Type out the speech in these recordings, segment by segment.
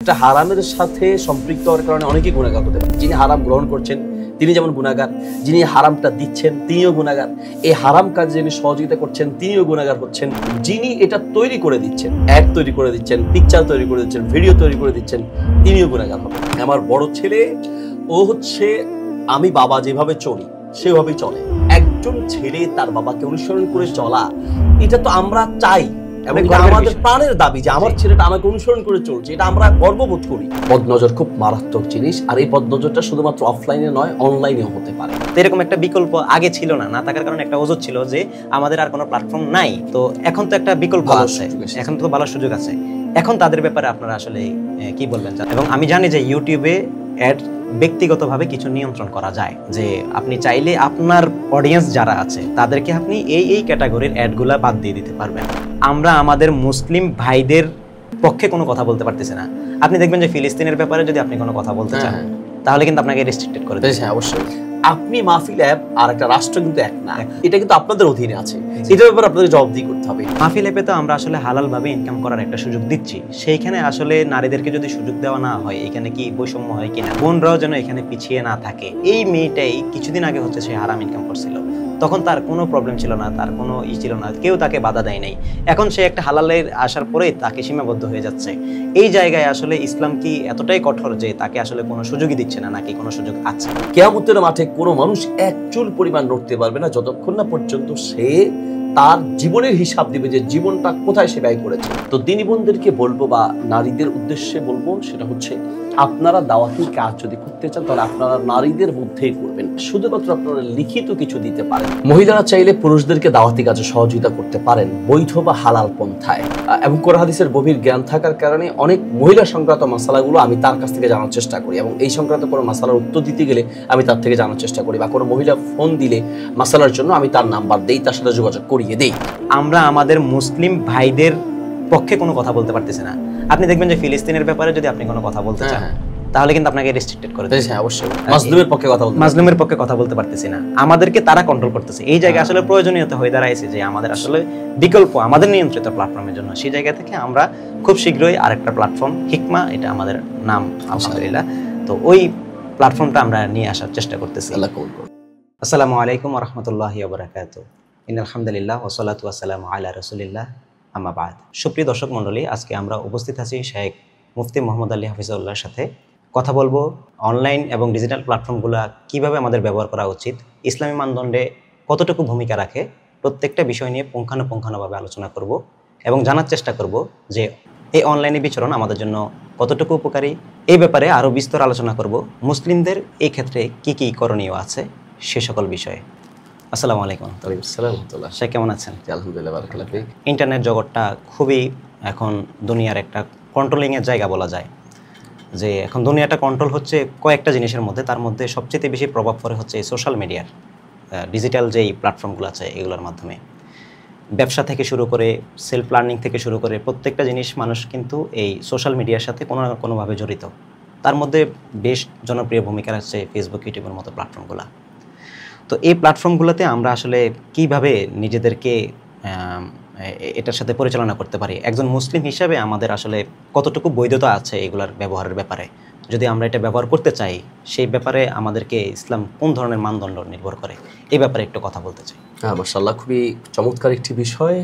এটা হারামের সাথে সম্পৃক্ত হওয়ার কারণে অনেকেই গুনাহগার হতে পারে। যিনি হারাম গ্রহণ করছেন তিনি যেমন গুনাহগার, যিনি হারামটা দিচ্ছেন তিনিও গুনাহগার, এই হারাম কাজে যিনি সহযোগিতা করছেন তিনিও গুনাহগার হচ্ছেন, যিনি এটা তৈরি করে দিচ্ছেন, অ্যাড তৈরি করে দিচ্ছেন, পিকচার তৈরি করে দিচ্ছেন, ভিডিও তৈরি করে দিচ্ছেন, তিনিও গুনাহগার হবেন। আমার বড় ছেলে ও হচ্ছে আমি বাবা যেভাবে চলি সেভাবেই চলে। একজন ছেলে তার বাবাকে অনুসরণ করে চলা, এটা তো আমরা চাই এবং আমাদের প্রাণের দাবি যে আমার ছেলেটা আমাকে অনুসরণ করে চলছে, এটা আমরা গর্ববোধ করি। বদনজর খুব মারাত্মক জিনিস, আর এই বদনজরটা শুধুমাত্র অফলাইনে নয় অনলাইনেও হতে পারে। এরকম একটা বিকল্প আগে ছিল না থাকার কারণে একটা ওজোর ছিল যে আমাদের আর কোনো প্ল্যাটফর্ম নাই, তো এখন তো একটা বিকল্প আছে, এখন তো ভালো সুযোগ আছে। এখন তাদের ব্যাপারে আপনারা আসলে কি বলবেন? এবং আমি জানি যে ইউটিউবে অ্যাড ব্যক্তিগতভাবে কিছু নিয়ন্ত্রণ করা যায়, যে আপনি চাইলে আপনার অডিয়েন্স যারা আছে তাদেরকে আপনি এই ক্যাটাগরির অ্যাডগুলা বাদ দিয়ে দিতে পারবেন। আমরা আমাদের মুসলিম ভাইদের পক্ষে কোনো কথা বলতে পারতেছি না। আপনি দেখবেন যে ফিলিস্তিনের ব্যাপারে যদি আপনি কোনো কথা বলতে চান তাহলে কিন্তু আপনাকে রেস্ট্রিক্টেড করে দেবে। হ্যাঁ অবশ্যই। আপনি মাহফিল অ্যাপ আর একটা রাষ্ট্র কিন্তু এক না, এটা কিন্তু আপনাদের অধীনে আছে, এটার ব্যাপারে আপনাদের জবাবদিহি করতে হবে। মাহফিল অ্যাপে তো আমরা আসলে হালাল ভাবে ইনকাম করার একটা সুযোগ দিচ্ছি, সেইখানে আসলে নারীদেরকে যদি সুযোগ দেওয়া না হয় এখানে কি বৈষম্য হয় কিনা, বোনরাও যেন এখানে পিছিয়ে না থাকে। এই মেয়েটাই কিছুদিন আগে হচ্ছে সে হারাম ইনকাম করছিল, তখন তার কোনো প্রবলেম ছিল না, তার কোনো ছিল না, কেউ তাকে বাধা দেয় নাই। এখন সে একটা হালালের আসার পরে তাকে সীমাবদ্ধ হয়ে যাচ্ছে। এই জায়গায় আসলে ইসলাম কি এতটাই কঠোর যে তাকে আসলে কোনো সুযোগই দিচ্ছে না, নাকি কোনো সুযোগ আছে? কিয়ামতের মাঠে কোনো মানুষ এক চুল পরিমাণ নড়তে পারবে না যতক্ষণ না পর্যন্ত সে তার জীবনের হিসাব দিবে যে জীবনটা কোথায় সে ব্যয় করেছে। তো দিনী বোনদেরকে বলবো বা নারীদের উদ্দেশ্যে বলবো, সেটা হচ্ছে আপনারা দাওয়াতি কাজ যদি করতে চান তাহলে আপনারা নারীদের মধ্যেই করবেন, শুধুমাত্র আপনারা লিখিত কিছু দিতে পারেন। মহিলারা চাইলে পুরুষদেরকে দাওয়াতি কাজে সহযোগিতা করতে পারেন বৈধ বা হালাল পন্থায়, এবং কোরআন হাদিসের গভীর জ্ঞান থাকার কারণে অনেক মহিলা সংক্রান্ত মাসালাগুলো আমি তার কাছ থেকে জানার চেষ্টা করি, এবং এই সংক্রান্ত কোনো মাসালার উত্তর দিতে গেলে আমি তার থেকে জানার চেষ্টা করি, বা কোনো মহিলা ফোন দিলে মাসালার জন্য আমি তার নাম্বার দেই, তার সাথে যোগাযোগ করিয়ে দেই। আমরা আমাদের মুসলিম ভাইদের পক্ষে কোনো কথা বলতে পারতেছি না। আপনি দেখবেন যে ফিলিস্তিনের ব্যাপারে যদি আপনি কোনো কথা বলতে চান তাহলে কিন্তু আপনাকে রেস্ট্রিক্টেড করে দেবে। হ্যাঁ অবশ্যই। মাজলুমের পক্ষে কথা বলতে, মাজলুমের পক্ষে কথা বলতে পারতেছি না, আমাদেরকে তারা কন্ট্রোল করতেছে। এই জায়গায় আসলে প্রয়োজনীয়তা হয়ে দাঁড়াইছে যে আমাদের আসলে বিকল্প আমাদের নিয়ন্ত্রিত প্ল্যাটফর্মের জন্য। সেই জায়গা থেকে আমরা খুব শীঘ্রই আরেকটা প্ল্যাটফর্ম হিকমা, এটা আমাদের নাম আলহামদুলিল্লাহ, তো ওই প্ল্যাটফর্মটা আমরা নিয়ে আসার চেষ্টা করতেছি। আল্লাহ কবুল করুন। আসসালামু আলাইকুম ওয়া রাহমাতুল্লাহি ওয়া বারাকাতুহু। ইনআলহামদুলিল্লাহ ওয়া সালাতু ওয়া সালামু আলা রাসূলিল্লাহ আম্মা বাদ। সুপ্রিয় দর্শক মণ্ডলী, আজকে আমরা উপস্থিত আছি শেখ মুফতি মোহাম্মদ আলী হাফিজাউল্লাহর সাথে। কথা বলবো অনলাইন এবং ডিজিটাল প্ল্যাটফর্মগুলো কিভাবে আমাদের ব্যবহার করা উচিত, ইসলামী মানদণ্ডে কতটুকু ভূমিকা রাখে, প্রত্যেকটা বিষয় নিয়ে পুঙ্খানুপুঙ্খানুভাবে আলোচনা করব এবং জানার চেষ্টা করব যে এই অনলাইনে বিচরণ আমাদের জন্য কতটুকু উপকারী। এই ব্যাপারে আরও বিস্তর আলোচনা করব, মুসলিমদের এই ক্ষেত্রে কি কি করণীয় আছে সে সকল বিষয়ে। আসসালামু আলাইকুম। ওয়ালাইকুম আসসালাম ওয়া রাহমাতুল্লাহ। শেখ কেমন আছেন? আলহামদুলিল্লাহ, বারাকাল্লাহ ফিক। ইন্টারনেট জগৎটা খুবই এখন দুনিয়ার একটা কন্ট্রোলিংয়ের জায়গা বলা যায়, যে এখন দুনিয়াটা কন্ট্রোল হচ্ছে কয়েকটা জিনিসের মধ্যে, তার মধ্যে সবচেয়ে বেশি প্রভাব পড়ে হচ্ছে সোশ্যাল মিডিয়ার, ডিজিটাল যেই প্ল্যাটফর্মগুলো আছে এগুলোর মাধ্যমে। ব্যবসা থেকে শুরু করে সেলফ লার্নিং থেকে শুরু করে প্রত্যেকটা জিনিস মানুষ কিন্তু এই সোশ্যাল মিডিয়ার সাথে কোনো না কোনোভাবে জড়িত। তার মধ্যে বেশ জনপ্রিয় ভূমিকা রাখছে ফেসবুক, ইউটিউবের মতো প্ল্যাটফর্মগুলো। তো এই প্ল্যাটফর্মগুলোতে আমরা আসলে কিভাবে নিজেদেরকে এটার সাথে পরিচালনা করতে পারি, একজন মুসলিম হিসাবে আমাদের আসলে কতটুকু বৈধতা আছে এগুলার ব্যবহারের ব্যাপারে, যদি আমরা এটা ব্যবহার করতে চাই সেই ব্যাপারে আমাদেরকে ইসলাম কোন ধরনের মানদণ্ড নির্ভর করে, এই ব্যাপারে একটু কথা বলতে চাই। হ্যাঁ মাশাআল্লাহ, খুবই চমৎকার একটি বিষয়।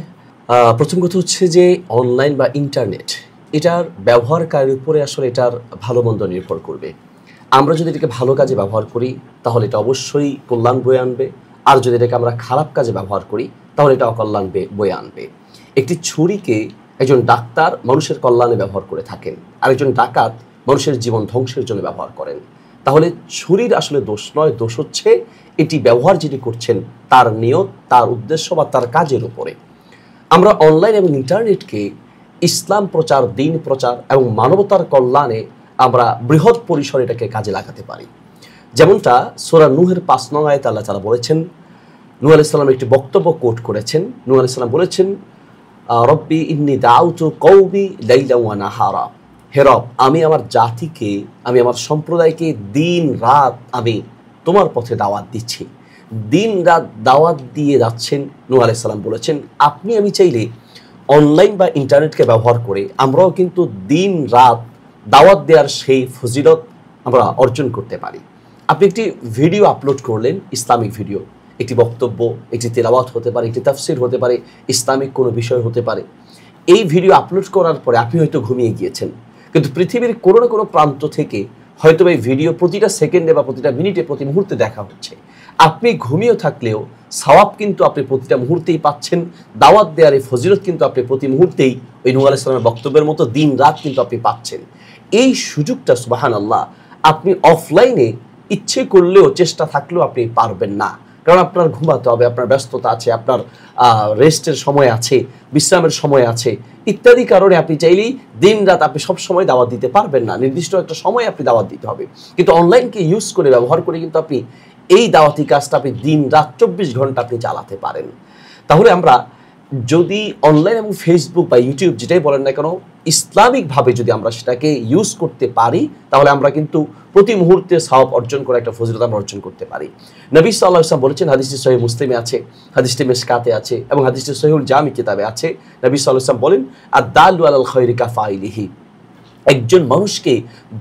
প্রথম কথা হচ্ছে যে অনলাইন বা ইন্টারনেট, এটার ব্যবহারকারীর উপরে আসলে এটার ভালো মন্দ নির্ভর করবে। আমরা যদি এটাকে ভালো কাজে ব্যবহার করি তাহলে এটা অবশ্যই কল্যাণ বয়ে আনবে, আর যদি এটাকে আমরা খারাপ কাজে ব্যবহার করি তাহলে এটা অকল্যাণ বয়ে আনবে। একটি ছুরিকে একজন ডাক্তার মানুষের কল্যাণে ব্যবহার করে থাকেন, আরেকজন ডাকাত মানুষের জীবন ধ্বংসের জন্য ব্যবহার করেন। তাহলে ছুরির আসলে দোষ নয়, দোষ হচ্ছে এটি ব্যবহার যিনি করছেন তার নিয়ত, তার উদ্দেশ্য বা তার কাজের উপরে। আমরা অনলাইন এবং ইন্টারনেটকে ইসলাম প্রচার, দিন প্রচার এবং মানবতার কল্যাণে আমরা বৃহৎ পরিসরে এটাকে কাজে লাগাতে পারি। যেমনটা সূরা নূহের ৫ নং আয়াতে আল্লাহ তাআলা বলেছেন, নূহ আলাইহিস সালাম একটি বক্তব্য কোট করেছেন। নূহ আলাইহিস সালাম বলেছেন, রব্বি ইন্নী দাউতু কওমি লাইলা ওয়া নাহারা, হে রব, আমি আমার জাতিকে, আমি আমার সম্প্রদায়কে দিন রাত আমি তোমার পথে দাওয়াত দিচ্ছি। দিন রাত দাওয়াত দিয়ে যাচ্ছেন নূহ আলাইহিস সালাম বলেছেন, আপনি আমি চাইলে অনলাইন বা ইন্টারনেটকে ব্যবহার করে আমরাও কিন্তু দিন রাত দাওয়াত দেওয়ার সেই ফজিলত আমরা অর্জন করতে পারি। আপনি একটি ভিডিও আপলোড করলেন, ইসলামিক ভিডিও, একটি বক্তব্য, একটি তেলাওয়াত হতে পারে, একটি তাফসির হতে পারে, ইসলামিক কোনো বিষয় হতে পারে। এই ভিডিও আপলোড করার পরে আপনি হয়তো ঘুমিয়ে গিয়েছেন, কিন্তু পৃথিবীর কোনো না কোনো প্রান্ত থেকে হয়তো এই ভিডিও প্রতিটা সেকেন্ডে বা প্রতিটা মিনিটে, প্রতি মুহূর্তে দেখা হচ্ছে। আপনি ঘুমিয়ে থাকলেও সওয়াব কিন্তু আপনি প্রতিটা মুহূর্তেই পাচ্ছেন। দাওয়াত দেওয়ার এই ফজিলত কিন্তু আপনি প্রতি মুহূর্তেই ওই নূহ আলাইহিস সালামের বক্তব্যের মতো দিন রাত কিন্তু আপনি পাচ্ছেন। এই সুযোগটা সুবহানাল্লাহ আপনি অফলাইনে ইচ্ছে করলেও, চেষ্টা থাকলেও আপনি পারবেন না। কারণ আপনার ঘুমাতে হবে, আপনার ব্যস্ততা আছে, আপনার রেস্টের সময় আছে, বিশ্রামের সময় আছে, ইত্যাদি কারণে আপনি চাইলেই দিন রাত আপনি সব সময় দাওয়াত দিতে পারবেন না। নির্দিষ্ট একটা সময় আপনি দাওয়াত দিতে হবে। কিন্তু অনলাইনকে ইউজ করে, ব্যবহার করে কিন্তু আপনি এই দাওয়াতি কাজটা আপনি দিন রাত 24 ঘন্টা আপনি চালাতে পারেন। তাহলে আমরা যদি অনলাইন এবং ফেসবুক বা ইউটিউব যেটাই বলেন না কেন, ইসলামিকভাবে যদি আমরা সেটাকে ইউজ করতে পারি, তাহলে আমরা কিন্তু প্রতি মুহূর্তে সওয়াব অর্জন করে একটা ফজিলত আমরা অর্জন করতে পারি। নবী সাল্লাল্লাহু আলাইহি ওয়াসাল্লাম বলেছেন, হাদিসটি সহিহ মুসলিমে আছে, হাদিসটি মিশকাতে আছে এবং হাদিসটি সহিহুল জামি কিতাবে আছে। নবী সাল্লাল্লাহু আলাইহি ওয়াসাল্লাম বলেন, আদ-দাল্লু আলাল খায়রি কাফাইলিহি, একজন মানুষকে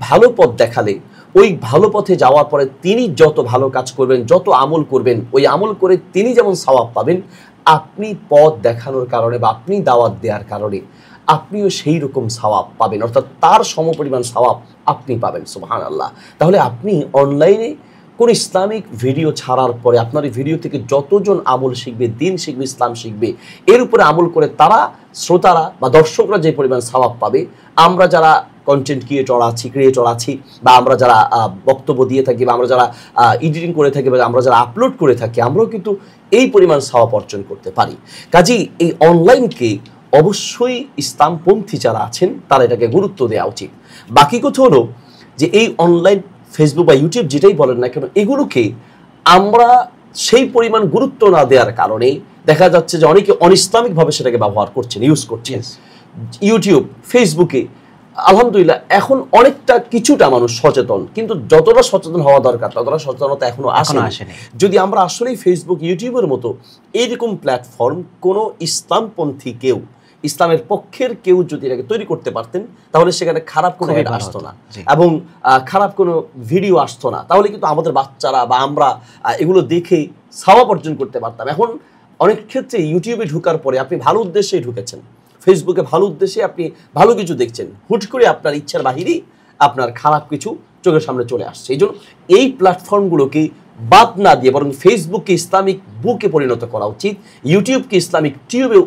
ভালো পথ দেখালে ওই ভালো পথে যাওয়ার পরে তিনি যত ভালো কাজ করবেন, যত আমল করবেন, ওই আমল করে তিনি যেমন সওয়াব পাবেন, আপনি পথ দেখানোর কারণে বা আপনি দাওয়াত দেওয়ার কারণে আপনিও সেই রকম সওয়াব পাবেন, অর্থাৎ তার সমপরিমাণ সওয়াব আপনি পাবেন। সুবহানাল্লাহ। তাহলে আপনি অনলাইনে কোন ইসলামিক ভিডিও ছাড়ার পরে আপনার এই ভিডিও থেকে যতজন আমল শিখবে, দিন শিখবে, ইসলাম শিখবে, এর উপরে আমল করে তারা, শ্রোতারা বা দর্শকরা যে পরিমাণ সওয়াব পাবে, আমরা যারা কন্টেন্ট ক্রিয়েটর আছি বা আমরা যারা বক্তব্য দিয়ে থাকি বা আমরা যারা এডিটিং করে থাকি বা আমরা যারা আপলোড করে থাকি, আমরাও কিন্তু এই পরিমাণ সওয়াব অর্জন করতে পারি। কাজেই এই অনলাইনকে অবশ্যই ইসলামপন্থী যারা আছেন তারা এটাকে গুরুত্ব দেওয়া উচিত। বাকি কথা হলো যে এই অনলাইন ফেসবুক বা ইউটিউব যেটাই বলেন না কেন, এগুলোকে আমরা সেই পরিমাণ গুরুত্ব না দেওয়ার কারণে দেখা যাচ্ছে যে অনেকে অনইসলামিকভাবে সেটাকে ব্যবহার করছেন, ইউজ করছেন। ইউটিউব, ফেসবুকে আলহামদুলিল্লাহ এখন অনেকটা কিছুটা মানুষ সচেতন, কিন্তু যতটা সচেতন হওয়া দরকার ততটা সচেতনতা এখনো আসেনি। যদি আমরা আসলেই ফেসবুক, ইউটিউবের মতো এইরকম প্ল্যাটফর্ম কোনো ইসলামপন্থী কেউ, ইসলামের পক্ষের কেউ যদি এটাকে তৈরি করতে পারতেন, তাহলে সেখানে খারাপ কোনো অ্যাড আসতো না এবং খারাপ কোনো ভিডিও আসতো না। তাহলে কিন্তু আমাদের বাচ্চারা বা আমরা এগুলো দেখে সওয়াব অর্জন করতে পারতাম। এখন অনেক ক্ষেত্রে ইউটিউবে ঢোকার পরে আপনি ভালো উদ্দেশ্যেই ঢুকেছেন, ফেসবুকে ভালো উদ্দেশ্যে আপনি ভালো কিছু দেখছেন, হুট করে আপনার ইচ্ছার বাহিরেই আপনার খারাপ কিছু চোখের সামনে চলে আসছে। এই জন্য এই প্ল্যাটফর্মগুলোকে বাদ না দিয়ে বরং ফেসবুককে ইসলামিক বুকে পরিণত করা উচিত, ইউটিউবকে ইসলামিক টিউবে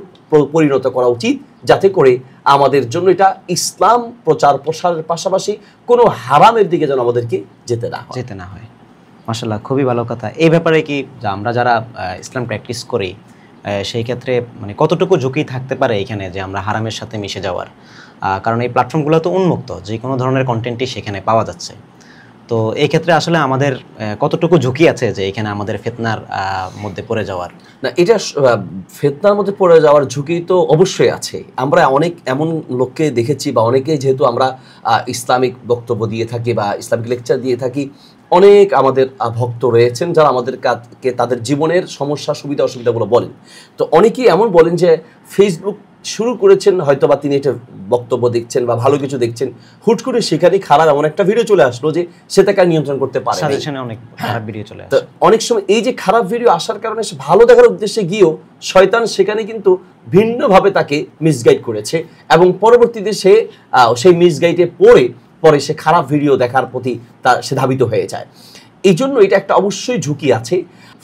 পরিণত করা উচিত, যাতে করে আমাদের জন্য এটা ইসলাম প্রচার প্রসারের পাশাপাশি কোনো হারামের দিকে যেন আমাদেরকে যেতে না হয়। মাশাআল্লাহ, খুবই ভালো কথা। এই ব্যাপারে কি আমরা যারা ইসলাম প্র্যাকটিস করি সেই ক্ষেত্রে মানে কতটুকু ঝুঁকি থাকতে পারে এখানে যে আমরা হারামের সাথে মিশে যাওয়ার? কারণ এই প্ল্যাটফর্মগুলো তো উন্মুক্ত, যে কোনো ধরনের কন্টেন্টই সেখানে পাওয়া যাচ্ছে। তো এই ক্ষেত্রে আসলে আমাদের কতটুকু ঝুঁকি আছে যে এখানে আমাদের ফিতনার মধ্যে পড়ে যাওয়ার? না, এটা ফিতনার মধ্যে পড়ে যাওয়ার ঝুঁকি তো অবশ্যই আছে। আমরা অনেক এমন লোককে দেখেছি বা অনেকে, যেহেতু আমরা ইসলামিক বক্তব্য দিয়ে থাকি বা ইসলামিক লেকচার দিয়ে থাকি, অনেক আমাদের ভক্ত রয়েছেন যারা আমাদেরকে তাদের জীবনের সমস্যা, সুবিধা অসুবিধাগুলো বলেন। তো অনেকেই এমন বলেন যে ফেসবুক শুরু করেছেন, হয়তো বা তিনি এটা বক্তব্য দেখছেন বা ভালো কিছু দেখছেন, হুট করে সেখানে খারাপ এমন একটা ভিডিও চলে আসলো যে সে তাকে নিয়ন্ত্রণ করতে পারে না। অনেক খারাপ ভিডিও চলে আসে। তো অনেক সময় এই যে খারাপ ভিডিও আসার কারণে সে ভালো দেখার উদ্দেশ্যে গিয়েও শয়তান সেখানে কিন্তু ভিন্নভাবে তাকে মিসগাইড করেছে এবং পরবর্তীতে সে সেই মিসগাইডে পরে সে খারাপ ভিডিও দেখার প্রতি সে ধাবিত হয়ে যায়। এই জন্য এটা একটা অবশ্যই ঝুঁকি আছে।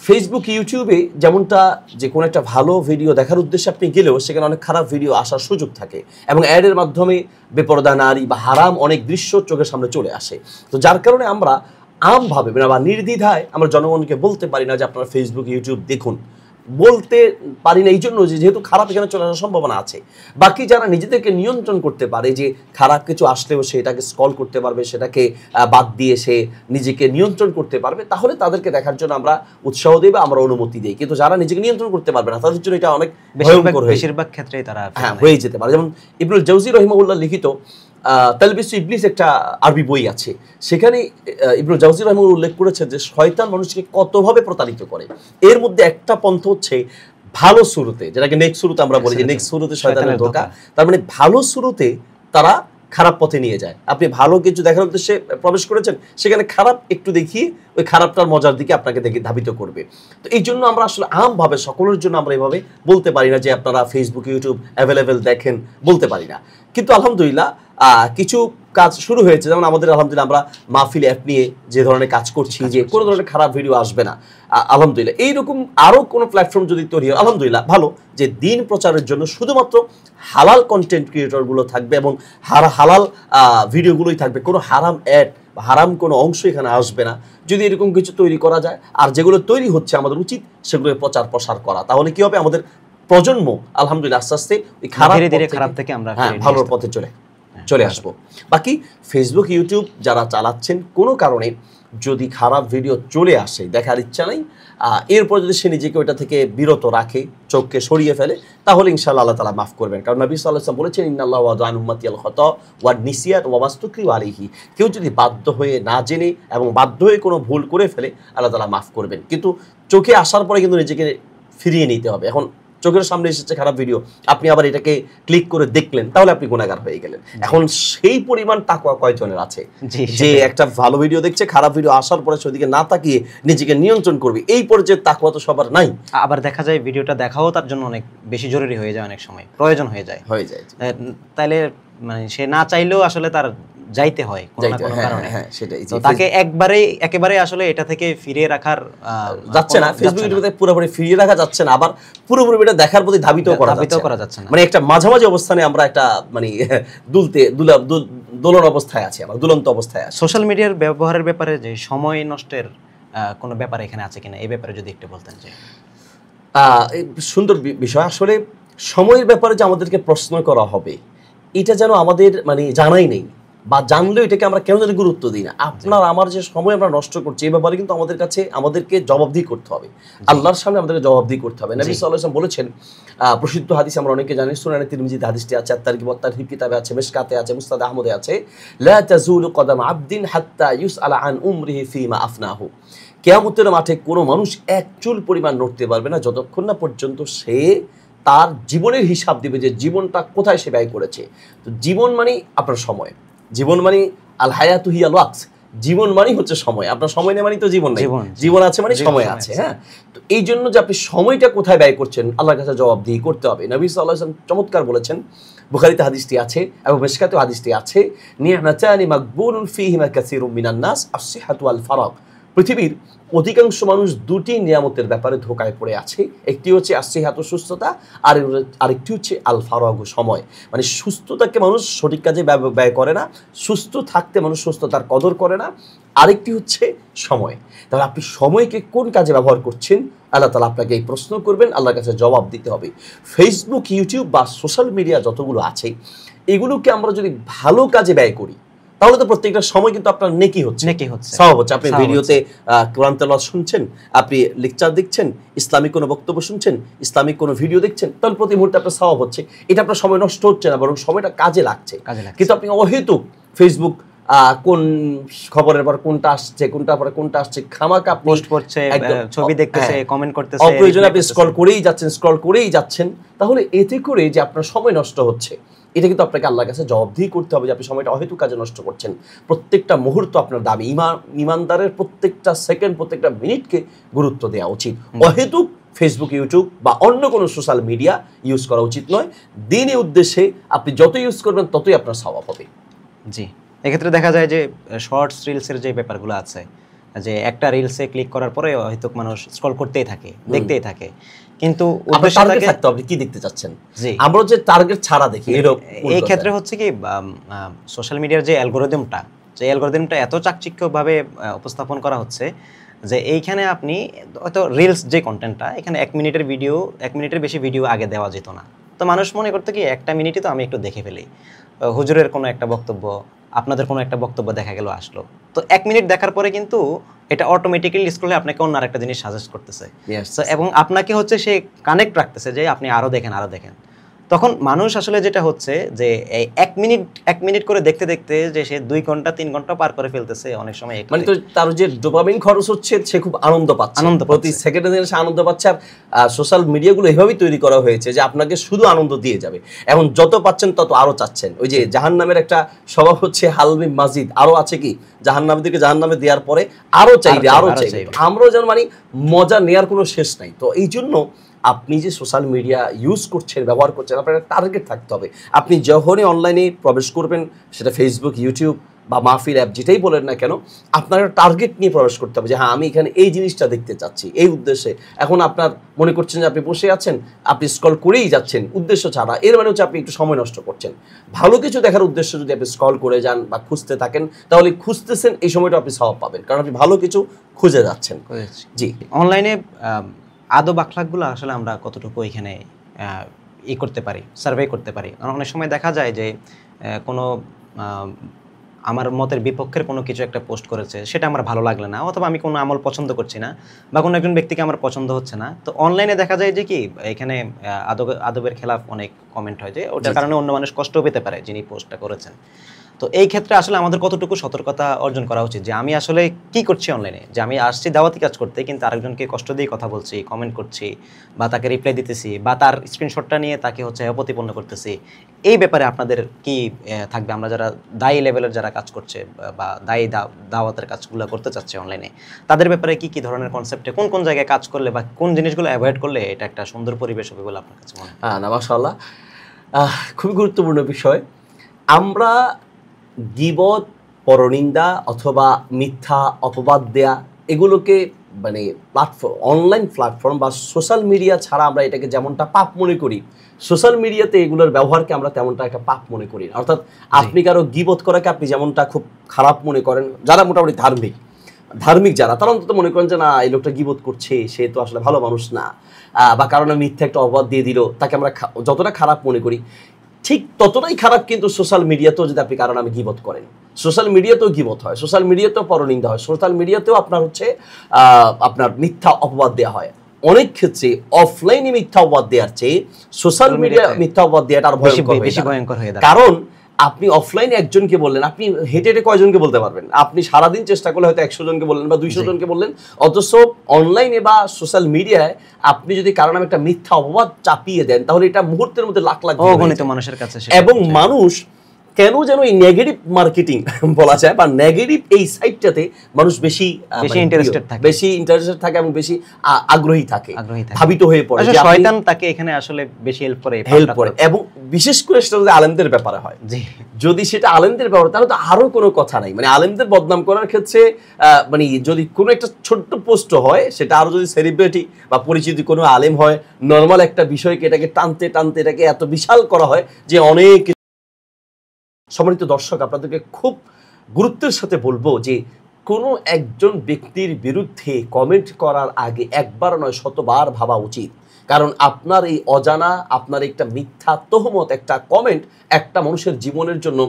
ফেসবুক, ইউটিউবে যেমনটা যে কোনো একটা ভালো ভিডিও দেখার উদ্দেশ্যে আপনি গেলেও সেখানে অনেক খারাপ ভিডিও আসার সুযোগ থাকে এবং অ্যাডের মাধ্যমে বেপরদা নারী বা হারাম অনেক দৃশ্য চোখের সামনে চলে আসে। তো যার কারণে আমরা আমভাবে বা নির্দ্বিধায় আমরা জনগণকে বলতে পারি না যে আপনারা ফেসবুক, ইউটিউব দেখুন, বলতে পারি না এই জন্য যেহেতু খারাপ এখানে চলে আসার সম্ভাবনা আছে। বাকি যারা নিজেদেরকে নিয়ন্ত্রণ করতে পারে যে খারাপ কিছু আসলেও সে এটাকে স্ক্রল করতে পারবে, সেটাকে বাদ দিয়ে সে নিজেকে নিয়ন্ত্রণ করতে পারবে, তাহলে তাদেরকে দেখার জন্য আমরা উৎসাহ দিই বা আমরা অনুমতি দিই। কিন্তু যারা নিজেকে নিয়ন্ত্রণ করতে পারবে না তাদের জন্য এটা অনেক ভয়ঙ্কর, বেশিরভাগ ক্ষেত্রেই তারা হয়ে যেতে পারে। যেমন ইবনুল জাওজি রাহিমাহুল্লাহ লিখিত তালবিসু ইবলিস একটা আরবি বই আছে, সেখানে ইবনুল জাওজি রাহিমাহুল্লাহ উল্লেখ করেছে যে শয়তান মানুষকে কতভাবে প্রতারিত করে। এর মধ্যে একটা পন্থা হচ্ছে ভালো শুরুতে, যেটাকে নেক্সট শুরুতে আমরা বলি যে নেক্সট শুরুতে শয়তানের ধোঁকা। তার মানে ভালো শুরুতে তারা খারাপ পথে নিয়ে যায়। আপনি ভালো কিছু দেখার উদ্দেশ্যে প্রবেশ করেছেন, সেখানে খারাপ একটু দেখিয়ে ওই খারাপটার মজার দিকে আপনাকে দেখে ধাবিত করবে। তো এই জন্য আমরা আসলে আমভাবে সকলের জন্য আমরা এভাবে বলতে পারি না যে আপনারা ফেসবুক ইউটিউব অ্যাভেলেবেল দেখেন, বলতে পারি না। কিন্তু আলহামদুলিল্লাহ কিছু কাজ শুরু হয়েছে, যেমন আমাদের আলহামদুলিল্লাহ আমরা মাহফিল অ্যাপ নিয়ে যে ধরনের কাজ করছি, যে কোনো ধরনের খারাপ ভিডিও আসবে না আলহামদুলিল্লাহ। এইরকম আরও কোনো প্ল্যাটফর্ম যদি তৈরি হয় আলহামদুলিল্লাহ ভালো, যে দিন প্রচারের জন্য শুধুমাত্র হালাল কন্টেন্ট ক্রিয়েটরগুলো থাকবে এবং হালাল ভিডিওগুলোই থাকবে, কোনো হারাম অ্যাড বা হারাম কোনো অংশ এখানে আসবে না। যদি এরকম কিছু তৈরি করা যায়, আর যেগুলো তৈরি হচ্ছে আমাদের উচিত সেগুলো প্রচার প্রসার করা, তাহলে কি হবে আমাদের প্রজন্ম আলহামদুলিল্লাহ আস্তে আস্তে ওই খারাপ থেকে আমরা ভালোর পথে চলে আসবো। বাকি ফেসবুক ইউটিউব যারা চালাচ্ছেন, কোনো কারণে যদি খারাপ ভিডিও চলে আসে, দেখার ইচ্ছা নাই, এরপর যদি সে নিজেকে ওইটা থেকে বিরত রাখে, চোখকে সরিয়ে ফেলে, তাহলে ইনশাআল্লাহ আল্লাহ তাআলা মাফ করবেন। কারণ নবী সাল্লাল্লাহু আলাইহি ওয়াসাল্লাম বলেছেন, ইন্নাল্লাহু ওয়াদা আন উম্মাতিয়াল খাতা ওয়ান নিসিয়ান ওয়া মাসতুকরিহু আলাইহি। কেউ যদি বাধ্য হয়ে, না জেনে এবং বাধ্য হয়ে কোনো ভুল করে ফেলে, আল্লাহ তাআলা মাফ করবেন। কিন্তু চোখে আসার পরে কিন্তু নিজেকে ফিরিয়ে নিতে হবে। এখন চোখের সামনে এসেছে খারাপ ভিডিও, আপনি আবার এটাকে ক্লিক করে দেখলেন, তাহলে আপনি গুনাহগার হয়ে গেলেন। এখন সেই পরিমাণ তাকওয়া কয়জনের আছে যে একটা ভালো ভিডিও দেখছে, খারাপ ভিডিও আসার পরে সেদিকে না তাকিয়ে নিজেকে নিয়ন্ত্রণ করবে? এই পর্যায়ে তাকওয়া তো সবার নাই। আবার দেখা যায় ভিডিওটা দেখাও তার জন্য অনেক বেশি জরুরি হয়ে যায়, অনেক সময় প্রয়োজন হয়ে যায়। তাইলে মানে সে না চাইলেও আসলে তার যাইতে হয় কোনো না কোনো কারণে। তো তাকে একেবারে আসলে এটা থেকে ফিরিয়ে রাখার যাচ্ছে না, ফেসবুক ইউটিউবে পুরোপুরি ফিরিয়ে রাখা যাচ্ছে না, আবার পুরোপুরি এটা দেখার প্রতি ধাবিত করা যাচ্ছে না। মানে একটা মাঝামাঝি অবস্থানে আমরা একটা মানে দোলন অবস্থায় আছি, আমরা দুলন্ত অবস্থায় আছি। সোশ্যাল মিডিয়ার ব্যবহারের ব্যাপারে যে সময় নষ্টের কোনো ব্যাপার এখানে আছে কিনা, এই ব্যাপারে যদি একটু বলতেন। যে সুন্দর বিষয়। আসলে সময়ের ব্যাপারে যে আমাদেরকে প্রশ্ন করা হবে, এটা যেন আমাদের মানে জানাই নেই, বা জানলেও এটাকে আমরা কেন যেন গুরুত্ব দিই না। আপনার আমার যে সময় আমরা নষ্ট করছি, এই ব্যাপারে কিন্তু আমাদেরকে জবাবদিহি করতে হবে, আল্লাহর সামনে আমাদেরকে জবাবদিহি করতে হবে। নবী সাল্লাল্লাহু আলাইহি ওয়াসাল্লাম বলেছেন, প্রসিদ্ধ হাদিস আমরা অনেকে জানি, সুনানে তিরমিজিতে হাদিসটি আছে, আত-তারগিব ওয়াত-তারহিব কিতাবে আছে, মিশকাতে আছে, মুসনাদ আহমদে আছে, লা তাজুলু কদাম আবদিন হাত্তা ইউসআলা আন উমরিহি ফীমা আফনাহু। কিয়ামতের মাঠে কোনো মানুষ এক চুল পরিমাণ নড়তে পারবে না যতক্ষণ না পর্যন্ত সে তার জীবনের হিসাব দিবে, যে জীবনটা কোথায় সে ব্যয় করেছে। তো জীবন মানে আপনার সময়, জীবন মানে আল হায়াতু হিয়াল ওয়াক্ত, জীবন মানে হচ্ছে সময়। আপনার সময় নেই মানে তো জীবন নেই, জীবন আছে মানে সময় আছে। হ্যাঁ, তো এই জন্য যে আপনি সময়টা কোথায় ব্যয় করছেন, আল্লাহর কাছে জবাবদিহি করতে হবে। নবী সাল্লাল্লাহু আলাইহি ওয়াসাল্লাম চমৎকার বলেছেন, বুখারীতে হাদিসটি আছে এবং মিশকাতেও হাদিসটি আছে, নি'মাতানি মাকবুনুন ফীহিমা কাসীরুম মিনান নাস আস-সিহহাতু ওয়াল ফারাগ। পৃথিবীর অধিকাংশ মানুষ দুটি নিয়ামতের ব্যাপারে ধোকায় পড়ে আছে। একটি হচ্ছে আসিহাতু, সুস্থতা, আর আরেকটি হচ্ছে আল ফারাগু, সময়। মানে সুস্থতাকে মানুষ সঠিক কাজে ব্যয় করে না, সুস্থ থাকতে মানুষ সুস্থতার কদর করে না। আরেকটি হচ্ছে সময়। তাহলে আপনি সময়কে কোন কাজে ব্যবহার করছেন, আল্লাহ তাআলা আপনাকে এই প্রশ্ন করবেন, আল্লাহর কাছে জবাব দিতে হবে। ফেসবুক, ইউটিউব বা সোশ্যাল মিডিয়া যতগুলো আছে, এগুলোকে আমরা যদি ভালো কাজে ব্যয় করি, তাহলে তো প্রত্যেকটা সময় কিন্তু আপনার নেকি হচ্ছে, সওয়াব হচ্ছে। আপনি ভিডিওতে কোরআন তেলাওয়াত শুনছেন, আপনি লেকচার দেখছেন, ইসলামিক কোনো বক্তব্য শুনছেন, ইসলামিক কোনো ভিডিও দেখছেন, তাহলে প্রতি মুহূর্তে আপনার সওয়াব হচ্ছে। এটা আপনার সময় নষ্ট হচ্ছে না, বরং সময়টা কাজে লাগছে। কিন্তু আপনি অহেতুক ফেসবুক কোন খবরের পর কোনটা আসছে, কোনটা পরে কোনটা আসছে, খামাকা পোস্ট করছে, ছবি দেখতেছে, কমেন্ট করতেছে, অপ্রয়োজনে আপনি স্ক্রল করেই যাচ্ছেন, তাহলে এতে করে যে আপনার সময় নষ্ট হচ্ছে, এটা কিন্তু আপনাকে আল্লাহর কাছে জবাবদিহি করতে হবে যে আপনি সময়টা অহেতুক কাজে নষ্ট করছেন। প্রত্যেকটা মুহূর্ত আপনার দাবি। ইমানদারের প্রত্যেকটা সেকেন্ড, প্রত্যেকটা মিনিটকে গুরুত্ব দেওয়া উচিত। অহেতুক ফেসবুক, ইউটিউব বা অন্য কোনো সোশ্যাল মিডিয়া ইউজ করা উচিত নয়। দিনের উদ্দেশ্যে আপনি যত ইউজ করবেন ততই আপনার সওয়াব হবে। জি, এক্ষেত্রে দেখা যায় যে শর্টস রিলসের যে ব্যাপারগুলো আছে, যে একটা রিলসে ক্লিক করার পরে হয়তো মানুষ স্ক্রল করতেই থাকে, দেখতেই থাকে, কিন্তু আপনি কি দেখতে চাচ্ছেন, আমরা যে টার্গেট ছাড়া দেখি। এই ক্ষেত্রে হচ্ছে কি সোশ্যাল মিডিয়ার যে অ্যালগরিদমটা এত চাকচিক্যভাবে উপস্থাপন করা হচ্ছে যে এইখানে আপনি হয়তো রিলস যে কন্টেন্টটা, এখানে 1 মিনিটের বেশি ভিডিও আগে দেওয়া যেত না। তো মানুষ মনে করতে কি 1 মিনিটই তো আমি একটু দেখে ফেলি, হুজুরের কোনো একটা বক্তব্য, আপনাদের কোনো একটা বক্তব্য দেখা গেল আসলো, তো 1 মিনিট দেখার পরে কিন্তু এটা অটোমেটিক্যালি স্ক্রলে আপনাকে অন্য আরেকটা জিনিস সাজেস্ট করতেছে, এবং আপনাকে হচ্ছে সে কানেক্ট রাখতেছে যে আপনি আরো দেখেন। তখন মানুষ আসলে যেটা হচ্ছে যে এই 1 মিনিট করে দেখতে দেখতে যে সে 2 ঘন্টা 3 ঘন্টা পার করে ফেলতেছে অনেক সময়। মানে তো তার যে ডোপামিন খরচ হচ্ছে সে খুব আনন্দ পাচ্ছে, প্রতি সেকেন্ডে সে আনন্দ পাচ্ছে। আর সোশ্যাল মিডিয়াগুলো এভাবেই তৈরি করা হয়েছে যে আপনাকে শুধু আনন্দ দিয়ে যাবে, এখন যত পাচ্ছেন তত আরো চাচ্ছেন। ওই যে জাহান্নামের একটা স্বভাব হচ্ছে হালমি মাজিদ, আরো আছে কি জাহান্নামীদেরকে জাহান্নামে দেওয়ার পরে আরো চাইবে আরো চাইবে। আমরাও যেন মানে মজা নেওয়ার কোনো শেষ নাই। তো এই জন্য আপনি যে সোশ্যাল মিডিয়া ইউজ করছেন, ব্যবহার করছেন, আপনার একটা টার্গেট থাকতে হবে। আপনি যখনই অনলাইনে প্রবেশ করবেন, সেটা ফেসবুক, ইউটিউব বা মাহফিল অ্যাপ যেটাই বলেন না কেন, আপনার একটা টার্গেট নিয়ে প্রবেশ করতে হবে যে হ্যাঁ আমি এখানে এই জিনিসটা দেখতে চাচ্ছি, এই উদ্দেশ্যে। এখন আপনার মনে করছেন যে আপনি বসে আছেন, আপনি স্ক্রল করেই যাচ্ছেন উদ্দেশ্য ছাড়া, এর মানে হচ্ছে আপনি একটু সময় নষ্ট করছেন। ভালো কিছু দেখার উদ্দেশ্য যদি আপনি স্ক্রল করে যান বা খুঁজতে থাকেন, তাহলে খুঁজতেছেন এই সময়টা আপনি সওয়াব পাবেন, কারণ আপনি ভালো কিছু খুঁজে যাচ্ছেন। জি, অনলাইনে আদব আখলাকগুলো আসলে আমরা কতটুকু এখানে করতে পারি, সার্ভে করতে পারি। কারণ অনেক সময় দেখা যায় যে কোনো আমার মতের বিপক্ষের কোনো কিছু একটা পোস্ট করেছে, সেটা আমার ভালো লাগলে না, অথবা আমি কোনো আমল পছন্দ করছি না, বা কোনো একজন ব্যক্তিকে আমার পছন্দ হচ্ছে না। তো অনলাইনে দেখা যায় যে কি এখানে আদবের খেলাফ অনেক কমেন্ট হয়, যে ওটার কারণে অন্য মানুষ কষ্ট পেতে পারে যিনি পোস্টটা করেছেন। তো এই ক্ষেত্রে আসলে আমাদের কতটুকু সতর্কতা অর্জন করা উচিত যে আমি আসলে কি করছি অনলাইনে, যে আমি আসছি দাওয়াতি কাজ করতে, কিন্তু আরেকজনকে কষ্ট দিয়ে কথা বলছি, কমেন্ট করছি, বা তাকে রিপ্লাই দিতেছি, বা তার স্ক্রিনশটটা নিয়ে তাকে হচ্ছে প্রতিপন্ন করতেছি। এই ব্যাপারে আপনাদের কি থাকবে? আমরা যারা দায়ী লেভেলের যারা কাজ করছে বা দায়ী দাওয়াতের কাজগুলো করতে চাচ্ছে অনলাইনে, তাদের ব্যাপারে কি ধরনের কনসেপ্টে কোন কোন জায়গায় কাজ করলে বা কোন জিনিসগুলো অ্যাভয়েড করলে এটা একটা সুন্দর পরিবেশ হবে বলে আপনার কাছে মনে হয়? হ্যাঁ, না মাশাআল্লাহ, খুবই গুরুত্বপূর্ণ বিষয়। আমরা গীবত, পরনিন্দা অথবা মিথ্যা অপবাদ দেয়া, এগুলোকে মানে প্ল্যাটফর্ম, অনলাইন প্ল্যাটফর্ম বা সোশ্যাল মিডিয়া ছাড়া আমরা এটাকে যেমনটা পাপ মনে করি, সোশ্যাল মিডিয়াতে এগুলোর ব্যবহারকে আমরা তেমনটা একটা পাপ মনে করি না। অর্থাৎ আপনি কারো গীবত করাকে আপনি যেমনটা খুব খারাপ মনে করেন, যারা মোটামুটি ধার্মিক যারা, তারা অন্তত মনে করেন যে না এই লোকটা গীবত করছে, সে তো আসলে ভালো মানুষ না, বা কারণে মিথ্যা একটা অপবাদ দিয়ে দিল, তাকে আমরা যতটা খারাপ মনে করি, ঠিক ততটাই খারাপ কিন্তু সোশ্যাল মিডিয়াতেও যদি আপনি কারণ আমি গীবত করেন। সোশ্যাল মিডিয়াতেও গীবত হয়, সোশ্যাল মিডিয়াতেও পরনিন্দা হয়, সোশ্যাল মিডিয়াতেও আপনার হচ্ছে আপনার মিথ্যা অপবাদ দেওয়া হয়। অনেক ক্ষেত্রে অফলাইনে মিথ্যা অপবাদ দেওয়ার চেয়ে সোশ্যাল মিডিয়া মিথ্যা অপবাদ দেওয়াটা আরো ভয়ঙ্কর হয়ে যায়। কারণ আপনি অফলাইনে একজনকে বললেন, আপনি হেঁটে হেঁটে কয়জনকে বলতে পারবেন? আপনি সারাদিন চেষ্টা করলে হয়তো 100 জনকে বললেন বা 200 জনকে বললেন। অথচ অনলাইনে বা সোশ্যাল মিডিয়ায় আপনি যদি কারণ একটা মিথ্যা অপবাদ চাপিয়ে দেন, তাহলে এটা মুহূর্তের মধ্যে লাখ লাখ অগণিত মানুষের কাছে, এবং মানুষ কেন যেন এই নেগেটিভ মার্কেটিং বলা যায় বা নেগেটিভ এই সাইডটাতে মানুষ বেশি ইন্টারেস্টেড থাকে এবং বেশি আগ্রহী থাকে, ভাবিত হয়ে পড়ে। শয়তান তাকে এখানে আসলে বেশি হেল্প করে, এবং বিশেষ করে সেটা যদি আলেমদের ব্যাপারে হয়, যদি সেটা আলেমদের ব্যাপারে, তাহলে তো আরো কোনো কথা নাই। মানে আলেমদের বদনাম করার ক্ষেত্রে মানে যদি কোনো একটা ছোট্ট পোস্ট হয়, সেটা আরো যদি সেলিব্রিটি বা পরিচিত কোনো আলেম হয়, নর্মাল একটা বিষয়কে এটাকে টানতে টানতে এটাকে এত বিশাল করা হয় যে অনেক। সম্মানিত দর্শক, আপনাদেরকে খুব গুরুত্বের সাথে বলবো যে কোনো একজন ব্যক্তির বিরুদ্ধে কমেন্ট করার আগে একবার নয় শতবার ভাবা উচিত। কারণ আপনার এই অজানা, আপনার একটা মিথ্যা তহমত, একটা কমেন্ট একটা মানুষের জীবনের জন্য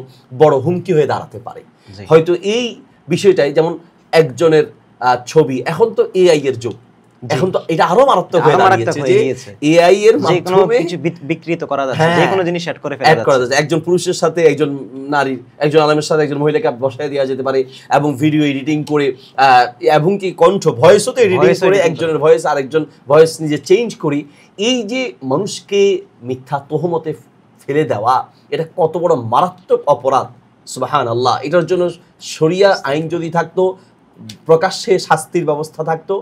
বড় হুমকি হয়ে দাঁড়াতে পারে। হয়তো এই বিষয়টাই, যেমন একজনের ছবি, এখন তো এআই এর যুগ, এখন তো এটা আরো মারাত্মক হয়ে দাঁড়িয়েছে যে এআই এর মাধ্যমে কিছু বিকৃত করা যাচ্ছে, যে কোনো জিনিস অ্যাড করে ফেলা যাচ্ছে। একজন পুরুষের সাথে একজন নারী, একজন আলেমের সাথে একজন মহিলাকে বসায় দেওয়া যেতে পারে, এবং ভিডিও এডিটিং করে, এবং কি কণ্ঠ ভয়েসও তো এডিটিং করে একজনের ভয়েস আরেকজন ভয়েস নিজে চেঞ্জ করি। এই যে মানুষকে মিথ্যা তহমতে ফেলে দেওয়া, এটা কত বড় মারাত্মক অপরাধ, সুবহানাল্লাহ। এটার জন্য শরিয়া আইন যদি থাকতো, প্রকাশ্যে শাস্তির ব্যবস্থা থাকতো,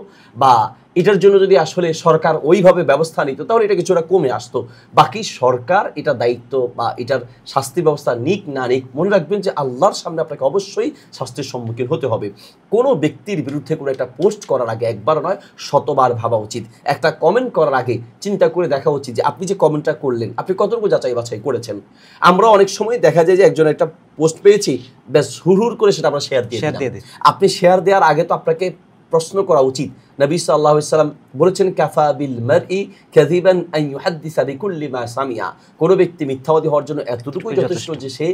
বা এটার জন্য যদি আসলে সরকার ওইভাবে ব্যবস্থা নিত, তাহলে এটা কিছুটা কমে আসতো। বাকি সরকার এটা দায়িত্ব বা এটার শাস্তির ব্যবস্থা নিক না নিক, মনে রাখবেন যে আল্লাহর সামনে আপনাকে অবশ্যই শাস্তির সম্মুখীন হতে হবে। কোনো ব্যক্তির বিরুদ্ধে কোনো একটা পোস্ট করার আগে একবার নয় শতবার ভাবা উচিত। একটা কমেন্ট করার আগে চিন্তা করে দেখা উচিত যে আপনি যে কমেন্টটা করলেন, আপনি কতটুকু যাচাই বাছাই করেছেন। আমরা অনেক সময় দেখা যায় যে একজন একটা পোস্ট পেয়েছি, ব্যাস হুড় করে সেটা আমরা শেয়ার দিয়ে দিই। আপনি শেয়ার দেওয়ার আগে তো আপনাকে প্রশ্ন করা উচিত। নবী সাল্লাল্লাহু আলাইহি সাল্লাম বলেছেন, কাফা বিল মারই কাযিবান আন ইউহাদ্দিসা বিকুল্লি মা সামিআ। কোনো ব্যক্তি মিথ্যাবাদী হওয়ার জন্য এতটুকুই যথেষ্ট যে সে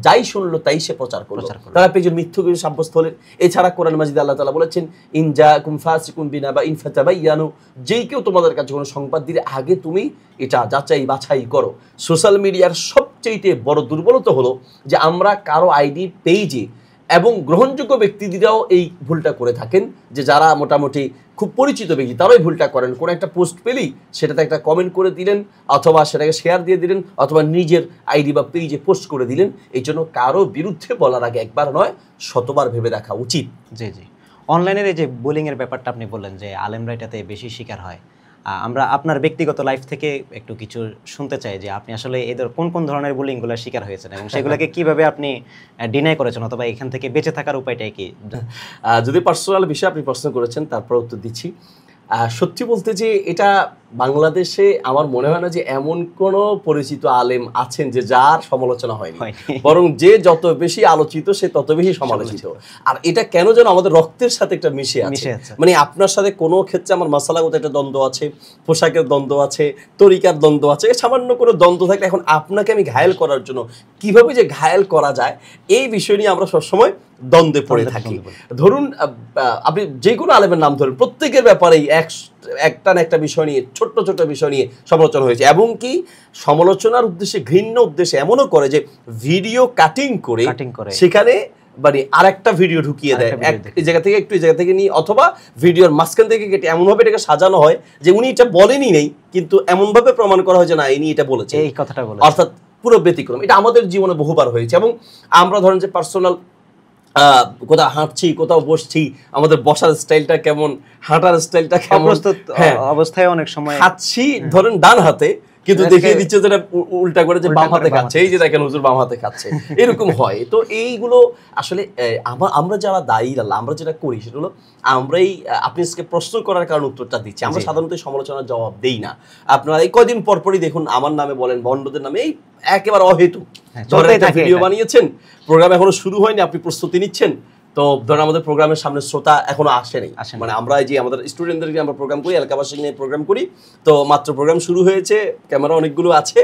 যাই শুনলো তাই সে প্রচার করলো, তারা পেছনে মিথ্যুক সাব্যস্ত হলেন। এছাড়া কোরআন মাজিদে আল্লাহ তাআলা বলেছেন, ইন জাআকুম ফাসিকুন বিনাবাইন ফাতাবায়ানু, যেই কেউ তোমাদের কাছে কোনো সংবাদ দিলে আগে তুমি এটা যাচাই বাছাই করো। সোশ্যাল মিডিয়ার সবচেয়ে বড় দুর্বলতা হলো যে আমরা কারো আইডি পেজে এবং গ্রহণযোগ্য ব্যক্তিরাও এই ভুলটা করে থাকেন, যে যারা মোটামুটি খুব পরিচিত ব্যক্তি তারাই ভুলটা করেন। কোনো একটা পোস্ট পেলেই সেটাতে একটা কমেন্ট করে দিলেন, অথবা সেটাকে শেয়ার দিয়ে দিলেন, অথবা নিজের আইডি বা পেজে পোস্ট করে দিলেন। এই জন্য কারো বিরুদ্ধে বলার আগে একবার নয় শতবার ভেবে দেখা উচিত। জি জি, অনলাইনের এই যে বুলিংয়ের ব্যাপারটা আপনি বললেন যে আলেমরা এটাতে বেশি শিকার হয়, আমরা আপনার ব্যক্তিগত লাইফ থেকে একটু কিছু শুনতে চাই যে আপনি আসলে এদের কোন কোন ধরনের বুলিংগুলোর শিকার হয়েছেন এবং সেগুলোকে কিভাবে আপনি ডিনাই করেছেন, অথবা এখান থেকে বেঁচে থাকার উপায়টাই কি? যদি পার্সোনাল বিষয়ে আপনি প্রশ্ন করেছেন তারপর উত্তর দিচ্ছি। সত্যি বলতে যে এটা বাংলাদেশে আমার মনে হয় না যে এমন কোনো পরিচিত আলেম আছেন যে যার সমালোচনা হয়নি, বরং যে যত বেশি আলোচিত সে তত বেশি সমালোচিত। আর এটা কেন যেন আমাদের রক্তের সাথে একটা মিশে আছে। মানে আপনার সাথে কোনো ক্ষেত্রে আমার মাসালাগত একটা দ্বন্দ্ব আছে, পোশাকের দ্বন্দ্ব আছে, তরিকার দ্বন্দ্ব আছে, সামান্য কোনো দ্বন্দ্ব থাকলে এখন আপনাকে আমি ঘায়েল করার জন্য কিভাবে যে ঘায়েল করা যায় এই বিষয় নিয়ে আমরা সবসময় দ্বন্দ্বে পড়ে থাকি। ধরুন আপনি যে কোনো আলেমের নাম ধরুন, প্রত্যেকের ব্যাপারেই একটা না একটা বিষয় নিয়ে ছোট্ট ছোট্ট বিষয় নিয়ে সমালোচনা হয়েছে, এবং কি সমালোচনার উদ্দেশ্যে ঘৃণ্য উদ্দেশ্যে এমনও করে যে ভিডিও কাটিং করে সেখানে মানে আরেকটা ভিডিও ঢুকিয়ে দেয়, এই জায়গা থেকে একটু এই জায়গা থেকে নিয়ে, অথবা ভিডিওর মাঝখান থেকে কেটে এমনভাবে এটাকে সাজানো হয় যে উনি এটা বলেনি নেই, কিন্তু এমনভাবে প্রমাণ করা হয় যে না ইনি এটা বলেছে, এই কথাটা বলেছে, অর্থাৎ পুরো ব্যতিক্রম। এটা আমাদের জীবনে বহুবার হয়েছে। এবং আমরা ধরেন যে পার্সোনাল কোথাও হাঁটছি, কোথাও বসছি, আমাদের বসার স্টাইলটা কেমন, হাঁটার স্টাইলটা কেমন, অবস্থায় অনেক সময় খাচ্ছি ধরেন ডান হাতে, কিন্তু দেখিয়ে দিচ্ছে যেটা উল্টা করে যে বাম হাতে খাচ্ছে, এই যে দেখেন হুজুর বাম হাতে খাচ্ছে, এরকম হয়। তো এইগুলো আসলে আমরা যারা দায়ী আল্লাহ, আমরা যেটা করি সেটা হলো আমরাই, আপনি আজকে প্রশ্ন করার কারণে উত্তরটা দিচ্ছি, আমরা সাধারণত সমালোচনার জবাব দেই না। আপনারা এই কয়দিন পরপরই দেখুন আমার নামে বলেন, বন্ডদের নামে, এই একেবারে অহেতুক ভিডিও বানিয়েছেন, প্রোগ্রাম এখনো শুরু হয়নি, আপনি প্রস্তুতি নিচ্ছেন, তো ধরেন আমাদের প্রোগ্রামের সামনে শ্রোতা এখনো আসেনি, মানে আমরা যে আমাদের স্টুডেন্টদেরকে আমরা প্রোগ্রাম করি, এলাকাবাসী নিয়ে প্রোগ্রাম করি, তো মাত্র প্রোগ্রাম শুরু হয়েছে, ক্যামেরা অনেকগুলো আছে,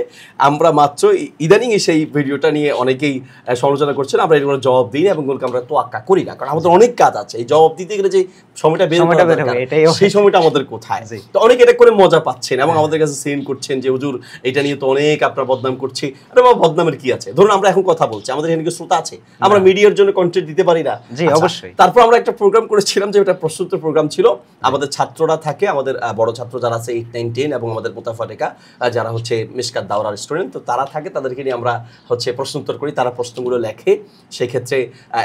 আমরা মাত্র ইদানিং সেই ভিডিওটা নিয়ে অনেকেই সমালোচনা করছেন, আমরা এগুলো জবাব দিই না এবং এগুলোকে আমরা তোয়াক্কা করি না, কারণ আমাদের অনেক কাজ আছে। এই জবাব দিতে গেলে যে সময়টা বের করা দরকার, সেই সময়টা আমাদের কোথায়? তো অনেকে এটা করে মজা পাচ্ছেন এবং আমাদের কাছে সেন্ড করছেন যে হুজুর এটা নিয়ে তো অনেক আপনার বদনাম করছি। আরে বাবা, বদনামের কি আছে? ধরুন আমরা এখন কথা বলছি, আমাদের এখানে শ্রোতা আছে, আমরা মিডিয়ার জন্য কন্টেন্ট দিতে পারি না? অবশ্যই। তারপর আমরা একটা প্রোগ্রাম করেছিলাম যে এটা প্রস্তুত প্রোগ্রাম ছিল, আমাদের ছাত্ররা থাকে, আমাদের বড় ছাত্র যারা আছে 8, 9, 10 এবং আমাদের মোতাফাটেকা যারা হচ্ছে মিশকাত দাওরার স্টুডেন্ট, তো তারা থাকে, তাদেরকে নিয়ে আমরা হচ্ছে প্রশ্ন উত্তর করি, তারা প্রশ্নগুলো লেখে, সেক্ষেত্রে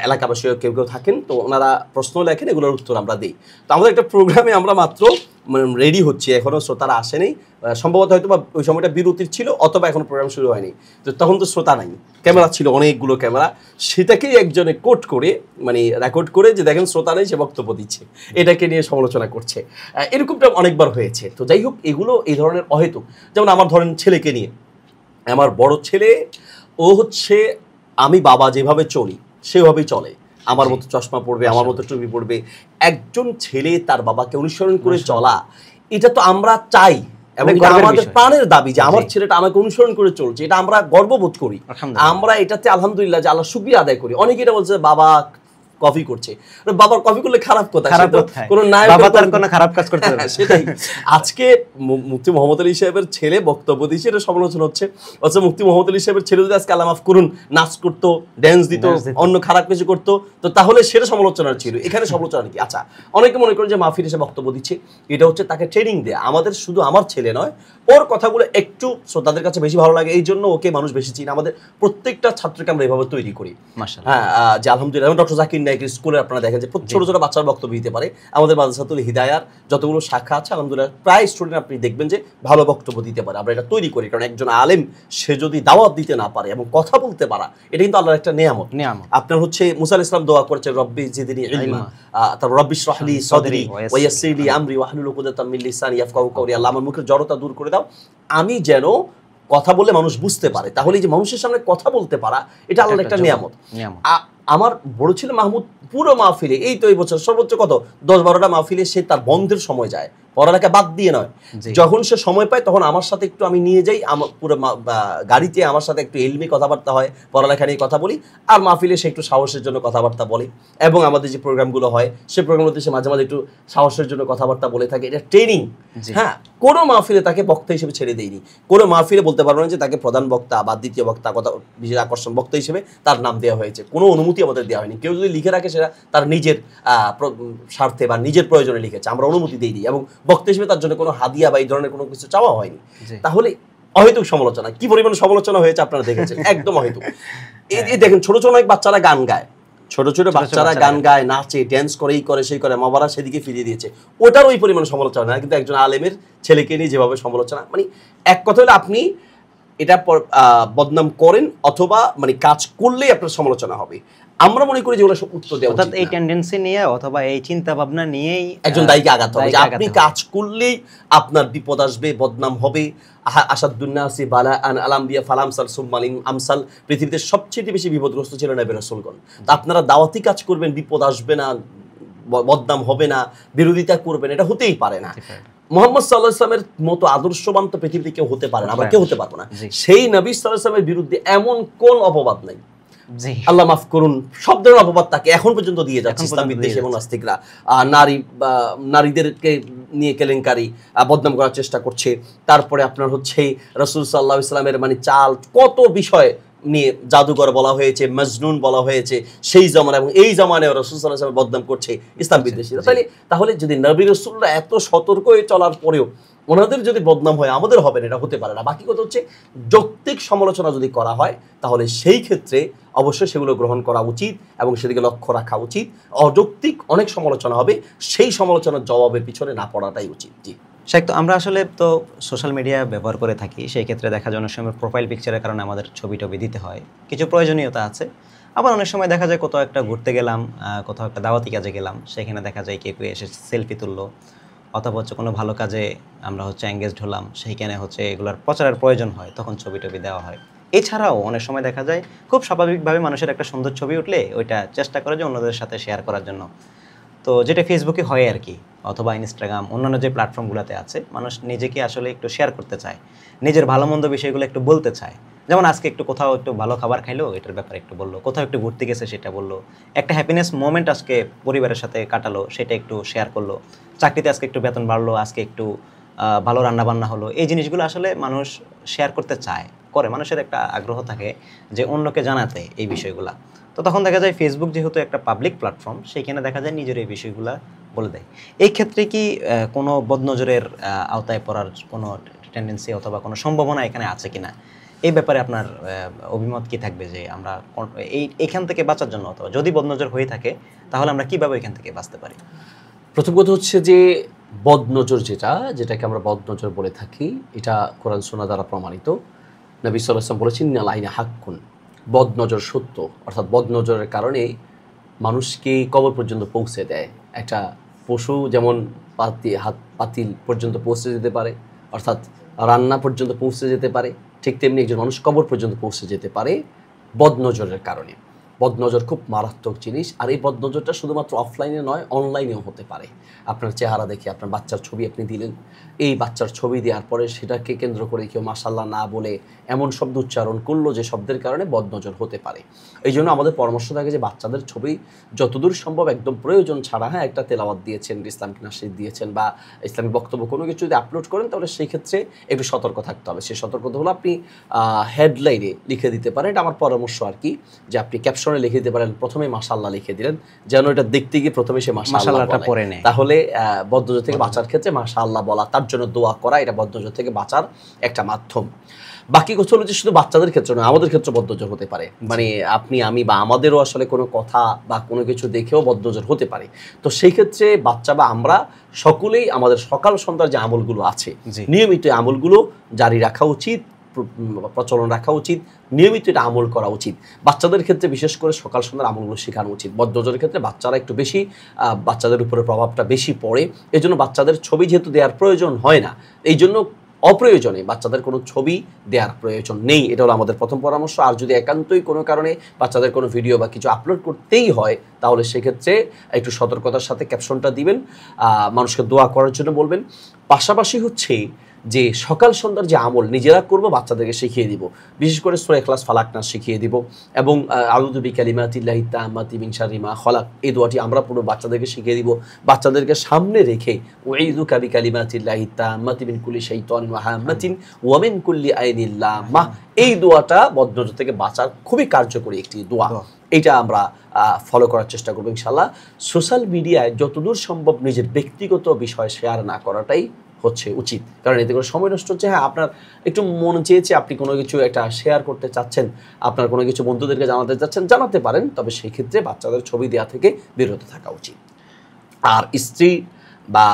এলাকাবাসীও কেউ কেউ থাকেন, তো ওনারা প্রশ্ন লেখেন, এগুলোর উত্তর আমরা দিই। তো আমাদের একটা প্রোগ্রামে আমরা মাত্র রেডি হচ্ছি, এখনও শ্রোতারা আসেনি, সম্ভবত হয়তো বা ওই সময়টা বিরতির ছিল, অথবা এখনো প্রোগ্রাম শুরু হয়নি, তো তখন তো শ্রোতা নাই, ক্যামেরা ছিল অনেকগুলো ক্যামেরা, সেটাকেই একজনে কোট করে মানে রেকর্ড করে যে দেখেন শ্রোতা নেই, সে বক্তব্য দিচ্ছে, এটাকে নিয়ে সমালোচনা করছে, এরকমটা অনেকবার হয়েছে। তো যাই হোক, এগুলো এই ধরনের অহেতুক। যেমন আমার ধরেন ছেলেকে নিয়ে, আমার বড় ছেলে, ও হচ্ছে আমি বাবা যেভাবে চলি সেভাবেই চলে, আমার মতো চশমা পড়বে, আমার মতো টুপি পড়বে। একজন ছেলে তার বাবাকে অনুসরণ করে চলা, এটা তো আমরা চাই এবং আমাদের প্রাণের দাবি যে আমার ছেলেটা আমাকে অনুসরণ করে চলছে, এটা আমরা গর্ববোধ করি, আমরা এটাতে আলহামদুলিল্লাহ যে আল্লাহ শুকরিয়া আদায় করি। অনেকে এটা বলছে বাবা কফি করছে, বাবার কফি করলে খারাপ কথা, কোনো খারাপ কাজ করতে পারে সেটাই। আজকে মুফতি মোহাম্মদ আলী সাহেবের ছেলে বক্তব্য দিয়েছে, এটা সমালোচনা হচ্ছে, অথচ মুফতি মোহাম্মদ আলী সাহেবের ছেলে যদি আজকে আল্লাহ মাফ করুন নাচ করতো, ড্যান্স দিত, অন্য খারাপ কিছু করতো, তো তাহলে সেটা সমালোচনার ছিল, এখানে সমালোচনা নাকি? আচ্ছা, অনেকে মনে করেন যে মাহফিল এসে বক্তব্য দিচ্ছে, এটা হচ্ছে তাকে ট্রেনিং দেয়া। আমাদের শুধু আমার ছেলে নয়, ওর কথাগুলো একটু শ্রোতাদের কাছে বেশি ভালো লাগে, এই জন্য ওকে মানুষ বেশি চিনে। আমাদের প্রত্যেকটা ছাত্রকে আমরা এভাবে তৈরি করি, হ্যাঁ, যে আলহামদুলিল্লাহ। ডক্টর জাকির নাইক স্কুলে আপনারা দেখেন যে ছোট ছোট বাচ্চার বক্তব্য দিতে পারে। আমাদের মাদ্রাসাতুল হিদায়ার যতগুলো শাখা আছে আলহামদুলিল্লাহ প্রায় স্টুডেন্ট আপনি দেখবেন যে ভালো বক্তব্য দিতে পারে। আমরা এটা তৈরি করি, কারণ একজন আলেম সে যদি দাওয়াত দিতে না পারে এবং কথা বলতে পারা, এটা কিন্তু আল্লাহর একটা নেয়ামত। আপনার হচ্ছে মুসা আলাইহিস সালাম দোয়া করেছেন, রব্বি জিদনি ইলমা, তারপর রব্বি ইশরাহ লি সাদরি ওয়া ইয়াসসির লি আমরি ওয়াহলুল উকদাতাম মিন লিসানি ইয়াফকাহু কওলি। আল্লাহ আমার মুখের জড়তা দূর করে দাও, আমি যেন কথা বলে মানুষ বুঝতে পারে। তাহলে যে মানুষের সামনে কথা বলতে পারা, এটা আল্লাহর একটা নিয়ামত। আমার বড় ছেলে মাহমুদ পুরো মাহফিলে এই তো এই বছর সর্বোচ্চ কত 10-12টা মাহফিলে সে তার বন্ধের সময় যায়, পড়ালেখা বাদ দিয়ে নয়। যখন সে সময় পায় তখন আমার সাথে একটু আমি নিয়ে যাই, আমার পুরো গাড়িতে আমার সাথে একটু এলমি কথাবার্তা হয়, পড়ালেখা নিয়ে কথা বলি, আর মাহফিলে সে একটু সাহসের জন্য কথাবার্তা বলে। এবং আমাদের যে প্রোগ্রামগুলো হয় সেই প্রোগ্রামগুলোতে সে মাঝে মাঝে একটু সাহসের জন্য কথাবার্তা বলে থাকে। এটা ট্রেনিং। হ্যাঁ, কোনো মাহফিলে তাকে বক্তা হিসেবে ছেড়ে দেয়নি, কোনো মাহফিলে বলতে পারবো না যে তাকে প্রধান বক্তা বা দ্বিতীয় বক্তা, কথা বিশেষ আকর্ষণ বক্তা হিসেবে তার নাম দেওয়া হয়েছে, কোনো অনুমতি আমাদের দেওয়া হয়নি। কেউ যদি লিখে রাখে সেটা তার নিজের স্বার্থে বা নিজের প্রয়োজনে লিখেছে, আমরা অনুমতি দিইনি, এবং বক্তা হিসেবে তার জন্য কোনো হাদিয়া বা এই ধরনের কোনো কিছু চাওয়া হয়নি। তাহলে অহেতুক সমালোচনা, কি পরিমাণ সমালোচনা হয়েছে আপনারা দেখেছেন, একদম অহেতুক। এই দেখেন ছোট ছোট অনেক বাচ্চারা গান গায়, ছোট ছোট বাচ্চারা গান গায়, নাচে, ড্যান্স করে, এই করে সেই করে, মাবারা সেদিকে ফিরিয়ে দিয়েছে, ওটার ওই পরিমাণ সমালোচনা না। কিন্তু একজন আলেমের ছেলেকে নিয়ে যেভাবে সমালোচনা, মানে এক কথা হলো আপনি এটা বদনাম করেন অথবা মানে কাজ করলেই আপনার সমালোচনা হবে। আমরা মনে করি যে ওরা সব উত্তর দেওয়া উচিত না। এই টেন্ডেন্সি নিয়ে অথবা এই চিন্তা ভাবনা নিয়েই একজন দায়ীকে আঘাত হবে যে আপনি কাজ করলেই আপনার বিপদ আসবে, বদনাম হবে। আসাদুন্নাসি বালা আন আলাম্বিয়া ফালামসাল সুম্মালিম আমসাল, পৃথিবীতে সবচেয়ে বেশি বিপদগ্রস্ত ছিলেন নবী রাসূলগণ। তা আপনারা দাওয়াতি কাজ করবেন, বিপদ আসবে না, বদনাম হবে না, বিরোধিতা করবেন, এটা হতেই পারে না। মুহাম্মদ সাল্লাল্লাহু আলাইহি ওয়াসাল্লামের মতো আদর্শবান তো পৃথিবীতে কেউ হতে পারে না, আমরা কেউ হতে পারবো না। সেই নবী সাল্লাল্লাহু আলাইহি ওয়াসাল্লামের বিরুদ্ধে এমন কোন অপবাদ নাই, আল্লাহ মাফ করুন, সব ধরনের অপবাদ তাকে এখন পর্যন্ত দিয়ে যাচ্ছে ইসলাম বিদ্বেষী এবং নাস্তিকরা। নারীদেরকে নিয়ে কেলেঙ্কারি, বদনাম করার চেষ্টা করছে। তারপরে আপনার হচ্ছে রাসূল সাল্লাল্লাহু আলাইহি ওয়াসাল্লামের মানে চাল, কত বিষয় নিয়ে জাদুঘর বলা হয়েছে, মজনুন বলা হয়েছে সেই জামানা, এবং এই জামানায় রাসূল সাল্লাল্লাহু আলাইহি ওয়াসাল্লাম বদনাম করছে ইসলাম বিদ্বেষীরা। তাহলে যদি নবী রাসূলরা এত সতর্ক হয়ে চলার পরেও ওনাদের যদি বদনাম হয়, আমাদের হবে না, এটা হতে পারে না। বাকি কথা হচ্ছে যৌক্তিক সমালোচনা যদি করা হয় তাহলে সেই ক্ষেত্রে অবশ্যই সেগুলো গ্রহণ করা উচিত এবং সেদিকে লক্ষ্য রাখা উচিত। অযৌক্তিক অনেক সমালোচনা হবে, সেই সমালোচনার জবাবের পিছনে না পড়াটাই উচিত। জি শেখ, তো আমরা আসলে তো সোশ্যাল মিডিয়া ব্যবহার করে থাকি, সেই ক্ষেত্রে দেখা যায় অনেক সময় প্রোফাইল পিকচারের কারণে আমাদের ছবি টবি দিতে হয়, কিছু প্রয়োজনীয়তা আছে। আবার অনেক সময় দেখা যায় কোথাও একটা ঘুরতে গেলাম, কোথাও একটা দাওয়াতি কাজে গেলাম, সেখানে দেখা যায় কেউ এসে সেলফি তুললো, অথবা হচ্ছে কোনো ভালো কাজে আমরা হচ্ছে এঙ্গেজড হলাম, সেইখানে হচ্ছে এগুলোর প্রচারের প্রয়োজন হয়, তখন ছবি টবি দেওয়া হয়। এছাড়াও অনেক সময় দেখা যায় খুব স্বাভাবিকভাবে মানুষের একটা সুন্দর ছবি উঠলে ওইটা চেষ্টা করে যে অন্যদের সাথে শেয়ার করার জন্য, তো যেটা ফেসবুকে হয় আর কি, অথবা ইনস্টাগ্রাম, অন্যান্য যে প্ল্যাটফর্মগুলোতে আছে, মানুষ নিজেকে আসলে একটু শেয়ার করতে চায়, নিজের ভালো মন্দ বিষয়গুলো একটু বলতে চায়। যেমন আজকে একটু কোথাও একটু ভালো খাবার খাইলো, এটার ব্যাপারে একটু বললো, কোথাও একটু ঘুরতে গেছে সেটা বললো, একটা হ্যাপিনেস মোমেন্ট আজকে পরিবারের সাথে কাটালো সেটা একটু শেয়ার করলো, চাকরিতে আজকে একটু বেতন বাড়লো, আজকে একটু ভালো রান্নাবান্না হলো, এই জিনিসগুলো আসলে মানুষ শেয়ার করতে চায়, করে, মানুষের একটা আগ্রহ থাকে যে অন্যকে জানাতে এই বিষয়গুলা। তো তখন দেখা যায় ফেসবুক যেহেতু একটা পাবলিক প্ল্যাটফর্ম, সেইখানে দেখা যায় নিজের এই বিষয়গুলো বলে দেয়। এই ক্ষেত্রে কি কোনো বদনজরের আওতায় পড়ার কোনো টেন্ডেন্সি অথবা কোনো সম্ভাবনা এখানে আছে কিনা, এই ব্যাপারে আপনার অভিমত কি থাকবে, যে আমরা এইখান থেকে বাঁচার জন্য, অথবা যদি বদনজর হয়ে থাকে তাহলে আমরা কিভাবে এখান থেকে বাঁচতে পারি? প্রথম কথা হচ্ছে যে বদনজর যেটাকে আমরা বদনজর বলে থাকি, এটা কোরআন সুন্নাহ দ্বারা প্রমাণিত। নবী সাল্লাল্লাহু আলাইহি ওয়াসাল্লাম বলেছেন ইন্নাল আইনা হাক্কুন, বদনজর সত্য। অর্থাৎ বদনজরের কারণে মানুষকে কবর পর্যন্ত পৌঁছে দেয়। একটা পশু যেমন পাতিল পর্যন্ত পৌঁছে যেতে পারে, অর্থাৎ রান্না পর্যন্ত পৌঁছে যেতে পারে, ঠিক তেমনি একজন মানুষ কবর পর্যন্ত পৌঁছে যেতে পারে বদনজরের কারণে। বদনজর খুব মারাত্মক জিনিস, আর এই বদনজরটা শুধুমাত্র অফলাইনে নয়, অনলাইনেও হতে পারে। আপনার চেহারা দেখে আপনার বাচ্চার ছবি আপনি দিলেন, এই বাচ্চার ছবি দেওয়ার পরে সেটাকে কেন্দ্র করে কেউ মাশাআল্লাহ না বলে এমন শব্দ উচ্চারণ করলো যে শব্দের কারণে বদনজর হতে পারে। এই জন্য আমাদের পরামর্শ থাকে যে বাচ্চাদের ছবি যতদূর সম্ভব একদম প্রয়োজন ছাড়া, হ্যাঁ একটা তেলাওয়াত দিয়েছেন, ইসলামিক নাশিদ দিয়েছেন বা ইসলামিক বক্তব্য কোনো কিছু যদি আপলোড করেন, তাহলে সেই ক্ষেত্রে একটু সতর্ক থাকতে হবে। সেই সতর্কতা হলো আপনি হেডলাইনে লিখে দিতে পারেন, এটা আমার পরামর্শ আর কি, যে আপনি ক্যাপশনে লিখে দিতে পারেন, প্রথমে মাশাআল্লাহ লিখে দিলেন, যেন এটা দেখতে গিয়ে প্রথমে সে মাশাআল্লাহটা পড়ে নেয়। তাহলে বদনজর থেকে বাঁচার ক্ষেত্রে মাশাআল্লাহ বলা, তার জন্য দোয়া করা, এটা বদনজর থেকে বাঁচার একটা মাধ্যম। বাকি কথা হলো যে শুধু বাচ্চাদের ক্ষেত্রে নয়, আমাদের ক্ষেত্রে বদনজর হতে পারে। মানে আপনি, আমি বা আমাদেরও আসলে কোনো কথা বা কোনো কিছু দেখেও বদনজর হতে পারে। তো সেই ক্ষেত্রে বাচ্চা বা আমরা সকলেই আমাদের সকাল সন্ধ্যার যে আমলগুলো আছে, নিয়মিত আমলগুলো জারি রাখা উচিত, প্রচলন রাখা উচিত, নিয়মিত এটা আমল করা উচিত। বাচ্চাদের ক্ষেত্রে বিশেষ করে সকাল সন্ধ্যার আমলগুলো শেখানো উচিত। বদনজরের ক্ষেত্রে বাচ্চারা একটু বেশি, বাচ্চাদের উপরে প্রভাবটা বেশি পড়ে, এই জন্য বাচ্চাদের ছবি যেহেতু দেওয়ার প্রয়োজন হয় না, এই জন্য অপ্রয়োজনে বাচ্চাদের কোনো ছবি দেওয়ার প্রয়োজন নেই। এটা হলো আমাদের প্রথম পরামর্শ। আর যদি একান্তই কোনো কারণে বাচ্চাদের কোনো ভিডিও বা কিছু আপলোড করতেই হয়, তাহলে সেক্ষেত্রে একটু সতর্কতার সাথে ক্যাপশনটা দিবেন, মানুষকে দোয়া করার জন্য বলবেন। পাশাপাশি হচ্ছে যে সকাল সন্ধ্যার যে আমল নিজেরা করব, বাচ্চাদেরকে শিখিয়ে দিব। বিশেষ করে সূরা ইখলাস, ফালাক, নাস শিখিয়ে দিব এবং আউযু বিকালিমাতিল্লাহি তাম্মাতি মিন শাররি মা খলাক, এই দোয়াটি আমরা পুরো বাচ্চাদেরকে শিখিয়ে দিব। বাচ্চাদেরকে সামনে রেখে উঈযুকা বিকালিমাতিল্লাহি তাম্মাতি মিন কুল্লি শাইতানিন ওয়া হাম্মাতিন ওয়া মিন কুল্লি আইনিল লাম্মা, এই দোয়াটা বদনজর থেকে বাঁচার খুবই কার্যকরী একটি দোয়া। এইটা আমরা ফলো করার চেষ্টা করবো ইনশাআল্লাহ। সোশ্যাল মিডিয়ায় যতদূর সম্ভব নিজের ব্যক্তিগত বিষয় শেয়ার না করাটাই হচ্ছে উচিত, কারণ এতে করে সময় নষ্ট হচ্ছে। হ্যাঁ, আপনার একটু মন চেয়েছে, আপনি কোনো কিছু একটা শেয়ার করতে চাচ্ছেন, আপনার কোনো কিছু বন্ধুদেরকে জানাতে চাচ্ছেন, জানাতে পারেন, তবে সেই ক্ষেত্রে বাচ্চাদের ছবি দেওয়া থেকে বিরত থাকা উচিত। আর স্ত্রী বা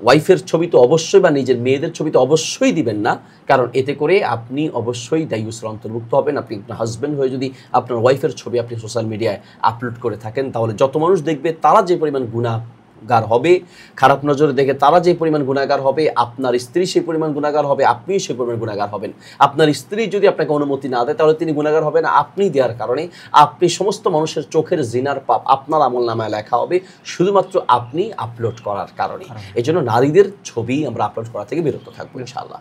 ওয়াইফের ছবি তো অবশ্যই, বা নিজের মেয়েদের ছবি তো অবশ্যই দিবেন না, কারণ এতে করে আপনি অবশ্যই দায়ুসের অন্তর্ভুক্ত হবেন। আপনি হাজব্যান্ড হয়ে যদি আপনার ওয়াইফের ছবি আপনি সোশ্যাল মিডিয়ায় আপলোড করে থাকেন, তাহলে যত মানুষ দেখবে তারা যে পরিমাণ গুনাহগার হবে, খারাপ নজরে দেখে তারা যে পরিমাণ গুনাহগার হবে, আপনার স্ত্রী সেই পরিমাণ গুনাহগার হবে, আপনিও সেই পরিমাণ গুনাহগার হবেন। আপনার স্ত্রী যদি আপনাকে অনুমতি না দেয়, তাহলে তিনি গুনাহগার হবে না, আপনি দেওয়ার কারণে আপনি সমস্ত মানুষের চোখের জিনার পাপ আপনার আমলনামায় লেখা হবে, শুধুমাত্র আপনি আপলোড করার কারণে। এই জন্য নারীদের ছবি আমরা আপলোড করা থেকে বিরত থাকবো ইনশাআল্লাহ।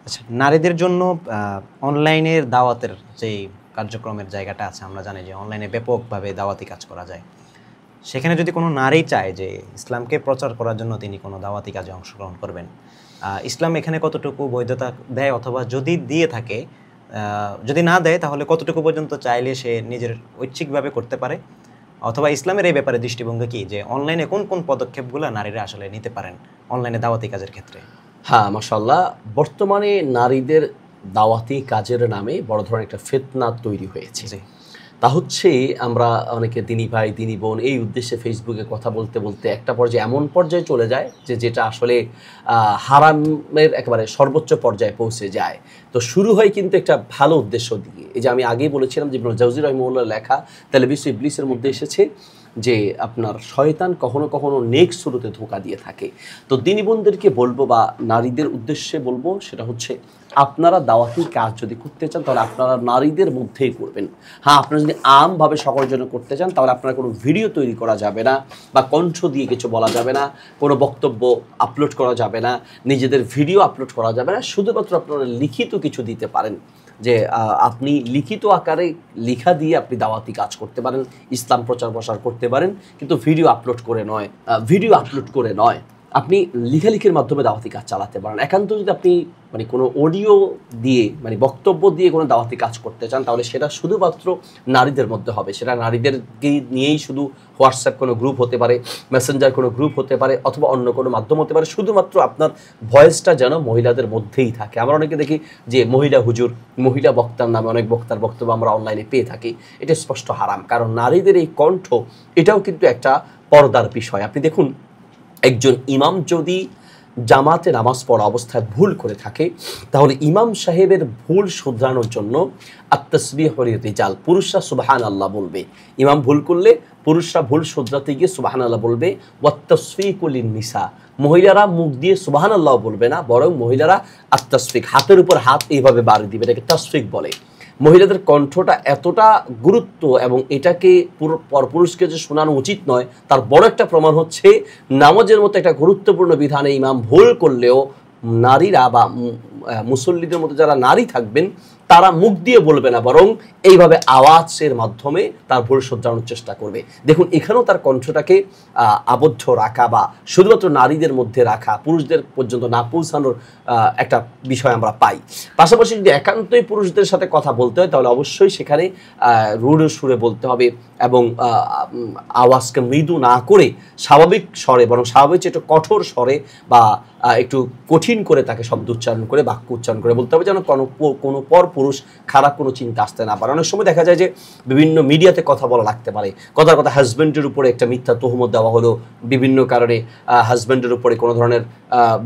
আচ্ছা, নারীদের জন্য অনলাইনের দাওয়াতের যে কার্যক্রমের জায়গাটা আছে, আমরা জানি যে অনলাইনে ব্যাপকভাবে দাওয়াতি কাজ করা যায়। সেখানে যদি কোনো নারী চায় যে ইসলামকে প্রচার করার জন্য তিনি কোনো দাওয়াতি কাজে অংশগ্রহণ করবেন, ইসলাম এখানে কতটুকু বৈধতা দেয়, অথবা যদি দিয়ে থাকে, যদি না দেয় তাহলে কতটুকু পর্যন্ত চাইলে সে নিজের ঐচ্ছিকভাবে করতে পারে, অথবা ইসলামের এই ব্যাপারে দৃষ্টিভঙ্গি কি, যে অনলাইনে কোন কোন পদক্ষেপগুলো নারীরা আসলে নিতে পারেন অনলাইনে দাওয়াতি কাজের ক্ষেত্রে? হ্যাঁ, মাশাআল্লাহ, বর্তমানে নারীদের দাওয়াতি কাজের নামে বড় ধরনের একটা ফিতনা তৈরি হয়েছে। তা হচ্ছে আমরা অনেকে দিনী ভাই দিনী বোন এই উদ্দেশ্যে ফেসবুকে কথা বলতে বলতে একটা পর্যায়ে এমন পর্যায়ে চলে যায় যে যেটা আসলে হারামের একেবারে সর্বোচ্চ পর্যায়ে পৌঁছে যায়। তো শুরু হয় কিন্তু একটা ভালো উদ্দেশ্য দিয়ে। এই যে আমি আগেই বলেছিলাম যে ইবনুল জাওজি রাহিমাহুল্লাহ লেখা তালবিস ইবলিসের মধ্যে এসেছে যে আপনার শয়তান কখনো কখনো নেক শুরুতে ধোঁকা দিয়ে থাকে। তো দিনী বোনদেরকে বলবো বা নারীদের উদ্দেশ্যে বলবো, সেটা হচ্ছে আপনারা দাওয়াতি কাজ যদি করতে চান তাহলে আপনারা নারীদের মধ্যেই করবেন। হ্যাঁ, আপনারা যদি আমভাবে সকলের জন্য করতে চান তাহলে আপনারা কোনো ভিডিও তৈরি করা যাবে না, বা কণ্ঠ দিয়ে কিছু বলা যাবে না, কোনো বক্তব্য আপলোড করা যাবে না, নিজেদের ভিডিও আপলোড করা যাবে না। শুধুমাত্র আপনারা লিখিত কিছু দিতে পারেন, যে আপনি লিখিত আকারে লেখা দিয়ে আপনি দাওয়াতি কাজ করতে পারেন, ইসলাম প্রচার প্রসার করতে পারেন, কিন্তু ভিডিও আপলোড করে নয়, আপনি লেখালেখির মাধ্যমে দাওয়াতি কাজ চালাতে পারেন। একান্ত যদি আপনি মানে কোনো অডিও দিয়ে মানে বক্তব্য দিয়ে কোনো দাওয়াতি কাজ করতে চান, তাহলে সেটা শুধুমাত্র নারীদের মধ্যে হবে। সেটা নারীদেরকে নিয়েই শুধু হোয়াটসঅ্যাপ কোনো গ্রুপ হতে পারে, মেসেঞ্জার কোনো গ্রুপ হতে পারে, অথবা অন্য কোনো মাধ্যম হতে পারে। শুধুমাত্র আপনার ভয়েসটা যেন মহিলাদের মধ্যেই থাকে। আমরা অনেকে দেখি যে মহিলা হুজুর, মহিলা বক্তার নামে অনেক বক্তার বক্তব্য আমরা অনলাইনে পেয়ে থাকি। এটা স্পষ্ট হারাম, কারণ নারীদের এই কণ্ঠ এটাও কিন্তু একটা পর্দার বিষয়। আপনি দেখুন, একজন ইমাম যদি জামাতে নামাজ পড়া অবস্থায় ভুল করে থাকে, তাহলে ইমাম সাহেবের ভুল শুধরানোর জন্য আত-তাসবিহু লির-রিজাল, পুরুষরা সুবহানাল্লাহ বলবে। ইমাম ভুল করলে পুরুষরা ভুল শুধরাতে গিয়ে সুবহানাল্লাহ বলবে। ওয়াত-তাসফিকু লিন-নিসা, মহিলারা মুখ দিয়ে সুবহানাল্লাহ বলবে না, বরং মহিলারা আত-তাসফিক, হাতের উপর হাত এইভাবে বাড়ি দিবে, এটাকে তাসফিক বলে। মহিলাদের কণ্ঠটা এতটা গুরুত্ব, এবং এটাকে পরপুরুষকে যে শোনানো উচিত নয়, তার বড় একটা প্রমাণ হচ্ছে নামাজের মতো একটা গুরুত্বপূর্ণ বিধানে ইমাম ভুল করলেও নারীরা বা মুসল্লিদের মধ্যে যারা নারী থাকবেন তারা মুখ দিয়ে বলবে না, বরং এইভাবে আওয়াজের মাধ্যমে তার ভুল শুধরানোর চেষ্টা করবে। দেখুন, এখানেও তার কণ্ঠটাকে আবদ্ধ রাখা বা শুধুমাত্র নারীদের মধ্যে রাখা, পুরুষদের পর্যন্ত না পৌঁছানোর একটা বিষয় আমরা পাই। পাশাপাশি যদি একান্তই পুরুষদের সাথে কথা বলতে হয়, তাহলে অবশ্যই সেখানে রুঢ় সুরে বলতে হবে, এবং আওয়াজকে মৃদু না করে স্বাভাবিক স্বরে, বরং স্বাভাবিক একটু কঠোর স্বরে বা একটু কঠিন করে তাকে শব্দ উচ্চারণ করে, বাক্য উচ্চারণ করে বলতে হবে, যেন কোনো পর পুরুষ খারাপ কোনো চিন্তা আসতে না পারে। অনেক সময় দেখা যায় যে বিভিন্ন মিডিয়াতে কথা বলা লাগতে পারে, কথার কথা হাজব্যান্ডের উপরে একটা মিথ্যা তহমত দেওয়া হলো, বিভিন্ন কারণে হাজব্যান্ডের উপরে কোনো ধরনের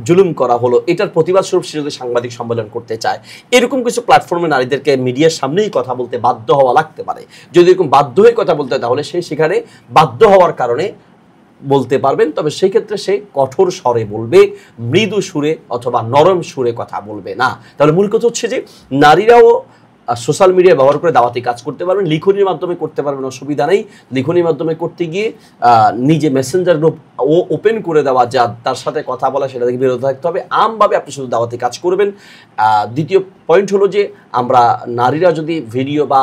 জুলুম করা হলো, এটার প্রতিবাদ স্বরূপ সে যদি সাংবাদিক সম্মেলন করতে চায়, এরকম কিছু প্ল্যাটফর্মে নারীদেরকে মিডিয়ার সামনেই কথা বলতে বাধ্য হওয়া লাগতে পারে। যদি এরকম বাধ্য হয়ে কথা বলতে হয়, তাহলে সে সেখানে বাধ্য হওয়ার কারণে বলতে পারবেন, তবে সেই ক্ষেত্রে সে কঠোর স্বরে বলবে, মৃদু সুরে অথবা নরম সুরে কথা বলবে না। তাহলে মূল কথা হচ্ছে যে নারীরাও সোশ্যাল মিডিয়া ব্যবহার করে দাওয়াতি কাজ করতে পারবেন, লিখনির মাধ্যমে করতে পারবেন, অসুবিধা নেই। লিখনির মাধ্যমে করতে গিয়ে নিজে মেসেঞ্জার গ্রুপ ওপেন করে দেওয়া, যা তার সাথে কথা বলা সেটা থেকে বিরত থাকতে হবে। আমভাবে আপনি শুধু দাওয়াতি কাজ করবেন। দ্বিতীয় পয়েন্ট হলো যে আমরা নারীরা যদি ভিডিও বা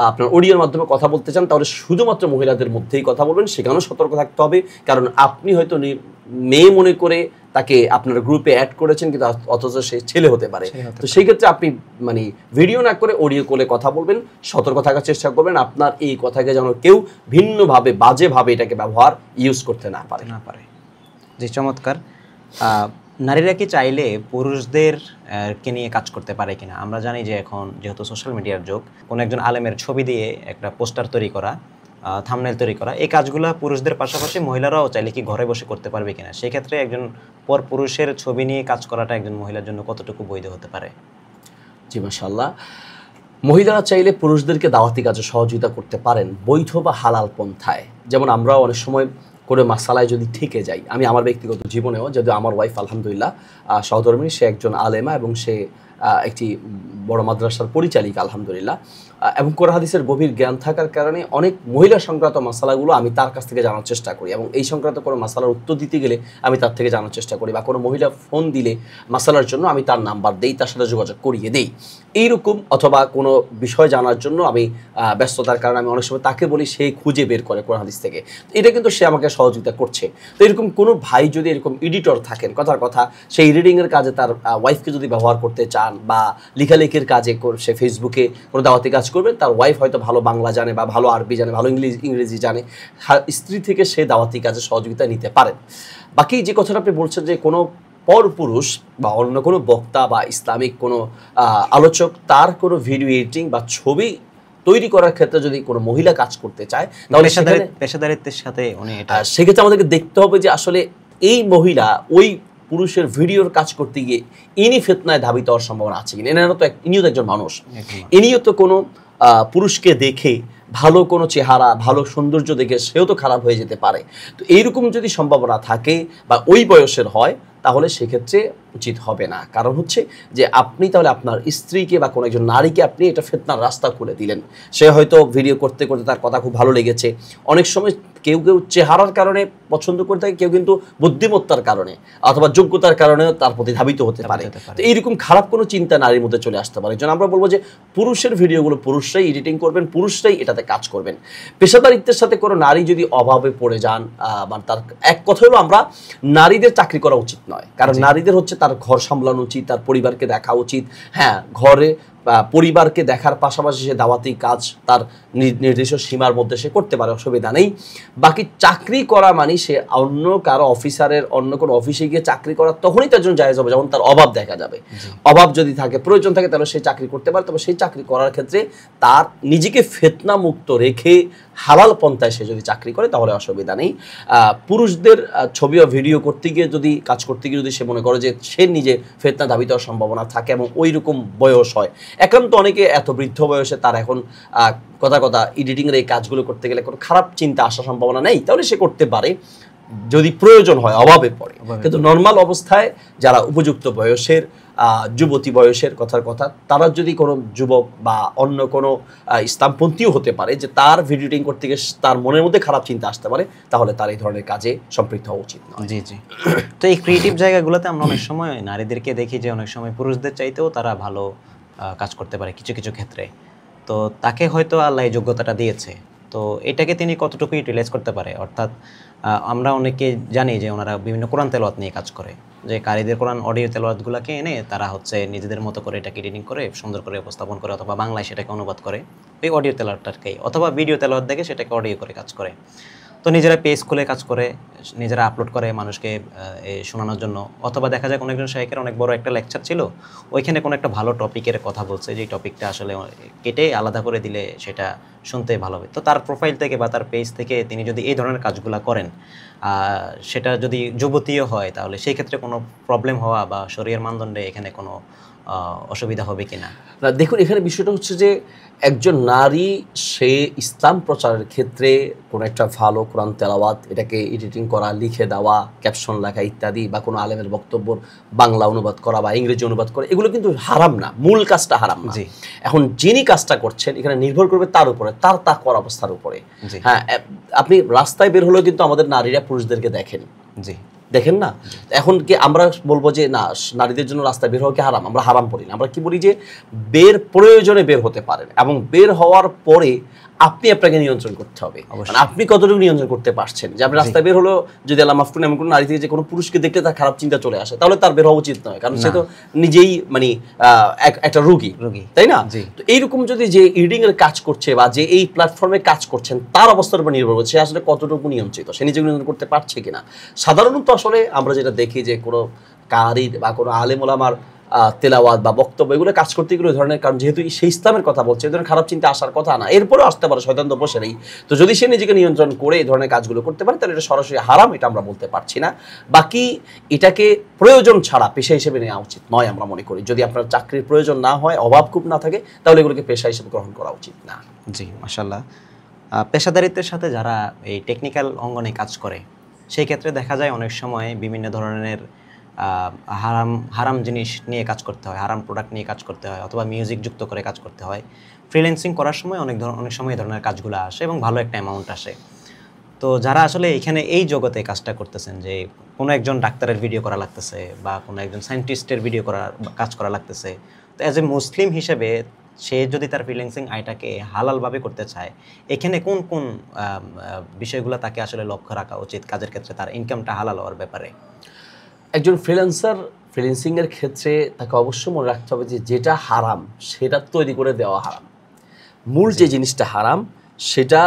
আপনার অডিওর মাধ্যমে কথা বলতে চান তাহলে শুধুমাত্র মহিলাদের মধ্যেই কথা বলবেন, সেখানেও সতর্ক থাকতে হবে। কারণ আপনি হয়তো মেয়ে মনে করে তাকে আপনার গ্রুপে অ্যাড করেছেন, কিন্তু অথচ সে ছেলে হতে পারে। তো সেই ক্ষেত্রে আপনি মানে ভিডিও না করে অডিও কলে কথা বলবেন, সতর্ক থাকার চেষ্টা করবেন আপনার এই কথাকে যেন কেউ ভিন্নভাবে বাজেভাবে এটাকে ইউজ করতে না পারে। জি, চমৎকার। নারীরা কি চাইলে পুরুষদের কে নিয়ে কাজ করতে পারে কিনা? আমরা জানি যে এখন যেহেতু সোশ্যাল মিডিয়ার যুগ, কোনো একজন আলেমের ছবি দিয়ে একটা পোস্টার তৈরি করা, থাম্বনেল তৈরি করা, এই কাজগুলো পুরুষদের পাশাপাশি মহিলারাও চাইলে কি ঘরে বসে করতে পারবে কিনা? সেক্ষেত্রে একজন পুরুষের ছবি নিয়ে কাজ করাটা একজন মহিলার জন্য কতটুকু বৈধ হতে পারে? জি, মাশাআল্লাহ। মহিলারা চাইলে পুরুষদেরকে দাওয়াতি কাজে সহযোগিতা করতে পারেন বৈধ বা হালাল পন্থায়। যেমন আমরাও অনেক সময় কোনো মাসালায় যদি ঠেকে যাই, আমি আমার ব্যক্তিগত জীবনেও, যদিও আমার ওয়াইফ আলহামদুলিল্লাহ সহধর্মিণী, সে একজন আলেমা এবং সে একটি বড় মাদ্রাসার পরিচালিকা আলহামদুলিল্লাহ, এবং কোরআন হাদিসের গভীর জ্ঞান থাকার কারণে অনেক মহিলা সংক্রান্ত মাসালাগুলো আমি তার কাছ থেকে জানার চেষ্টা করি, এবং এই সংক্রান্ত কোনো মাসালার উত্তর দিতে গেলে আমি তার থেকে জানার চেষ্টা করি, বা কোনো মহিলা ফোন দিলে মাসালার জন্য আমি তার নাম্বার দেই, তার সাথে যোগাযোগ করিয়ে দেই এইরকম। অথবা কোনো বিষয় জানার জন্য আমি ব্যস্ততার কারণে আমি অনেক সময় তাকে বলি, সে খুঁজে বের করে কোরআন হাদিস থেকে। এটা কিন্তু সে আমাকে সহযোগিতা করছে। তো এরকম কোনো ভাই যদি এরকম এডিটর থাকেন, কথার কথা সেই এডিটিংয়ের কাজে তার ওয়াইফকে যদি ব্যবহার করতে চান, বা লেখালেখির কাজে সে ফেসবুকে কোনো দাওয়াতি কাজ করবেন, তার ওয়াইফ হয়তো ভালো বাংলা জানে বা ভালো আরবি জানে, ভালো ইংরেজি জানে, স্ত্রী থেকে সে দাওয়াতি কাজে সহযোগিতা নিতে পারেন। বাকি যে কথাটা আপনি বলছেন যে কোনো পরপুরুষ বা অন্য কোনো বক্তা বা ইসলামিক কোনো আলোচক তার কোনো ভিডিও এডিটিং বা ছবি তৈরি করার ক্ষেত্রে যদি কোনো মহিলা কাজ করতে চায়, তাহলে পেশাদারিত্বের সাথে সেক্ষেত্রে আমাদেরকে দেখতে হবে যে আসলে এই মহিলা ওই পুরুষের ভিডিওর কাজ করতে গিয়ে ইনি ফিতনায় ধাবিত হওয়ার সম্ভাবনা আছে কিনা। এনারা তো ইনিও তো একজন মানুষ, ইনিও তো কোনো পুরুষকে দেখে ভালো কোনো চেহারা, ভালো সৌন্দর্য দেখে সেও তো খারাপ হয়ে যেতে পারে। তো এইরকম যদি সম্ভাবনা থাকে বা ওই বয়সের হয়, তাহলে সেক্ষেত্রে উচিত হবে না। কারণ হচ্ছে যে আপনি তাহলে আপনার স্ত্রীকে বা কোনো একজন নারীকে আপনি এটা ফিতনার রাস্তা খুলে দিলেন। সে হয়তো ভিডিও করতে করতে তার কথা খুব ভালো লেগেছে, অনেক সময় কেউ কেউ চেহারার কারণে পছন্দ করে থাকে, কেউ কিন্তু বুদ্ধিমত্তার কারণে অথবা যোগ্যতার কারণেও তার প্রতি ধাবিত হতে পারে। তো এইরকম খারাপ কোনো চিন্তা নারীর মধ্যে চলে আসতে পারে। যেন আমরা বলবো যে পুরুষের ভিডিওগুলো পুরুষরাই এডিটিং করবেন, পুরুষরাই এটাতে কাজ করবেন। পেশাদারিত্বের সাথে কোনো নারী যদি অভাবে পড়ে যান, মানে তার এক কথা হলো আমরা নারীদের চাকরি করা উচিত নয়। কারণ নারীদের হচ্ছে তার ঘর সামলানো উচিত, তার পরিবারকে দেখা উচিত। হ্যাঁ, ঘরে পরিবারকে দেখার পাশাপাশি সে দাওয়াতি কাজ তার নির্দিষ্ট সীমার মধ্যে সে করতে পারে, অসুবিধা নেই। বাকি চাকরি করা মানে সে অন্য কারো অফিসারের অন্য কোনো অফিসে গিয়ে চাকরি করা তখনই তার জন্য জায়েজ হবে যখন তার অভাব দেখা যাবে। অভাব যদি থাকে, প্রয়োজন থাকে, তাহলে সে চাকরি করতে পারে। তবে সেই চাকরি করার ক্ষেত্রে তার নিজেকে ফিতনা মুক্ত রেখে হালাল পন্থায় সে যদি চাকরি করে তাহলে অসুবিধা নেই। পুরুষদের ছবি ও ভিডিও করতে গিয়ে যদি কাজ করতে গিয়ে যদি সে মনে করে যে সে নিজে ফিতনা ধাবিত হওয়ার সম্ভাবনা থাকে এবং ওই রকম বয়স হয়, একান্ত অনেকে এত বৃদ্ধ বয়সে তার এখন কথা এডিটিংয়ের এই কাজগুলো করতে গেলে কোনো খারাপ চিন্তা আসার সম্ভাবনা নেই, তাহলে সে করতে পারে যদি প্রয়োজন হয়, অভাবে পড়ে। কিন্তু নর্মাল অবস্থায় যারা উপযুক্ত বয়সের যুবতী বয়সের কথার কথা, তারা যদি কোনো যুবক বা অন্য কোনো ইসলামপন্থীও হতে পারে যে তার ভিডিও এডিটিং করতে গিয়ে তার মনের মধ্যে খারাপ চিন্তা আসতে পারে, তাহলে তার এই ধরনের কাজে সম্পৃক্ত হওয়া উচিত নয়। জি জি। তো এই ক্রিয়েটিভ জায়গাগুলোতে আমরা অনেক সময় নারীদেরকে দেখি যে অনেক সময় পুরুষদের চাইতেও তারা ভালো কাজ করতে পারে কিছু কিছু ক্ষেত্রে। তো তাকে হয়তো আল্লাহ এই যোগ্যতাটা দিয়েছে, তো এটাকে তিনি কতটুকু ইউটিলাইজ করতে পারে। অর্থাৎ আমরা অনেকে জানি যে ওনারা বিভিন্ন কোরআন তেলাওয়াত নিয়ে কাজ করে, যে কারীদের কোরআন অডিও তেলাওয়াতগুলোকে এনে তারা হচ্ছে নিজেদের মতো করে এটাকে এডিটিং করে সুন্দর করে উপস্থাপন করে, অথবা বাংলায় সেটাকে অনুবাদ করে ওই অডিও তেলাওয়াতটাকেই, অথবা ভিডিও তেলাওয়াত দেখে সেটাকে অডিও করে কাজ করে। তো নিজেরা পেজ খুলে কাজ করে, নিজেরা আপলোড করে মানুষকে শোনানোর জন্য। অথবা দেখা যায় কোনো একজন শাইখের অনেক বড় একটা লেকচার ছিল, ওইখানে কোনো একটা ভালো টপিকের কথা বলছে, যে টপিকটা আসলে কেটে আলাদা করে দিলে সেটা শুনতে ভালো হবে। তো তার প্রোফাইল থেকে বা তার পেজ থেকে তিনি যদি এই ধরনের কাজগুলো করেন, সেটা যদি যুবতীও হয়, তাহলে সেই ক্ষেত্রে কোনো প্রবলেম হওয়া বা শরীরের মানদণ্ডে এখানে কোনো অসুবিধা হবে কিনা? না, দেখুন এখানে বিষয়টা হচ্ছে যে একজন নারী সে ইসলাম প্রচারের ক্ষেত্রে কোনো একটা ভালো কোরআন তেলাওয়াত এটাকে এডিটিং করা, লিখে দেওয়া, ক্যাপশন লেখা ইত্যাদি, বা কোনো আলেমের বক্তব্য বাংলা অনুবাদ করা বা ইংরেজি অনুবাদ করা, এগুলো কিন্তু হারাম না, মূল কাজটা হারাম না। এখন যিনি কাজটা করছেন এখানে নির্ভর করবে তার উপরে, তার তাকওয়ার অবস্থার উপরে। হ্যাঁ, আপনি রাস্তায় বের হলেও কিন্তু আমাদের নারীরা পুরুষদেরকে দেখেন, দেখেন না? এখন কি আমরা বলবো যে না, নারীদের জন্য রাস্তায় বের হওয়া কি হারাম? আমরা হারাম বলি না, আমরা কি বলি যে বের প্রয়োজনে বের হতে পারেন, এবং বের হওয়ার পরে আপনি আপনাকে নিয়ন্ত্রণ করতে হবে, মানে আপনি কতটুকু নিয়ন্ত্রণ করতে পারছেন। যে আপনি রাস্তায় বের হলো, যদি আল্লাহ মাফ করুন এমন কোনো নারী থেকে যে কোনো পুরুষকে দেখলে তার খারাপ চিন্তা চলে আসে, তাহলে তার বের হওয়া উচিত নয়, কারণ সে তো নিজেই মানে একটা রোগী, তাই না? তো এইরকম যদি যে রিডিং এর কাজ করছে বা যে এই প্ল্যাটফর্মে কাজ করছেন তার অবস্থার উপর নির্ভর করছে সে আসলে কতটুকু নিয়ন্ত্রিত, সে নিজেকে নিয়ন্ত্রণ করতে পারছে কিনা। সাধারণত আসলে আমরা যেটা দেখি যে কোনো কারির বা কোনো আলেম ওলামার তেলাওয়াত বা বক্তব্য এগুলো কাজ করতে গেলে ওই ধরনের, কারণ যেহেতু সেই ইসলামের কথা বলছে, এই ধরনের খারাপ চিন্তা আসার কথা না, এরপরেও আসতে পারে, শয়তান তো বসে নেই। তো যদি সে নিজেকে নিয়ন্ত্রণ করে এই ধরনের কাজগুলো করতে পারে তাহলে এটা সরাসরি হারাম, এটা আমরা বলতে পারছি না। বাকি এটাকে প্রয়োজন ছাড়া পেশা হিসেবে নেওয়া উচিত নয় আমরা মনে করি। যদি আপনার চাকরির প্রয়োজন না হয়, অভাব খুব না থাকে, তাহলে এগুলোকে পেশা হিসেবে গ্রহণ করা উচিত না। জি, মাশাআল্লাহ। পেশাদারিত্বের সাথে যারা এই টেকনিক্যাল অঙ্গনে কাজ করে সেই ক্ষেত্রে দেখা যায় অনেক সময় বিভিন্ন ধরনের হারাম জিনিস নিয়ে কাজ করতে হয়, হারাম প্রোডাক্ট নিয়ে কাজ করতে হয়, অথবা মিউজিক যুক্ত করে কাজ করতে হয়। ফ্রিল্যান্সিং করার সময় অনেক সময় এই ধরনের কাজগুলো আসে এবং ভালো একটা অ্যামাউন্ট আসে। তো যারা আসলে এখানে এই জগতে কাজটা করতেছেন, যে কোনো একজন ডাক্তারের ভিডিও করা লাগতেছে বা কোনো একজন সায়েন্টিস্টের ভিডিও কাজ করা লাগতেছে, তো অ্যাজ এ মুসলিম হিসেবে সে যদি তার ফ্রিল্যান্সিং আয়টাকে হালালভাবে করতে চায়, এখানে কোন কোন বিষয়গুলো তাকে আসলে লক্ষ্য রাখা উচিত কাজের ক্ষেত্রে, তার ইনকামটা হালাল হওয়ার ব্যাপারে? একজন ফ্রিল্যান্সিংয়ের ক্ষেত্রে তাকে অবশ্যই মনে রাখতে হবে যে যেটা হারাম সেটা তৈরি করে দেওয়া হারাম। মূল যে জিনিসটা হারাম সেটা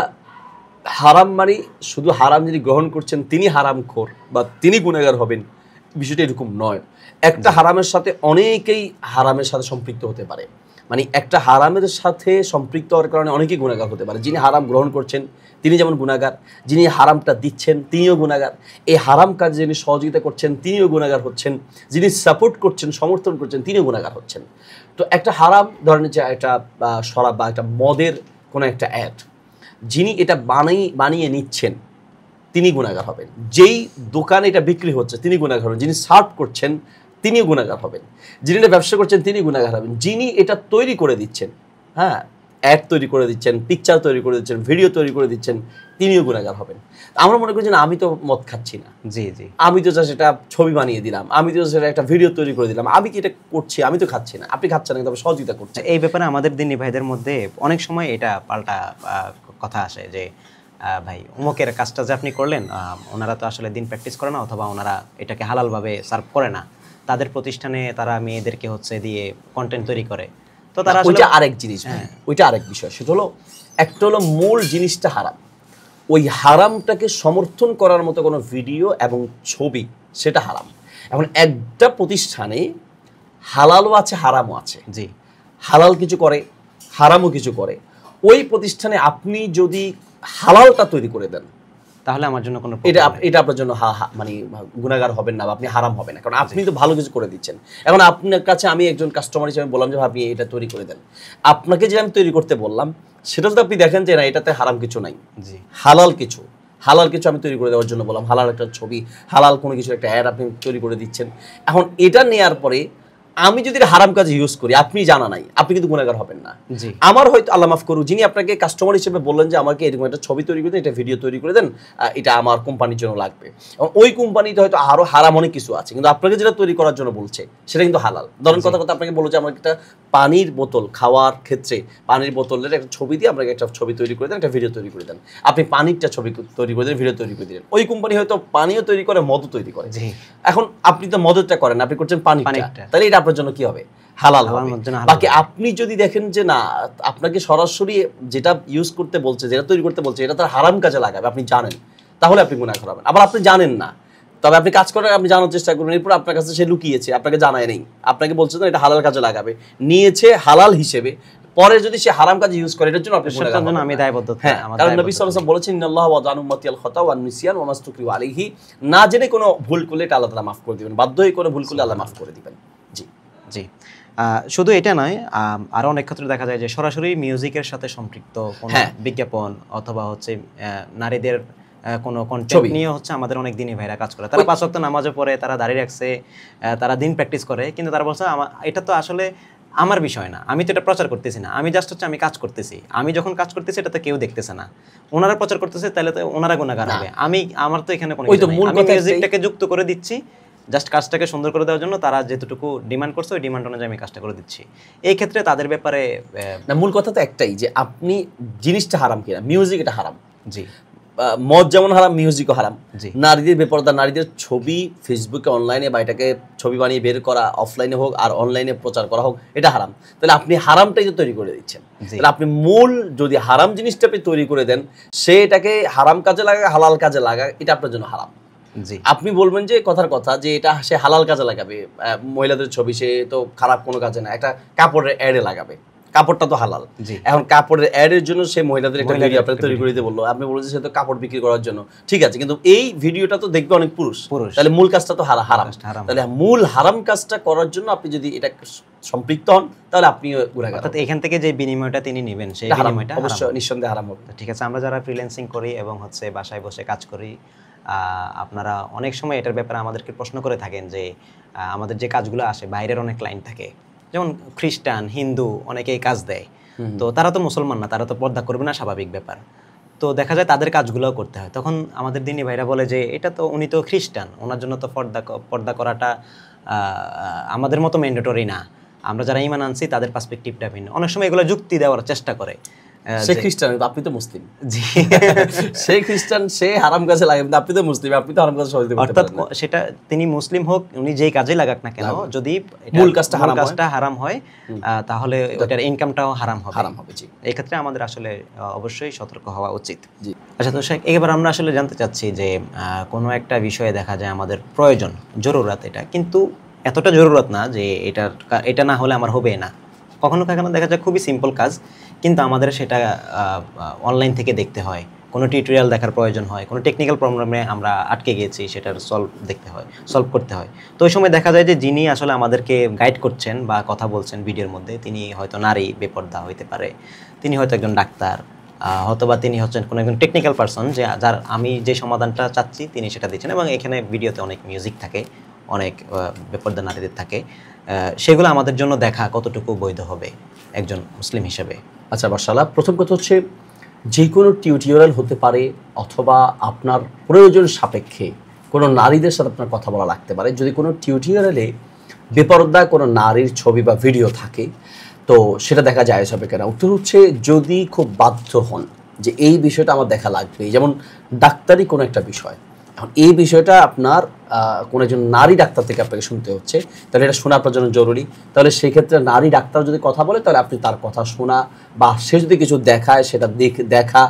হারাম, মানে শুধু হারাম যিনি গ্রহণ করছেন তিনি হারামখোর বা তিনি গুনাহগার হবেন, বিষয়টা এরকম নয়। একটা হারামের সাথে অনেকেই হারামের সাথে সম্পৃক্ত হতে পারে, মানে একটা হারামের সাথে সম্পৃক্ত হওয়ার কারণে অনেকেই গুনাহগার হতে পারে। যিনি হারাম গ্রহণ করছেন তিনি যেমন গুনাহগার, যিনি হারামটা দিচ্ছেন তিনিও গুনাহগার, এই হারাম কাজে যিনি সহযোগিতা করছেন তিনিও গুনাহগার হচ্ছেন, যিনি সাপোর্ট করছেন সমর্থন করছেন তিনিও গুনাহগার হচ্ছেন। তো একটা হারাম ধরনের যে একটা শরাব বা একটা মদের কোনো একটা অ্যাড, যিনি এটা বানিয়ে নিচ্ছেন তিনি গুনাহগার হবেন, যেই দোকানে এটা বিক্রি হচ্ছে তিনি গুনাহগার হবেন, যিনি সার্ভ করছেন তিনিও গুনাহগার হবেন, যিনি এটা ব্যবসা করছেন তিনি গুনাহগার হবেন, যিনি এটা তৈরি করে দিচ্ছেন, হ্যাঁ অ্যাড তৈরি করে দিচ্ছেন, পিকচার তৈরি করে দিচ্ছেন, ভিডিও তৈরি করে দিচ্ছেন, তিনিও গুনাহগার হবেন। আমরা মনে করি যে না, আমি তো মদ খাচ্ছি না, আমি তো সেটা ছবি বানিয়ে দিলাম, আমি তো সেটা একটা ভিডিও তৈরি করে দিলাম, আমি কি এটা করছি, আমি তো খাচ্ছি না। আপনি খাচ্ছেন না, তবে সহযোগিতা করছেন। এই ব্যাপারে আমাদের দিনী ভাইদের মধ্যে অনেক সময় এটা পাল্টা কথা আসে যে ভাই অমুকের কাজটা যে আপনি করলেন, ওনারা তো আসলে দিন প্র্যাকটিস করে না, অথবা ওনারা এটাকে হালালভাবে সার্ভ করে না, তাদের প্রতিষ্ঠানে তারা মেয়েদেরকে হচ্ছে দিয়ে কন্টেন্ট তৈরি করে। তো তারা ওইটা আরেক জিনিস, ওইটা আরেক বিষয়। সেটা হলো একটা হলো মূল জিনিসটা হারাম, ওই হারামটাকে সমর্থন করার মতো কোনো ভিডিও এবং ছবি সেটা হারাম। এখন একটা প্রতিষ্ঠানে হালালও আছে হারামও আছে, জি হালাল কিছু করে হারামও কিছু করে, ওই প্রতিষ্ঠানে আপনি যদি হালালটা তৈরি করে দেন তাহলে আমার জন্য কোনো এটা আপনার জন্য মানে গুনাহগার হবেন না বা আপনি হারাম হবেন না, কারণ আপনি তো ভালো কিছু করে দিচ্ছেন। এখন আপনার কাছে আমি একজন কাস্টমার হিসেবে বললাম যে আপনি এটা তৈরি করে দেন, আপনাকে যে আমি তৈরি করতে বললাম সেটা যদি আপনি দেখেন যে না এটাতে হারাম কিছু নাই, হালাল কিছু আমি তৈরি করে দেওয়ার জন্য বললাম, হালাল একটা ছবি, হালাল কোনো কিছু একটা অ্যাড আপনি তৈরি করে দিচ্ছেন। এখন এটা নেওয়ার পরে আমি যদি হারাম কাজে ইউজ করি, আপনি জানা নাই, আপনি কিন্তু গুনাহগার হবেন না। আমার হয়তো আল্লাহ মাফ করুক, যিনি আপনাকে কাস্টমার হিসেবে বললেন যে আমাকে এরকম একটা ছবি তৈরি করে দেন, এটা ভিডিও তৈরি করে দেন, এটা আমার কোম্পানির জন্য লাগবে, এবং ওই কোম্পানিতে হয়তো আরো হারাম অনেক কিছু আছে, কিন্তু আপনাকে যেটা তৈরি করার জন্য বলছে সেটা কিন্তু হালাল। ধরেন কথা আপনাকে বলছে আমার একটা পানির বোতল, খাওয়ার ক্ষেত্রে পানির বোতলের একটা ছবি দিয়ে আপনাকে একটা ছবি তৈরি করে দেন, একটা ভিডিও তৈরি করে দেন, আপনি পানিরটা ছবি তৈরি করে দেন, ভিডিও তৈরি করে দিলেন। ওই কোম্পানি হয়তো পানিও তৈরি করে, মদও তৈরি করে, এখন আপনি তো মদটা করেন, আপনি করছেন পানিটা, তাহলে এটা আপনার জন্য কি হবে? হালাল হবে। বাকি আপনি যদি দেখেন যে না আপনাকে সরাসরি যেটা ইউজ করতে বলছে, যেটা তৈরি করতে বলছে এটা তার হারাম কাজে লাগাবে, আপনি জানেন, তাহলে আপনি গুনাহগার হবেন। আবার আপনি জানেন না, তবে আপনি কাজ করার আপনি জানার চেষ্টা করুন, এরপর আপনার কাছে সে লুকিয়েছে, আপনাকে জানায় নেই, আপনাকে বলছে না এটা হালাল কাজে লাগাবে, নিয়েছে হালাল হিসেবে, পরে যদি সে হারাম কাজে ইউজ করে এটার জন্য আপনি গুনাহগার হবেন। আমি দায়বদ্ধ, কারণ নবী সাল্লাল্লাহু আলাইহি ওয়াসাল্লাম বলেছেন ইন্নাল্লাহা ওয়াদা'আন উম্মতিয়াল খাতা ওয়ান নিসিয়ান ওয়া মাসতুকরিহু আলাইহি, না জেনে কোনো ভুল করলে এটা আল্লাহ তাআলা মাফ করে দিবেন, বাধ্য হয়ে কোনো ভুল করলে আল্লাহ মাফ করে দিবেন। জি জি, শুধু এটা নয়, আরো অনেক ক্ষেত্রে দেখা যায় যে সরাসরি মিউজিকের সাথে সম্পৃক্ত কোনো বিজ্ঞাপন অথবা হচ্ছে নারীদের কোনো কন্টেন্ট নিয়ে হচ্ছে আমাদের অনেক দিনই ভাইরা কাজ করে। তারা 5 ওয়াক্ত নামাজও পড়ে, তারা দাঁড়িয়ে রাখছে, তারা দিন প্র্যাকটিস করে, কিন্তু তারা বলছে এটা তো আসলে আমার বিষয় না, আমি তো এটা প্রচার করতেছি না, আমি জাস্ট হচ্ছে আমি কাজ করতেছি, আমি যখন কাজ করতেছি এটা তো কেউ দেখতেছে না, ওনারা প্রচার করতেছে, তাহলে তো ওনারা গুনাহগার হবে, আমার তো এখানে কোনো কিছু নেই, আমি মিউজিকটাকে যুক্ত করে দিচ্ছি জাস্ট কাজটাকে সুন্দর করে দেওয়ার জন্য। তারা যেটুকু ডিমান্ড করছে ওই ডিমান্ড অনুযায়ী আমি কাজটা করে দিচ্ছি। এই ক্ষেত্রে তাদের ব্যাপারে না, মূল কথা তো একটাই যে আপনি জিনিসটা হারাম কিনা, মিউজিক এটা হারাম। জি, মদ যেমন হারাম, মিউজিকও হারাম। নারীদের বেপরদা, নারীদের ছবি ফেসবুকে অনলাইনে বা এটাকে ছবি বানিয়ে বের করা, অফলাইনে হোক আর অনলাইনে প্রচার করা হোক, এটা হারাম। তাহলে আপনি হারামটাই তো তৈরি করে দিচ্ছেন। তাহলে আপনি মূল যদি হারাম জিনিসটা আপনি তৈরি করে দেন, সে এটাকে হারাম কাজে লাগা, হালাল কাজে লাগা, এটা আপনার জন্য হারাম। আপনি বলবেন যে কথার কথা যে এটা সে হালাল কাজে লাগাবে, মহিলাদের ছবি সে তো খারাপ কোনো কাজে না, একটা কাপড়ের অ্যাডে লাগাবে, কাপড়টা তো হালাল। এখন কাপড়ের অ্যাডের জন্য সে মহিলাদের একটা ভিডিও আপনাকে তৈরি করে দিতে বললো, আপনি বলছেন সে তো কাপড় বিক্রি করার জন্য, ঠিক আছে, কিন্তু এই ভিডিওটা তো দেখবে অনেক পুরুষ, তাহলে মূল কাজটা তো হারাম। তাহলে মূল হারাম কাজটা করার জন্য আপনি যদি এটা সম্পৃক্ত হন, তাহলে আপনি অর্থাৎ এখান থেকে যে বিনিময়টা তিনি নেবেন সেই বিনিময়টা অবশ্যই নিঃসন্দেহে হারাম হবে। ঠিক আছে, আমরা যারা ফ্রিল্যান্সিং করি এবং হচ্ছে বাসায় বসে কাজ করি, আপনারা অনেক সময় এটার ব্যাপারে আমাদেরকে প্রশ্ন করে থাকেন যে আমাদের যে কাজগুলো আসে বাইরের অনেক ক্লায়েন্ট থাকে, যেমন খ্রিস্টান, হিন্দু, অনেকেই কাজ দেয়, তো তারা তো মুসলমান না, তারা তো পর্দা করবে না, স্বাভাবিক ব্যাপার। তো দেখা যায় তাদের কাজগুলোও করতে হয়। তখন আমাদের দিনী ভাইরা বলে যে এটা তো উনি তো খ্রিস্টান, ওনার জন্য তো পর্দা করাটা আমাদের মতো ম্যান্ডেটরি না, আমরা যারা ঈমান আনছি তাদের পার্সপেক্টিভটা ভিন্ন। অনেক সময় এগুলো যুক্তি দেওয়ার চেষ্টা করে, সে খ্রিস্টান, আপনি তো মুসলিম। জি, সে খ্রিস্টান, সে হারাম কাজে লাগে, আপনি তো মুসলিম, আপনি তো হারাম কাজে সহজে করতে পারেন। অর্থাৎ সেটা তিনি মুসলিম হোক, উনি যেই কাজে লাগাক না কেন, যদি মূল কাজটা হারাম হয় তাহলে ওটার ইনকামটাও হারাম হবে। জি, এই ক্ষেত্রে আমাদের আসলে অবশ্যই সতর্ক হওয়া উচিত। জি, আচ্ছা, তো এবার আমরা আসলে জানতে চাচ্ছি যে কোনো একটা বিষয়ে দেখা যায় আমাদের প্রয়োজন, জরুরত এটা, কিন্তু এতটা জরুরত না যে এটা না হলে আমার হবে না। কখনো কখনো দেখা যায় খুবই সিম্পল কাজ, কিন্তু আমাদের সেটা অনলাইন থেকে দেখতে হয়, কোনো টিউটোরিয়াল দেখার প্রয়োজন হয়, কোনো টেকনিক্যাল প্রবলেমে আমরা আটকে গিয়েছি, সেটার সলভ করতে হয়। তো ওই সময় দেখা যায় যে যিনি আসলে আমাদেরকে গাইড করছেন বা কথা বলছেন ভিডিওর মধ্যে, তিনি হয়তো নারী, বেপর্দা হইতে পারে, তিনি হয়তো একজন ডাক্তার, অথবা তিনি হচ্ছেন কোনো একজন টেকনিক্যাল পারসন, যার আমি যে সমাধানটা চাচ্ছি তিনি সেটা দিচ্ছেন, এবং এখানে ভিডিওতে অনেক মিউজিক থাকে, অনেক বেপর্দা নারীদের থাকে, সেগুলো আমাদের জন্য দেখা কতটুকু বৈধ হবে একজন মুসলিম হিসেবে? আচ্ছা, মাশাআল্লাহ। প্রথম কথা হচ্ছে যে কোনো টিউটোরিয়াল হতে পারে, অথবা আপনার প্রয়োজন সাপেক্ষে কোনো নারীদের সাথে আপনার কথা বলা লাগতে পারে। যদি কোনো টিউটোরিয়ালে বেপরদা কোনো নারীর ছবি বা ভিডিও থাকে, তো সেটা দেখা যায় হবে কেন? উত্তর হচ্ছে যদি খুব বাধ্য হন যে এই বিষয়টা আমার দেখা লাগবে, যেমন ডাক্তারি কোনো একটা বিষয়, এখন এই বিষয়টা আপনার কোনো একজন নারী ডাক্তার থেকে আপনাকে শুনতে হচ্ছে, তাহলে এটা শোনা আপনার জন্য জরুরি। তাহলে সেই ক্ষেত্রে নারী ডাক্তার যদি কথা বলে, তাহলে আপনি তার কথা শোনা, বা সে যদি কিছু দেখায় সেটা দেখা,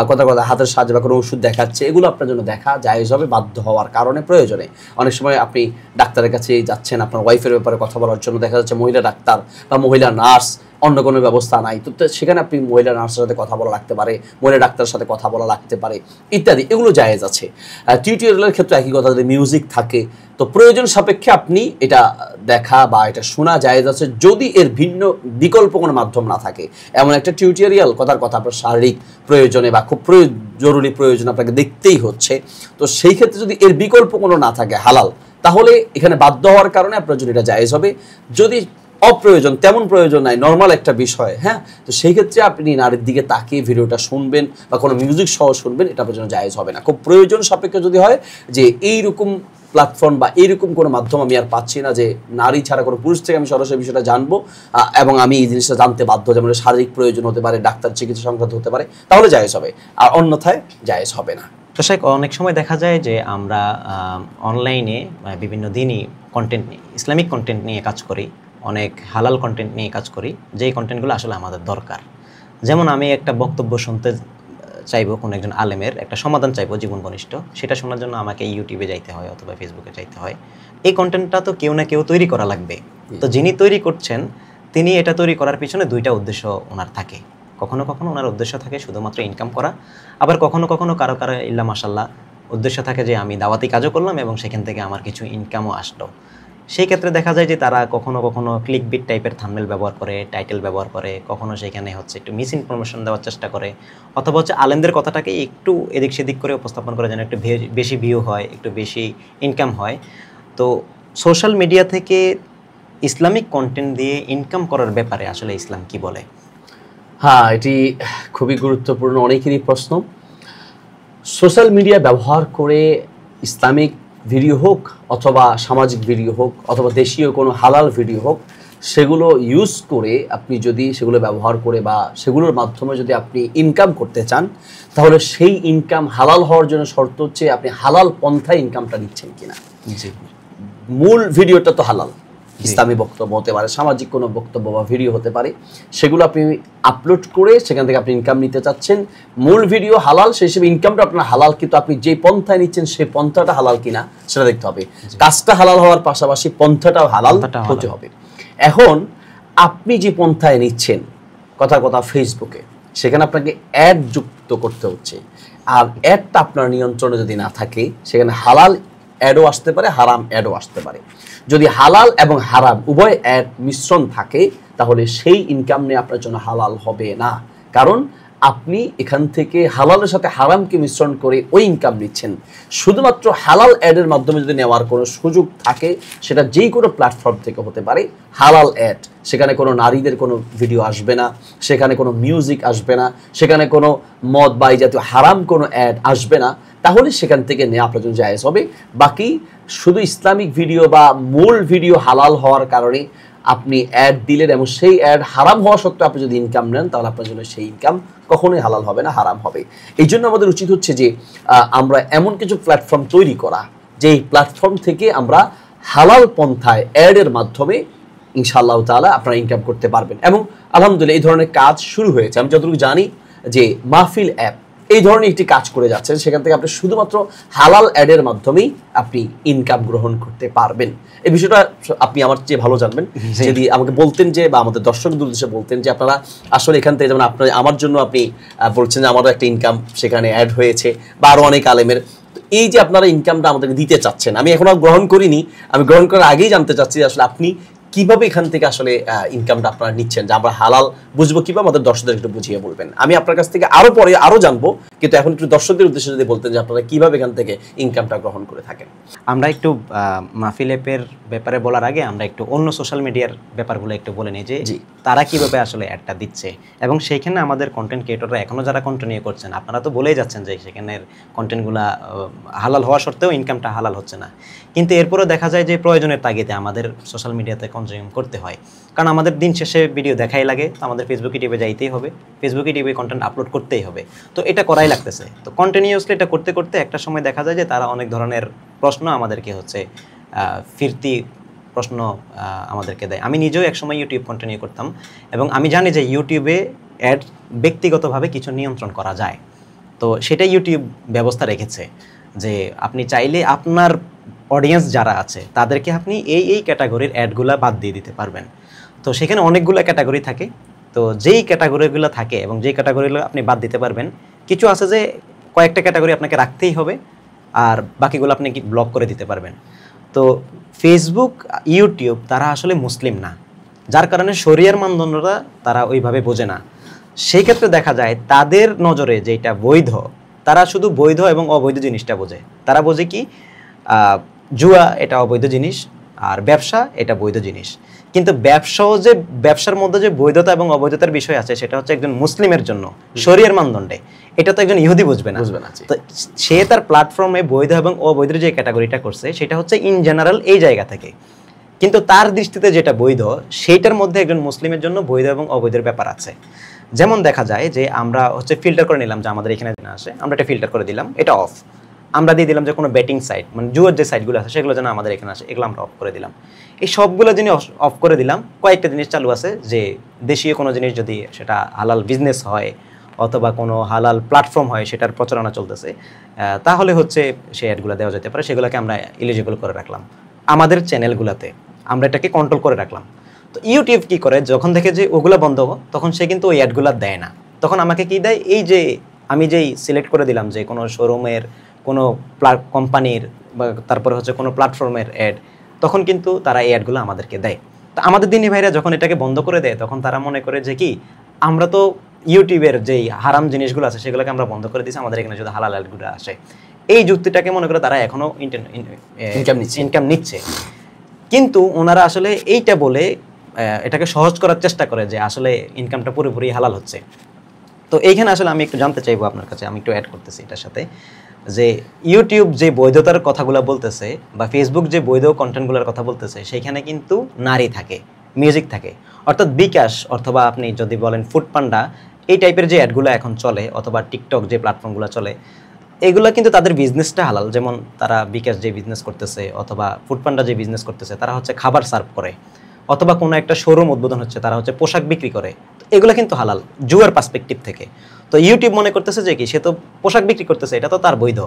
কথা হাতের সাহায্যে বা কোনো ওষুধ দেখাচ্ছে, এগুলো আপনার জন্য দেখা জায়েজ হবে বাধ্য হওয়ার কারণে, প্রয়োজনে। অনেক সময় আপনি ডাক্তারের কাছে যাচ্ছেন আপনার ওয়াইফের ব্যাপারে কথা বলার জন্য, দেখা যাচ্ছে মহিলা ডাক্তার বা মহিলা নার্স, অন্য কোনো ব্যবস্থা নাই, তো সেখানে আপনি মহিলা নার্সের সাথে কথা বলা লাগতে পারে, মহিলা ডাক্তারের সাথে কথা বলা লাগতে পারে ইত্যাদি, এগুলো জায়েজ আছে। টিউটোরিয়ালের ক্ষেত্রে একই কথা, যদি মিউজিক থাকে তো প্রয়োজন সাপেক্ষে আপনি এটা দেখা বা এটা শোনা জায়েজ আছে, যদি এর ভিন্ন বিকল্প কোনো মাধ্যম না থাকে। এমন একটা টিউটোরিয়াল, কথার কথা আপনার শারীরিক প্রয়োজনে বা খুব জরুরি প্রয়োজন আপনাকে দেখতেই হচ্ছে, তো সেই ক্ষেত্রে যদি এর বিকল্প কোনো না থাকে হালাল, তাহলে এখানে বাধ্য হওয়ার কারণে আপনার জন্য এটা জায়েজ হবে। যদি অপ্রয়োজন, তেমন প্রয়োজন নাই, নর্মাল একটা বিষয়, হ্যাঁ, তো সেই ক্ষেত্রে আপনি নারীর দিকে তাকিয়ে ভিডিওটা শুনবেন বা কোনো মিউজিক সহ শুনবেন, এটা আপনার জন্য জায়েজ হবে না। খুব প্রয়োজন সাপেক্ষে যদি হয় যে এইরকম প্ল্যাটফর্ম বা এইরকম কোনো মাধ্যম আমি আর পাচ্ছি না যে নারী ছাড়া কোনো পুরুষ থেকে আমি সরাসরি বিষয়টা জানবো, এবং আমি এই জিনিসটা জানতে বাধ্য, যেমন শারীরিক প্রয়োজন হতে পারে, ডাক্তার চিকিৎসা সংক্রান্ত হতে পারে, তাহলে জায়েজ হবে, আর অন্যথায় জায়েজ হবে না। তো অনেক সময় দেখা যায় যে আমরা অনলাইনে বিভিন্ন দিনই কন্টেন্ট নিয়ে, ইসলামিক কন্টেন্ট নিয়ে কাজ করি, অনেক হালাল কন্টেন্ট নিয়ে কাজ করি, যেই কন্টেন্টগুলো আসলে আমাদের দরকার। যেমন আমি একটা বক্তব্য শুনতে চাইবো, কোনো একজন আলেমের একটা সমাধান চাইবো জীবন ঘনিষ্ঠ, সেটা শোনার জন্য আমাকে ইউটিউবে যাইতে হয় অথবা ফেসবুকে যাইতে হয়। এই কন্টেন্টটা তো কেউ না কেউ তৈরি করা লাগবে। তো যিনি তৈরি করছেন, তিনি এটা তৈরি করার পিছনে দুইটা উদ্দেশ্য ওনার থাকে। কখনো কখনো ওনার উদ্দেশ্য থাকে শুধুমাত্র ইনকাম করা, আবার কখনো কখনো কারো ইল্লা মাশাল্লাহ উদ্দেশ্য থাকে যে আমি দাওয়াতি কাজও করলাম এবং সেখান থেকে আমার কিছু ইনকামও আসলো। সেই ক্ষেত্রে দেখা যায় যে তারা কখনো কখনো ক্লিক বিট টাইপের থাম্বনেল ব্যবহার করে, টাইটেল ব্যবহার করে, কখনো সেখানে হচ্ছে একটু মিস ইনফরমেশন দেওয়ার চেষ্টা করে, অথবা হচ্ছে আলেমদের কথাটাকে একটু এদিক সেদিক করে উপস্থাপন করে যেন একটু বেশি ভিউ হয়, একটু বেশি ইনকাম হয়। তো সোশ্যাল মিডিয়া থেকে ইসলামিক কন্টেন্ট দিয়ে ইনকাম করার ব্যাপারে আসলে ইসলাম কি বলে? হ্যাঁ, এটি খুবই গুরুত্বপূর্ণ অনেকেরই প্রশ্ন। সোশ্যাল মিডিয়া ব্যবহার করে ইসলামিক ভিডিও হোক অথবা সামাজিক ভিডিও হোক অথবা দেশীয় কোনো হালাল ভিডিও হোক, সেগুলো ইউজ করে আপনি যদি সেগুলো ব্যবহার করে বা সেগুলোর মাধ্যমে যদি আপনি ইনকাম করতে চান, তাহলে সেই ইনকাম হালাল হওয়ার জন্য শর্ত হচ্ছে আপনি হালাল পন্থায় ইনকামটা নিচ্ছেন কিনা। জি, মূল ভিডিওটা তো হালাল, ইসলামী বক্তব্য হতে পারে, সামাজিক কোনো বক্তব্য বা ভিডিও হতে পারে, সেগুলো আপনি আপলোড করে সেখান থেকে আপনি ইনকাম নিতে চাচ্ছেন। মূল ভিডিও হালাল, সেই হিসেবে ইনকামটা আপনার হালাল, কিন্তু আপনি যে পন্থায় নিচ্ছেন সেই পন্থাটা হালাল কিনা সেটা দেখতে হবে। কাজটা হালাল হওয়ার পাশাপাশি পন্থাটাও হালাল হতে হবে। এখন আপনি যে পন্থায় নিচ্ছেন, কথা ফেসবুকে, সেখানে আপনাকে অ্যাড যুক্ত করতে হচ্ছে, আর অ্যাডটা আপনার নিয়ন্ত্রণে যদি না থাকে, সেখানে হালাল অ্যাডও আসতে পারে, হারাম অ্যাডও আসতে পারে। যদি হালাল এবং হারাম উভয় অ্যাড মিশ্রণ থাকে, তাহলে সেই ইনকাম নিয়ে আপনার জন্য হালাল হবে না, কারণ আপনি এখান থেকে হালালের সাথে হারামকে মিশ্রণ করে ওই ইনকাম নিচ্ছেন। শুধুমাত্র হালাল অ্যাডের মাধ্যমে যদি নেওয়ার কোনো সুযোগ থাকে, সেটা যেই কোনো প্ল্যাটফর্ম থেকে হতে পারে। হালাল অ্যাড, সেখানে কোনো নারীদের কোনো ভিডিও আসবে না, সেখানে কোনো মিউজিক আসবে না, সেখানে কোনো মদ বা এই জাতীয় হারাম কোনো অ্যাড আসবে না, তাহলে সেখান থেকে নেওয়া আপনার জন্য জায়েজ হবে। বাকি শুধু ইসলামিক ভিডিও বা মূল ভিডিও হালাল হওয়ার কারণে আপনি অ্যাড দিলেন এবং সেই অ্যাড হারাম হওয়া সত্ত্বেও আপনি যদি ইনকাম নেন, তাহলে আপনার জন্য সেই ইনকাম কখনোই হালাল হবে না, হারাম হবে। এই জন্য আমাদের উচিত হচ্ছে যে আমরা এমন কিছু প্ল্যাটফর্ম তৈরি করা, যেই প্ল্যাটফর্ম থেকে আমরা হালাল পন্থায় অ্যাডের মাধ্যমে ইনশাআল্লাহ তাআলা আপনারা ইনকাম করতে পারবেন। এবং আলহামদুলিল্লাহ এই ধরনের কাজ শুরু হয়েছে। আমি যতটুকু জানি যে মাহফিল অ্যাপ এই ধরনের একটি কাজ করে যাচ্ছেন, সেখান থেকে আপনি শুধুমাত্র হালাল অ্যাডের মাধ্যমেই আপনি ইনকাম গ্রহণ করতে পারবেন। এই বিষয়টা আপনি আমার চেয়ে ভালো জানবেন। যদি আমাকে বলতেন যে, বা আমাদের দর্শকদের উদ্দেশ্যে বলতেন যে, আপনারা আসলে এখান থেকে, যেমন আপনার আমার জন্য আপনি বলছেন যে আমারও একটা ইনকাম সেখানে অ্যাড হয়েছে, বা আরও অনেক আলেমের, এই যে আপনারা ইনকামটা আমাদেরকে দিতে চাচ্ছেন, আমি এখনো গ্রহণ করিনি, আমি গ্রহণ করার আগেই জানতে চাচ্ছি আসলে আপনি কিভাবে এখান থেকে আসলে ইনকামটা আপনারা নিচ্ছেন, যে আমরা হালাল বুঝবো কিভাবে, আমাদের দর্শকদের একটু বুঝিয়ে বলবেন। আমি আপনার কাছ থেকে আরো পরে আরো জানবো, কিন্তু এখন একটু দর্শকদের উদ্দেশ্যে যদি বলতেন যে আপনারা কিভাবে এখান থেকে ইনকামটা গ্রহণ করে থাকেন। আমরা একটু মাহফিল অ্যাপের ব্যাপারে বলার আগে আমরা একটু অন্য সোশ্যাল মিডিয়ার ব্যাপারগুলো একটু বলে নিই, যে তারা কিভাবে আসলে অ্যাডটা দিচ্ছে, এবং সেইখানে আমাদের কন্টেন্ট ক্রিয়েটররা এখনো যারা কন্টিনিউ করছেন, আপনারা তো বলেই যাচ্ছেন যে সেখানের কন্টেন্টগুলো হালাল হওয়া সত্ত্বেও ইনকামটা হালাল হচ্ছে না, কিন্তু এরপরেও দেখা যায় যে প্রয়োজনের তাগিদে আমাদের সোশ্যাল মিডিয়াতে কনজিউম করতে হয়, কারণ আমাদের দিন শেষে ভিডিও দেখাই লাগে, তো আমাদের ফেসবুক ইউটিউবে যাইতেই হবে, ফেসবুক ইউটিউবে কন্টেন্ট আপলোড করতেই হবে, তো এটা করাই লাগতেছে। তো কন্টিনিউয়াসলি এটা করতে করতে একটা সময় দেখা যায় যে তারা অনেক ধরনের প্রশ্ন আমাদেরকে হচ্ছে ফিরতি প্রশ্ন আমাদেরকে দেয়। আমি নিজেও একসময় ইউটিউব কন্টিনিউ করতাম, এবং আমি জানি যে ইউটিউবে অ্যাড ব্যক্তিগতভাবে কিছু নিয়ন্ত্রণ করা যায়, তো সেটা ইউটিউব ব্যবস্থা রেখেছে যে আপনি চাইলে আপনার অডিয়েন্স যারা আছে তাদেরকে আপনি এই ক্যাটাগরির অ্যাডগুলো বাদ দিয়ে দিতে পারবেন। তো সেখানে অনেকগুলো ক্যাটাগরি থাকে, তো যেই ক্যাটাগরিগুলো থাকে এবং যেই ক্যাটাগরিগুলো আপনি বাদ দিতে পারবেন, কিছু আছে যে কয়েকটা ক্যাটাগরি আপনাকে রাখতেই হবে, আর বাকিগুলো আপনি কি ব্লক করে দিতে পারবেন। তো ফেসবুক, ইউটিউব তারা আসলে মুসলিম না, যার কারণে শরিয়ার মানদণ্ডটা তারা ওইভাবে বোঝে না। সেই ক্ষেত্রে দেখা যায় তাদের নজরে যেটা বৈধ, তারা শুধু বৈধ এবং অবৈধ জিনিসটা বোঝে। তারা বোঝে কি জুয়া এটা অবৈধ জিনিস, আর ব্যবসা এটা বৈধ জিনিস। কিন্তু ব্যবসার মধ্যে যে বৈধতা এবং অবৈধতার বিষয় আছে, সেটা হচ্ছে একজন মুসলিমের জন্য শরিয়ার মানদণ্ডে, এটা তো একজন ইহুদি বুঝবে না। তো সে তার প্ল্যাটফর্মে বৈধ এবং অবৈধ যে ক্যাটাগরিটা করছে, সেটা হচ্ছে ইন জেনারেল এই জায়গা থেকে, কিন্তু তার দৃষ্টিতে যেটা বৈধ, সেইটার মধ্যে একজন মুসলিমের জন্য বৈধ এবং অবৈধের ব্যাপার আছে। যেমন দেখা যায় যে আমরা হচ্ছে ফিল্টার করে নিলাম যে আমাদের এখানে না আসে, আমরা এটা ফিল্টার করে দিলাম, এটা অফ। আমরা দিয়ে দিলাম যে কোনো ব্যাটিং সাইট, মানে জুয়ার যে সাইটগুলো আছে সেগুলো যেন আমাদের এখানে আসে, এগুলো আমরা অফ করে দিলাম। এই সবগুলো জিনিস অফ করে দিলাম। কয়েকটা জিনিস চালু আছে, যে দেশীয় কোনো জিনিস যদি সেটা হালাল বিজনেস হয় অথবা কোনো হালাল প্ল্যাটফর্ম হয়, সেটার প্রচারণা চলতেছে, তাহলে হচ্ছে সেই অ্যাডগুলো দেওয়া যেতে পারে, সেগুলোকে আমরা এলিজিবল করে রাখলাম আমাদের চ্যানেলগুলোতে, আমরা এটাকে কন্ট্রোল করে রাখলাম। তো ইউটিউব কি করে, যখন দেখে যে ওগুলো বন্ধ, তখন সে কিন্তু ওই অ্যাডগুলো দেয় না। তখন আমাকে কি দেয়, এই যে আমি যেই সিলেক্ট করে দিলাম যে কোনো শোরুমের, কোনো কোম্পানির, বা তারপরে হচ্ছে কোনো প্ল্যাটফর্মের অ্যাড, তখন কিন্তু তারা এই অ্যাডগুলো আমাদেরকে দেয়। তো আমাদের দিনী ভাইরা যখন এটাকে বন্ধ করে দেয় তখন তারা মনে করে যে কি আমরা তো ইউটিউবের যেই হারাম জিনিসগুলো আছে সেগুলোকে আমরা বন্ধ করে দিয়েছি, আমাদের এখানে শুধু হালাল অ্যাডগুলো আসে। এই যুক্তিটাকে মনে করে তারা এখনো ইনকাম নিচ্ছে। কিন্তু ওনারা আসলে এইটা বলে এটাকে সহজ করার চেষ্টা করে যে আসলে ইনকামটা পুরোপুরি হালাল হচ্ছে। তো এইখানে আসলে আমি একটু জানতে চাইবো আপনার কাছে, আমি একটু অ্যাড করতেছি এটার সাথে, যে ইউটিউব যে বৈধতার কথাগুলো বলতেছে বা ফেসবুক যে বৈধ কন্টেন্টগুলোর কথা বলতেছে সেখানে কিন্তু নারী থাকে, মিউজিক থাকে, অর্থাৎ বিকাশ অথবা আপনি যদি বলেন ফুডপান্ডা এই টাইপের যে অ্যাডগুলো এখন চলে অথবা টিকটক যে প্ল্যাটফর্মগুলো চলে এগুলো কিন্তু তাদের বিজনেসটা হালাল। যেমন তারা বিকাশ যে বিজনেস করতেছে অথবা ফুডপান্ডা যে বিজনেস করতেছে তারা হচ্ছে খাবার সার্ভ করে, অথবা কোনো একটা শোরুম উদ্বোধন হচ্ছে তারা হচ্ছে পোশাক বিক্রি করে, এগুলো কিন্তু হালাল জুয়ার পার্সপেক্টিভ থেকে। তো ইউটিউব মনে করতেছে যে কি সে তো পোশাক বিক্রি করতেছে, এটা তো তার বৈধ,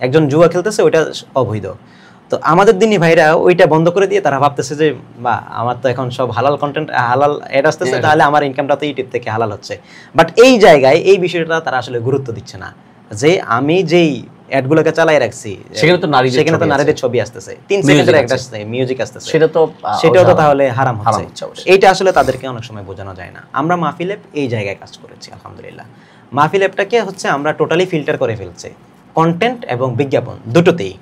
একজন জুয়া খেলতেছে ওইটা অবৈধ। তো আমাদের দিনী ভাইরা ওইটা বন্ধ করে দিয়ে তারা ভাবতেছে যে বা আমার তো এখন সব হালাল কন্টেন্ট হালাল অ্যাড আসতেছে, তাহলে আমার ইনকামটা তো ইউটিউব থেকে হালাল হচ্ছে। বাট এই জায়গায় এই বিষয়টা তারা আসলে গুরুত্ব দিচ্ছে না যে আমি যেই অ্যাডগুলোকে চালাই রাখছি সেখানে তো নারীদের ছবি আসতেছে, 3 সেকেন্ডের একটা আসছে, মিউজিক আসতেছে, সেটাও তো তাহলে হারাম হচ্ছে। এইটা আসলে তাদেরকে অনেক সময় বোঝানো যায় না। আমরা মাহফিল অ্যাপ এই জায়গায় কাজ করেছি আলহামদুলিল্লাহ। মাহফিল অ্যাপটাকে হচ্ছে আমরা টোটালি ফিল্টার করে ফেলছি কন্টেন্ট এবং বিজ্ঞাপন দুটোতেই।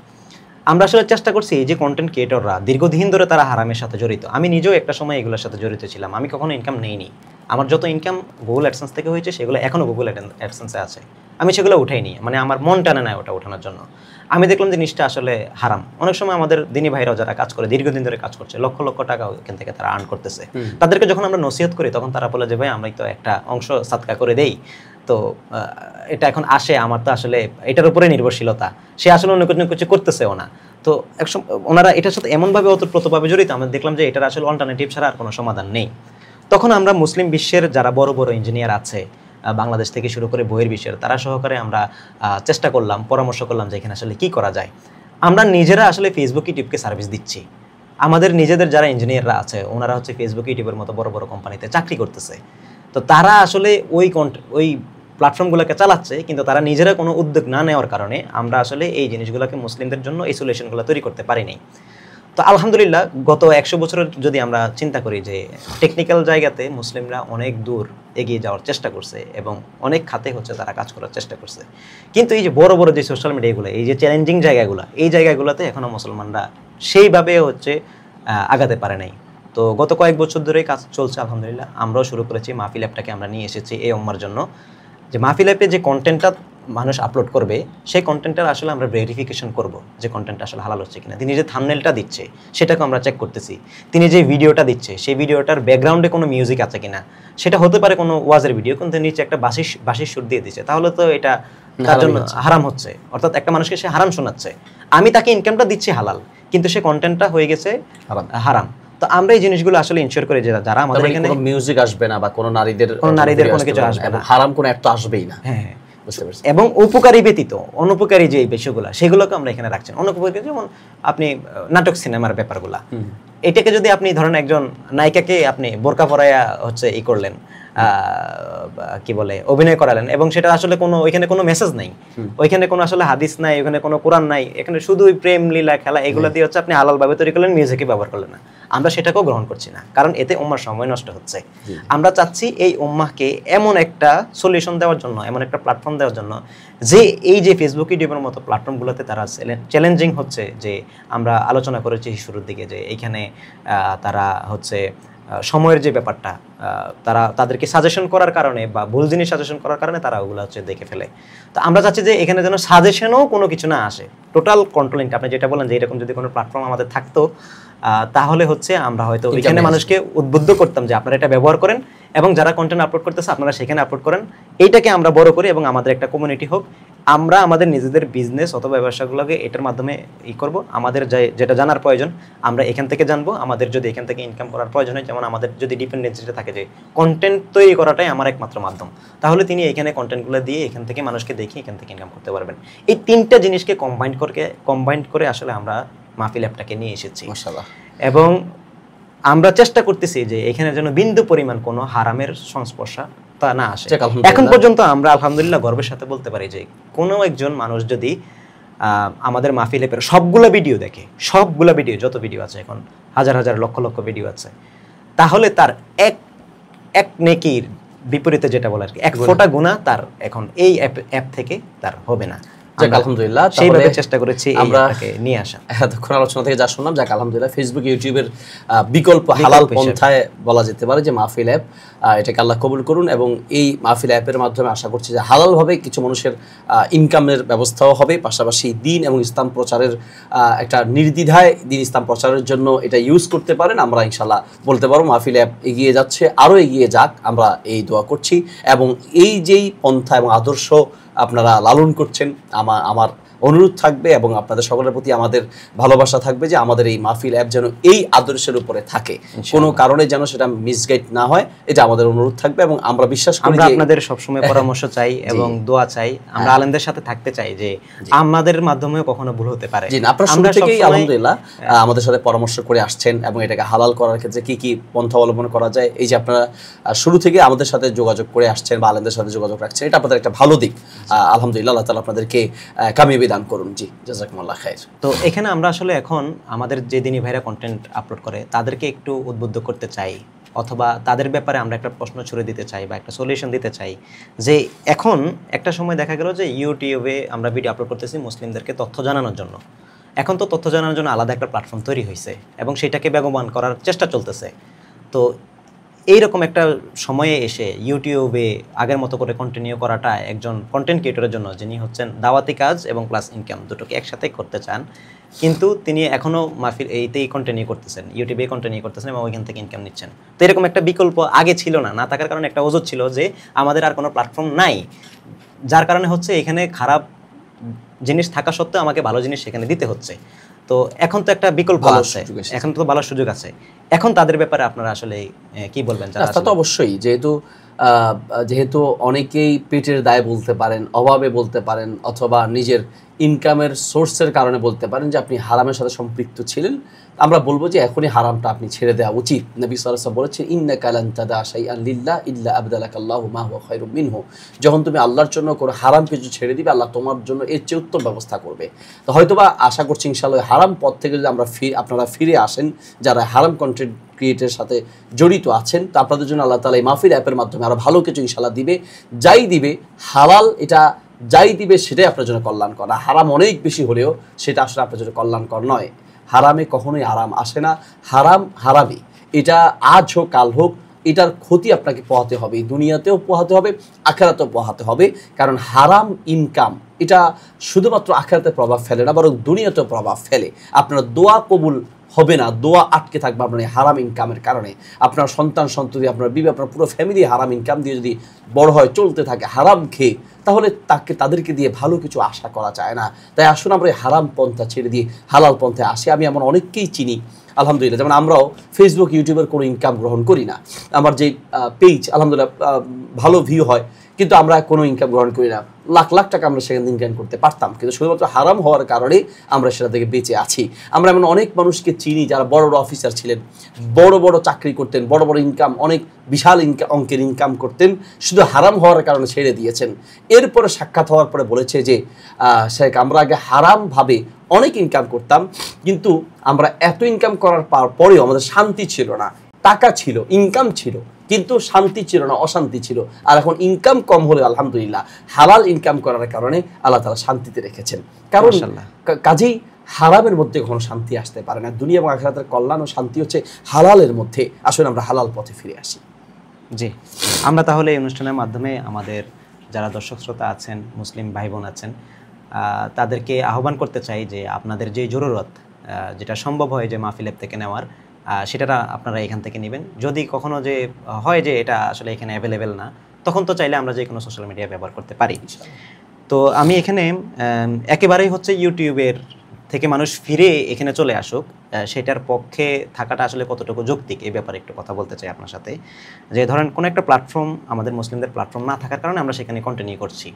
আমরা আসলে চেষ্টা করছি যে কন্টেন্ট ক্রিয়েটররা দীর্ঘদিন ধরে তারা হারামের সাথে জড়িত, আমি নিজেও একটা সময় এগুলোর সাথে জড়িত ছিলাম, আমি কখনো ইনকাম নেইনি। আমার যত ইনকাম গুগল অ্যাডসেন্স থেকে হয়েছে সেগুলো এখনও গুগল অ্যাডসেন্সে আছে, আমি সেগুলো উঠাইনি, মানে আমার মন টানে না ওটা ওঠানোর জন্য। আমি দেখলাম যে জিনিসটা আসলে হারাম। অনেক সময় আমাদের দিনী ভাইরাও যারা কাজ করে দীর্ঘদিন ধরে কাজ করছে, লক্ষ লক্ষ টাকা এখান থেকে তারা আর্ন করতেছে, তাদেরকে যখন আমরা নসিহত করি তখন তারা বলে যে ভাই আমরা তো একটা অংশ সাদকা করে দেই, তো এটা এখন আসে, আমার তো আসলে এটার উপরে নির্ভরশীলতা, সে আসলে অন্য কিছু করতেছেও না। তো ওনারা এটার সাথে এমনভাবে ওতপ্রোতভাবে জড়িত, আমরা দেখলাম যে এটার আসলে অল্টারনেটিভ ছাড়া আর কোনো সমাধান নেই। তখন আমরা মুসলিম বিশ্বের যারা বড় বড় ইঞ্জিনিয়ার আছে বাংলাদেশ থেকে শুরু করে বহির বিশ্বের, তারা সহকারে আমরা চেষ্টা করলাম, পরামর্শ করলাম যে এখানে আসলে কি করা যায়। আমরা নিজেরা আসলে ফেসবুক ইউটিউবকে সার্ভিস দিচ্ছি, আমাদের নিজেদের যারা ইঞ্জিনিয়াররা আছে ওনারা হচ্ছে ফেসবুক ইউটিউবের মতো বড় বড় কোম্পানিতে চাকরি করতেছে। তো তারা আসলে ওই প্ল্যাটফর্মগুলোকে চালাচ্ছে, কিন্তু তারা নিজেরা কোনো উদ্যোগ না নেওয়ার কারণে আমরা আসলে এই জিনিসগুলোকে মুসলিমদের জন্য এই সলিউশনগুলো তৈরি করতে পারিনি। তো আলহামদুলিল্লাহ গত 100 বছরের যদি আমরা চিন্তা করি যে টেকনিক্যাল জায়গাতে মুসলিমরা অনেক দূর এগিয়ে যাওয়ার চেষ্টা করছে এবং অনেক খাতে হচ্ছে তারা কাজ করার চেষ্টা করছে, কিন্তু এই যে বড় বড় যে সোশ্যাল মিডিয়াগুলো, এই যে চ্যালেঞ্জিং জায়গাগুলো, এই জায়গাগুলোতে এখনও মুসলমানরা সেইভাবে হচ্ছে আগাতে পারে নাই। তো গত কয়েক বছর ধরে কাজ চলছে আলহামদুলিল্লাহ। আমরাও শুরু করেছি মাহফিল অ্যাপটাকে আমরা নিয়ে এসেছি এই উম্মার জন্য, যে মাহফিল অ্যাপে যে কন্টেন্টটা মানুষ আপলোড করবে সেই কন্টেন্টটা আসলে আমরা ভেরিফিকেশন করব যে কন্টেন্টটা আসলে হালাল হচ্ছে কিনা। তিনি যে থাম্বনেলটা দিচ্ছে সেটাকে আমরা চেক করতেছি, তিনি যে ভিডিওটা দিচ্ছে সেই ভিডিওটার ব্যাকগ্রাউন্ডে কোনো মিউজিক আছে কিনা, সেটা হতে পারে কোনো ওয়াজের ভিডিও কিন্তু নিচে একটা বাঁশির সুর দিয়ে দিচ্ছে, তাহলে তো এটা তার জন্য হারাম হচ্ছে, অর্থাৎ একটা মানুষকে সে হারাম শোনাচ্ছে। আমি তাকে ইনকামটা দিচ্ছি হালাল, কিন্তু সে কন্টেন্টটা হয়ে গেছে হারাম। তো আমরা এই জিনিসগুলো আসলে ইনশিওর করে যে যারা আমাদের এখানে কোনো মিউজিক আসবে না বা কোনো নারীদের কোনো কিছু আসবে না, হারাম কোনো একটা আসবেই না। হ্যাঁ, এবং উপকারী ব্যতীত অনুপকারী যে বিষয়গুলো সেগুলোকে আমরা এখানে রাখছি। অনুপকারী যেমন আপনি নাটক সিনেমার ব্যাপারগুলা, এটাকে যদি আপনি ধরেন একজন নায়িকাকে আপনি বোরকা পরাইয়া হচ্ছে ই করলেন, কি বলে অভিনয় করালেন, এবং সেটা আসলে কোনো ওইখানে কোনো মেসেজ নাই, ওইখানে কোনো আসলে হাদিস নাই, ওইখানে কোনো কোরআন নাই, এখানে শুধুই প্রেম লীলা খেলা এগুলো দিয়ে হচ্ছে আপনি হালালভাবে তৈরি করলেন, মিউজিকই ব্যবহার করলেন না, আমরা সেটাকেও গ্রহণ করছি না, কারণ এতে উম্মার সময় নষ্ট হচ্ছে। আমরা চাচ্ছি এই উম্মাহকে এমন একটা সলিউশন দেওয়ার জন্য, এমন একটা প্ল্যাটফর্ম দেওয়ার জন্য যে এই যে ফেসবুক ইউটিউবের মতো প্ল্যাটফর্মগুলোতে তারা চ্যালেঞ্জিং হচ্ছে, যে আমরা আলোচনা করেছি শুরুর দিকে যে এইখানে তারা হচ্ছে সময়ের যে ব্যাপারটা, তারা তাদেরকে সাজেশন করার কারণে বা ভুল জিনিস সাজেশন করার কারণে তারা ওগুলো হচ্ছে দেখে ফেলে। তো আমরা চাচ্ছি যে এখানে যেন সাজেশনও কোনো কিছু না আসে, টোটাল কন্ট্রোলিংটা। আপনি যেটা বলেন যে এরকম যদি কোনো প্ল্যাটফর্ম আমাদের থাকতো তাহলে হচ্ছে আমরা হয়তো এখানে মানুষকে উদ্বুদ্ধ করতাম যে আপনারা এটা ব্যবহার করেন এবং যারা কন্টেন্ট আপলোড করতেছে আপনারা সেখানে আপলোড করেন, এইটাকে আমরা বড় করি এবং আমাদের একটা কমিউনিটি হোক, আমরা আমাদের নিজেদের বিজনেস অথবা ব্যবসাগুলোকে এটার মাধ্যমে করব। আমাদের যেটা জানার প্রয়োজন আমরা এখান থেকে জানবো, আমাদের যদি এখান থেকে ইনকাম করার প্রয়োজন হয়, যেমন আমাদের যদি ডিপেন্ডেন্সিটা থাকে যে কন্টেন্ট তৈরি করাটাই আমার একমাত্র মাধ্যম, তাহলে তিনি এখানে কন্টেন্টগুলো দিয়ে এখান থেকে মানুষকে দেখে এখান থেকে ইনকাম করতে পারবেন। এই তিনটা জিনিসকে কম্বাইন্ড করে আসলে আমরা মাহফিল অ্যাপটাকে নিয়ে এসেছি মাশাআল্লাহ। এবং আমরা চেষ্টা করতেছি যে এখানে যেন বিন্দু পরিমাণ কোনো হারামের সংস্পর্শ তা না আসে। এখন পর্যন্ত আমরা আলহামদুলিল্লাহ গর্বের সাথে বলতে পারি যে কোনো একজন মানুষ যদি আমাদের মাহফিল অ্যাপের সবগুলো ভিডিও দেখে, সবগুলো ভিডিও, যত ভিডিও আছে এখন হাজার হাজার লক্ষ লক্ষ ভিডিও আছে, তাহলে তার এক নেকির বিপরীতে যেটা বলে আর কি, এক ফোঁটা গুনাহ তার এখন এই অ্যাপ থেকে তার হবে না। যাক আলহামদুলিল্লাহ, সেইভাবে চেষ্টা করেছি আমরা এটাকে নিয়ে আসা। এতক্ষণ আলোচনা থেকে যা শুনলাম, যাক আলহামদুলিল্লাহ, ফেসবুক ইউটিউবের বিকল্প হালাল পন্থায় বলা যেতে পারে যে মাহফিল অ্যাপ, এটাকে আল্লাহ কবুল করুন। এবং এই মাহফিল অ্যাপের মাধ্যমে আশা করছি যে হালালভাবে কিছু মানুষের ইনকামের ব্যবস্থাও হবে, পাশাপাশি দিন এবং ইসলাম প্রচারের একটা নির্দ্বিধায় দিন ইসলাম প্রচারের জন্য এটা ইউজ করতে পারেন। আমরা ইনশাল্লাহ বলতে পারবো মাহফিল অ্যাপ এগিয়ে যাচ্ছে, আরও এগিয়ে যাক, আমরা এই দোয়া করছি। এবং এই যেই পন্থা এবং আদর্শ আপনারা লালন করছেন, আমার অনুরোধ থাকবে এবং আপনাদের সকলের প্রতি আমাদের ভালোবাসা থাকবে যে আমাদের এই মাহফিল অ্যাপ যেন এই আদর্শের উপরে থাকে, কোনো কারণে যেন সেটা মিসগাইড না হয়, এটা আমাদের অনুরোধ থাকবে। এবং আমরা বিশ্বাস করি আমরা আপনাদের সবসময় পরামর্শ চাই এবং দোয়া চাই, আমরা আলেমদের সাথে থাকতে চাই যে আমাদের মাধ্যমেও কখনো ভুল হতে পারে। জি, আপনারা শুরু থেকেই আলহামদুলিল্লাহ আমাদের সাথে পরামর্শ করে আসছেন এবং এটাকে হালাল করার ক্ষেত্রে কি কি পন্থা অবলম্বন করা যায়, এই যে আপনারা শুরু থেকে আমাদের সাথে যোগাযোগ করে আসছেন বা আলেমদের সাথে যোগাযোগ রাখছেন, এটা আপনাদের একটা ভালো দিক। আলহামদুলিল্লাহ, আল্লাহ তাআলা আপনাদেরকে কামিয়াবি দান করুন। জি, জাযাকুমুল্লাহ খাইর। তো এখানে আমরা আসলে এখন আমাদের যে দিনী ভাইরা কন্টেন্ট আপলোড করে তাদেরকে একটু উদ্বুদ্ধ করতে চাই, অথবা তাদের ব্যাপারে আমরা একটা প্রশ্ন ছুড়ে দিতে চাই বা একটা সলিউশন দিতে চাই। যে এখন একটা সময় দেখা গেল যে ইউটিউবে আমরা ভিডিও আপলোড করতেছি মুসলিমদেরকে তথ্য জানানোর জন্য, এখন তো তথ্য জানানোর জন্য আলাদা একটা প্ল্যাটফর্ম তৈরি হয়েছে এবং সেটাকে বেগবান করার চেষ্টা চলতেছে। তো এইরকম একটা সময়ে এসে ইউটিউবে আগের মতো করে কন্টিনিউ করাটা একজন কন্টেন্ট ক্রিয়েটরের জন্য, যিনি হচ্ছেন দাওয়াতি কাজ এবং প্লাস ইনকাম দুটোকে একসাথে করতে চান, কিন্তু তিনি এখনও মাহফিল এইতেই কন্টিনিউ করতেছেন, ইউটিউবে কন্টিনিউ করতেছেন এবং ওইখান থেকে ইনকাম নিচ্ছেন। তো এরকম একটা বিকল্প আগে ছিল না, না থাকার কারণে একটা অজুহাত ছিল যে আমাদের আর কোনো প্ল্যাটফর্ম নাই, যার কারণে হচ্ছে এখানে খারাপ জিনিস থাকা সত্ত্বেও আমাকে ভালো জিনিস সেখানে দিতে হচ্ছে। তো এখন তো একটা বিকল্প আছে, এখন তো ভালো সুযোগ আছে। এখন তাদের ব্যাপারে আপনারা আসলে কি বলবেন? তা তো অবশ্যই, যেহেতু অনেকেই পেটের দায় বলতে পারেন, অভাবে বলতে পারেন, অথবা নিজের ইনকামের সোর্সের কারণে বলতে পারেন যে আপনি হারামের সাথে সম্পৃক্ত ছিলেন, আমরা বলবো যে এখনই হারামটা আপনি ছেড়ে দেওয়া উচিত। নবী সাল্লাল্লাহু আলাইহি ওয়াসাল্লাম বলেছেন, ইন্নাকা লান তাদা শাইআন লিল্লাহ ইল্লা আবদালাকাল্লাহু মা হুয়া খায়রুম মিনহু। যখন তুমি আল্লাহর জন্য কোনো হারাম কিছু ছেড়ে দিবে, আল্লাহ তোমার জন্য এর চেয়ে উত্তম ব্যবস্থা করবে। তো হয়তোবা আশা করছি ইনশাআল্লাহ হারাম পথ থেকে যদি আপনারা ফিরে আসেন, যারা হারাম কন্টেন্ট ক্রিয়েটের সাথে জড়িত আছেন, তো আপনাদের জন্য আল্লাহ তাআলা এই মাহফিল অ্যাপের মাধ্যমে আরো ভালো কিছু ইনশাআল্লাহ দিবে। যাই দিবে হালাল, এটা যাই দিবে সেটাই আপনার জন্য কল্যাণকর। হারাম অনেক বেশি হলেও সেটা আসলে আপনার জন্য কল্যাণকর নয়। হারামে কখনোই আরাম আসে না, হারাম হারামই, এটা আজ হোক কাল হোক, এটার ক্ষতি আপনাকে পোহাতে হবে, দুনিয়াতেও পোহাতে হবে, আখিরাতেও পোহাতে হবে। কারণ হারাম ইনকাম এটা শুধুমাত্র আখিরাতে প্রভাব ফেলে না, বরং দুনিয়াতেও প্রভাব ফেলে। আপনার দোয়া কবুল হবে না, দোয়া আটকে থাকবে আপনার এই হারাম ইনকামের কারণে। আপনার সন্তান সন্ততি, আপনার বিবি, আপনার পুরো ফ্যামিলি হারাম ইনকাম দিয়ে যদি বড় হয়, চলতে থাকে হারাম খেয়ে, তাহলে তাদেরকে দিয়ে ভালো কিছু আশা করা যায় না। তাই আসুন আমরা এই হারাম পন্থা ছেড়ে দিয়ে হালাল পন্থায় আসি। আমি এমন অনেককেই চিনি আলহামদুলিল্লাহ, যেমন আমরাও ফেসবুক ইউটিউবের কোনো ইনকাম গ্রহণ করি না। আমার যে পেজ আলহামদুলিল্লাহ ভালো ভিউ হয়, কিন্তু আমরা কোনো ইনকাম গ্রহণ করি না। লাখ লাখ টাকা আমরা সেখান থেকে ইনকাম করতে পারতাম, কিন্তু শুধুমাত্র হারাম হওয়ার কারণে আমরা সেটা থেকে বেঁচে আছি। আমরা এমন অনেক মানুষকে চিনি যারা বড় বড় অফিসার ছিলেন, বড় বড় চাকরি করতেন, বড় বড় ইনকাম, অনেক বিশাল অঙ্কের ইনকাম করতেন, শুধু হারাম হওয়ার কারণে ছেড়ে দিয়েছেন। এরপরে সাক্ষাৎ হওয়ার পরে বলেছে যে শেখ, আমরা আগে হারামভাবে অনেক ইনকাম করতাম, কিন্তু আমরা এত ইনকাম করার পরেও আমাদের শান্তি ছিল না। টাকা ছিল, ইনকাম ছিল, কিন্তু শান্তি ছিল না, অশান্তি ছিল। আর এখন ইনকাম কম হলে আলহামদুলিল্লাহ হালাল ইনকাম করার কারণে আল্লাহ তাআলা শান্তিতে রেখেছেন। কারণ কাজেই হারামের মধ্যে কখনো শান্তি আসতে পারে না। দুনিয়া এবং আখিরাতের কল্যাণ ও শান্তি হচ্ছে হালালের মধ্যে। আসলে আমরা হালাল পথে ফিরে আসি। জি, আমরা তাহলে এই অনুষ্ঠানের মাধ্যমে আমাদের যারা দর্শক শ্রোতা আছেন, মুসলিম ভাই বোন আছেন, তাদেরকে আহ্বান করতে চাই যে আপনাদের যে জরুরত, যেটা সম্ভব হয় যে মাহফিল অ্যাপ থেকে নেওয়ার, সেটা আপনারা এখান থেকে নেবেন। যদি কখনো যে হয় যে এটা আসলে এখানে অ্যাভেলেবেল না, তখন তো চাইলে আমরা যে কোনো সোশ্যাল মিডিয়া ব্যবহার করতে পারি। তো আমি এখানে একেবারেই হচ্ছে ইউটিউবের থেকে মানুষ ফিরে এখানে চলে আসুক, সেটার পক্ষে থাকাটা আসলে কতটুকু যৌক্তিক, এই ব্যাপারে একটু কথা বলতে চাই আপনার সাথে। যে ধরেন কোনো একটা প্ল্যাটফর্ম, আমাদের মুসলিমদের প্ল্যাটফর্ম না থাকার কারণে আমরা সেখানে কন্টিনিউ করছি।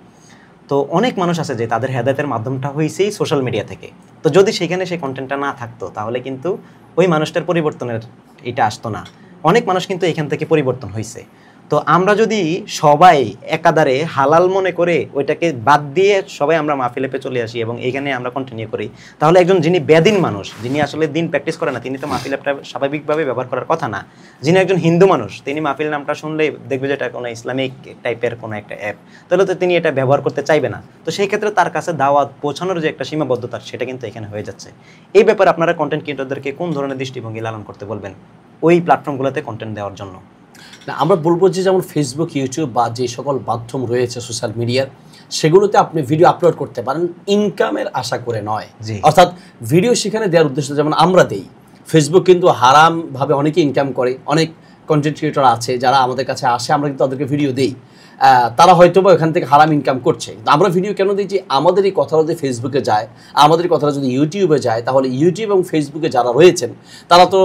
তো অনেক মানুষ আছে যে তাদের হেদায়েতের মাধ্যমটা হয়েছেই সোশ্যাল মিডিয়া থেকে। তো যদি সেখানে সেই কন্টেন্টটা না থাকতো, তাহলে কিন্তু ওই মানুষটার পরিবর্তনের এটা আসতো না। অনেক মানুষ কিন্তু এখান থেকে পরিবর্তন হয়েছে। তো তো আমরা যদি সবাই একাধারে হালাল মনে করে ওইটাকে বাদ দিয়ে সবাই আমরা মাহফিল অ্যাপে চলে আসি এবং এখানে আমরা কন্টিনিউ করি, তাহলে একজন যিনি বেদিন মানুষ, যিনি আসলে দিন প্র্যাকটিস করে না, তিনি তো মাহফিল অ্যাপটা স্বাভাবিকভাবে ব্যবহার করার কথা না। যিনি একজন হিন্দু মানুষ, তিনি মাহফিল নামটা শুনলেই দেখবে যে এটা কোনো ইসলামিক টাইপের কোনো একটা অ্যাপ, তাহলে তো তিনি এটা ব্যবহার করতে চাইবে না। তো সেই ক্ষেত্রে তার কাছে দাওয়াত পৌঁছানোর যে একটা সীমাবদ্ধতা, সেটা কিন্তু এখানে হয়ে যাচ্ছে। এই ব্যাপারে আপনারা কন্টেন্ট ক্রিয়েটরদেরকে কোন ধরনের দৃষ্টিভঙ্গি লালন করতে বলবেন ওই প্ল্যাটফর্মগুলোতে কন্টেন্ট দেওয়ার জন্য? না, আমরা বলবো যে যেমন ফেসবুক, ইউটিউব বা যে সকল মাধ্যম রয়েছে সোশ্যাল মিডিয়ার, সেগুলোতে আপনি ভিডিও আপলোড করতে পারেন ইনকামের আশা করে নয়। অর্থাৎ ভিডিও সেখানে দেওয়ার উদ্দেশ্য যেমন আমরা দেই। ফেসবুক কিন্তু হারামভাবে অনেকে ইনকাম করে, অনেক কন্টেন্ট ক্রিয়েটর আছে যারা আমাদের কাছে আসে, আমরা কিন্তু তাদেরকে ভিডিও দেই, তারা হয়তো বা ওখান থেকে হারাম ইনকাম করছে। আমরা ভিডিও কেন দিই? যে আমাদের এই কথাটা যদি ফেসবুকে যায়, আমাদের এই কথাটা যদি ইউটিউবে যায়, তাহলে ইউটিউব এবং ফেসবুকে যারা রয়েছেন তারা তো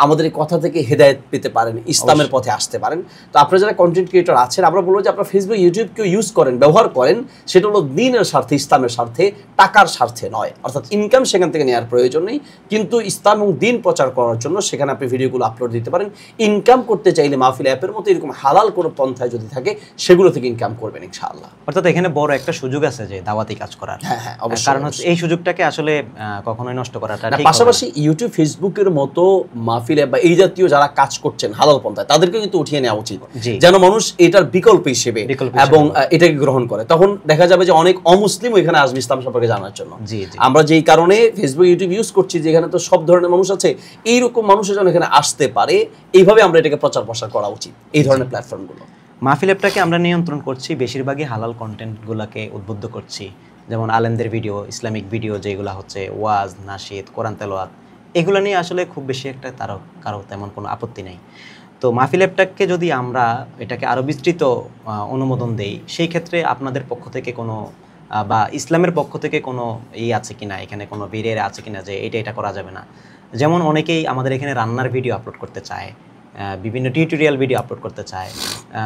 আমাদের এই কথা থেকে হেদায়েত পেতে পারেন, ইসলামের পথে আসতে পারেন। তো আপনারা যারা কন্টেন্ট ক্রিয়েটর আছেন, আমরা বলবো যে আপনারা ফেসবুক, ইউটিউবকেও ইউজ করেন, ব্যবহার করেন, সেটা হলো দ্বীনের স্বার্থে, ইসলামের স্বার্থে, টাকার স্বার্থে নয়। অর্থাৎ ইনকাম সেখান থেকে নেওয়ার প্রয়োজন নেই, কিন্তু ইসলাম এবং দ্বীন প্রচার করার জন্য সেখানে আপনি ভিডিওগুলো আপলোড দিতে পারেন। ইনকাম করতে চাইলে মাহফিল অ্যাপের মতো এরকম হালাল কোনো পন্থায় যদি থাকে, সেগুলো থেকে ইনকাম করবেন ইনশাআল্লাহ। অর্থাৎ এখানে বড় একটা সুযোগ আছে যে দাওয়াতি কাজ করার। হ্যাঁ, অবশ্যই। কারণ হচ্ছে এই সুযোগটাকে আসলে কখনোই নষ্ট করাটা ঠিক হবে না। পাশাপাশি ইউটিউব, ফেসবুকের মতো মাহফিল অ্যাপ বা এই জাতীয় যারা কাজ করছেন হালাল পন্থায়, তাদেরকে কিন্তু উঠিয়ে নেওয়া উচিত, যেন মানুষ এটার বিকল্প হিসেবে এবং এটাকে গ্রহণ করে। তখন দেখা যাবে যে অনেক অমুসলিম এখানে আসবে ইসলাম সম্পর্কে জানার জন্য। আমরা যেই কারণে ফেসবুক, ইউটিউব ইউজ করছি, যেখানে তো সব ধরনের মানুষ আছে, এইরকম মানুষের যেন এখানে আসতে পারে, এইভাবে আমরা এটাকে প্রচার প্রসার করা উচিত, এই ধরনের প্ল্যাটফর্মগুলো। মাহফিল অ্যাপটাকে আমরা নিয়ন্ত্রণ করছি, বেশিরভাগই হালাল কন্টেন্টগুলোকে উদ্বুদ্ধ করছি, যেমন আলেমদের ভিডিও, ইসলামিক ভিডিও যেগুলো হচ্ছে ওয়াজ, নাশিদ, কোরআন তেলাওয়াত, এগুলো নিয়ে আসলে খুব বেশি একটা কারো তেমন কোনো আপত্তি নেই। তো মাহফিল অ্যাপটাকে যদি আমরা এটাকে আরও বিস্তৃত অনুমোদন দেই, সেই ক্ষেত্রে আপনাদের পক্ষ থেকে কোনো বা ইসলামের পক্ষ থেকে কোনো আছে কিনা, এখানে কোনো বেরিয়ে আছে কিনা যে এটা করা যাবে না? যেমন অনেকেই আমাদের এখানে রান্নার ভিডিও আপলোড করতে চায়, বিভিন্ন টিউটোরিয়াল ভিডিও আপলোড করতে চায়,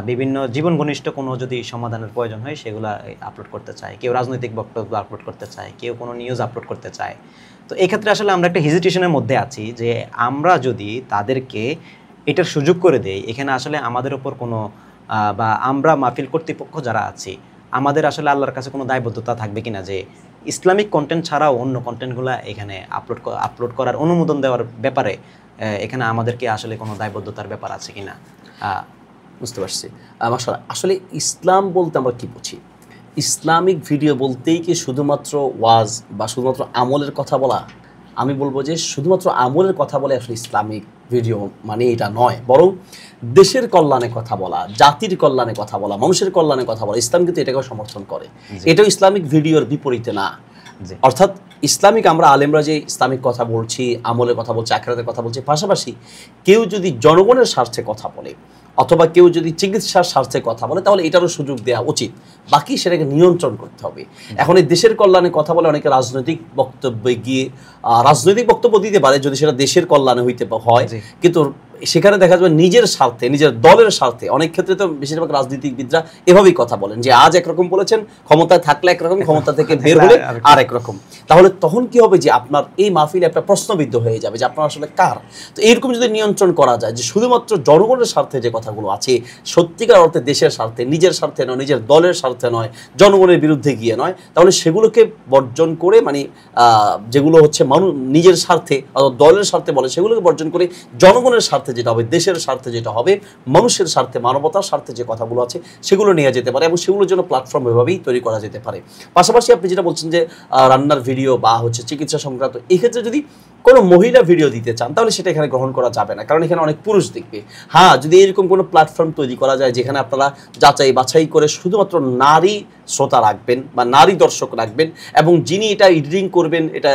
বিভিন্ন জীবন ঘনিষ্ঠ কোনো যদি সমাধানের প্রয়োজন হয় সেগুলো আপলোড করতে চায়, কেউ রাজনৈতিক বক্তব্য আপলোড করতে চায়, কেউ কোনো নিউজ আপলোড করতে চায়। তো এই ক্ষেত্রে আসলে আমরা একটা হেজিটেশনের মধ্যে আছি যে আমরা যদি তাদেরকে এটার সুযোগ করে দেই, এখানে আসলে আমাদের ওপর কোনো বা আমরা মাহফিল কর্তৃপক্ষ যারা আছি, আমাদের আসলে আল্লাহর কাছে কোনো দায়বদ্ধতা থাকবে কিনা যে ইসলামিক কন্টেন্ট ছাড়াও অন্য কন্টেন্টগুলো এখানে আপলোড করার অনুমোদন দেওয়ার ব্যাপারে এখানে আমাদেরকে আসলে কোনো দায়বদ্ধতার ব্যাপার আছে কিনা? বুঝতে পারছি। আসলে ইসলাম বলতে আমরা কি বুঝি? ইসলামিক ভিডিও বলতেই কি শুধুমাত্র ওয়াজ বা শুধুমাত্র আমলের কথা বলা? আমি বলবো যে শুধুমাত্র আমলের কথা বলে আসলে ইসলামিক ভিডিও মানে এটা নয়, বরং দেশের কল্যাণে কথা বলা, জাতির কল্যাণে কথা বলা, মানুষের কল্যাণে কথা বলা, ইসলাম কিন্তু এটাকেও সমর্থন করে। এটাও ইসলামিক ভিডিওর বিপরীতে না। অর্থাৎ ইসলামিক আমরা আলেমরা যে ইসলামিক কথা বলছি, আমলের কথা বলছি, আখিরাতের কথা বলছি, পাশাপাশি কেউ যদি জনগণের স্বার্থে কথা বলে অথবা কেউ যদি চিকিৎসার স্বার্থে কথা বলে, তাহলে এটারও সুযোগ দেওয়া উচিত। বাকি সেটাকে নিয়ন্ত্রণ করতে হবে। এখন এই দেশের কল্যাণে কথা বলে অনেকে রাজনৈতিক বক্তব্যে গিয়ে রাজনৈতিক বক্তব্য দিতে পারে যদি সেটা দেশের কল্যাণে হইতে হয়, কিন্তু সেখানে দেখা যাবে নিজের স্বার্থে, নিজের দলের স্বার্থে। অনেক ক্ষেত্রে তো বেশিরভাগ রাজনীতিবিদরা এভাবেই কথা বলেন যে আজ একরকম বলেছেন, ক্ষমতায় থাকলে একরকম, ক্ষমতা থেকে বের হলে আর একরকম। তাহলে তখন কি হবে যে আপনার এই মাহফিলে একটা প্রশ্নবিদ্ধ হয়ে যাবে যে আপনার আসলে কার। তো এইরকম যদি নিয়ন্ত্রণ করা যায় যে শুধুমাত্র জনগণের স্বার্থে যে কথাগুলো আছে, সত্যিকার অর্থে দেশের স্বার্থে, নিজের স্বার্থে নয়, নিজের দলের স্বার্থে নয়, জনগণের বিরুদ্ধে গিয়ে নয়, তাহলে সেগুলোকে বর্জন করে, মানে যেগুলো হচ্ছে মানুষ নিজের স্বার্থে অথবা দলের স্বার্থে বলে, সেগুলোকে বর্জন করে জনগণের স্বার্থে যেটা হবে, দেশের স্বার্থে যেটা হবে, মানুষের স্বার্থে, মানবতার স্বার্থে যে কথাগুলো আছে সেগুলো নিয়ে যেতে পারে এবং সেগুলোর জন্য প্ল্যাটফর্ম এভাবেই তৈরি করা যেতে পারে। পাশাপাশি আপনি যেটা বলছেন যে রান্নার ভিডিও বা হচ্ছে চিকিৎসা সংক্রান্ত, এক্ষেত্রে যদি কোনো মহিলা ভিডিও দিতে চান তাহলে সেটা এখানে গ্রহণ করা যাবে না, কারণ এখানে অনেক পুরুষ দেখবে। হ্যাঁ, যদি এরকম কোনো প্ল্যাটফর্ম তৈরি করা যায় যেখানে আপনারা যাচাই বাছাই করে শুধুমাত্র নারী শ্রোতা রাখবেন বা নারী দর্শক রাখবেন এবং যিনি এটা এডিটিং করবেন, এটা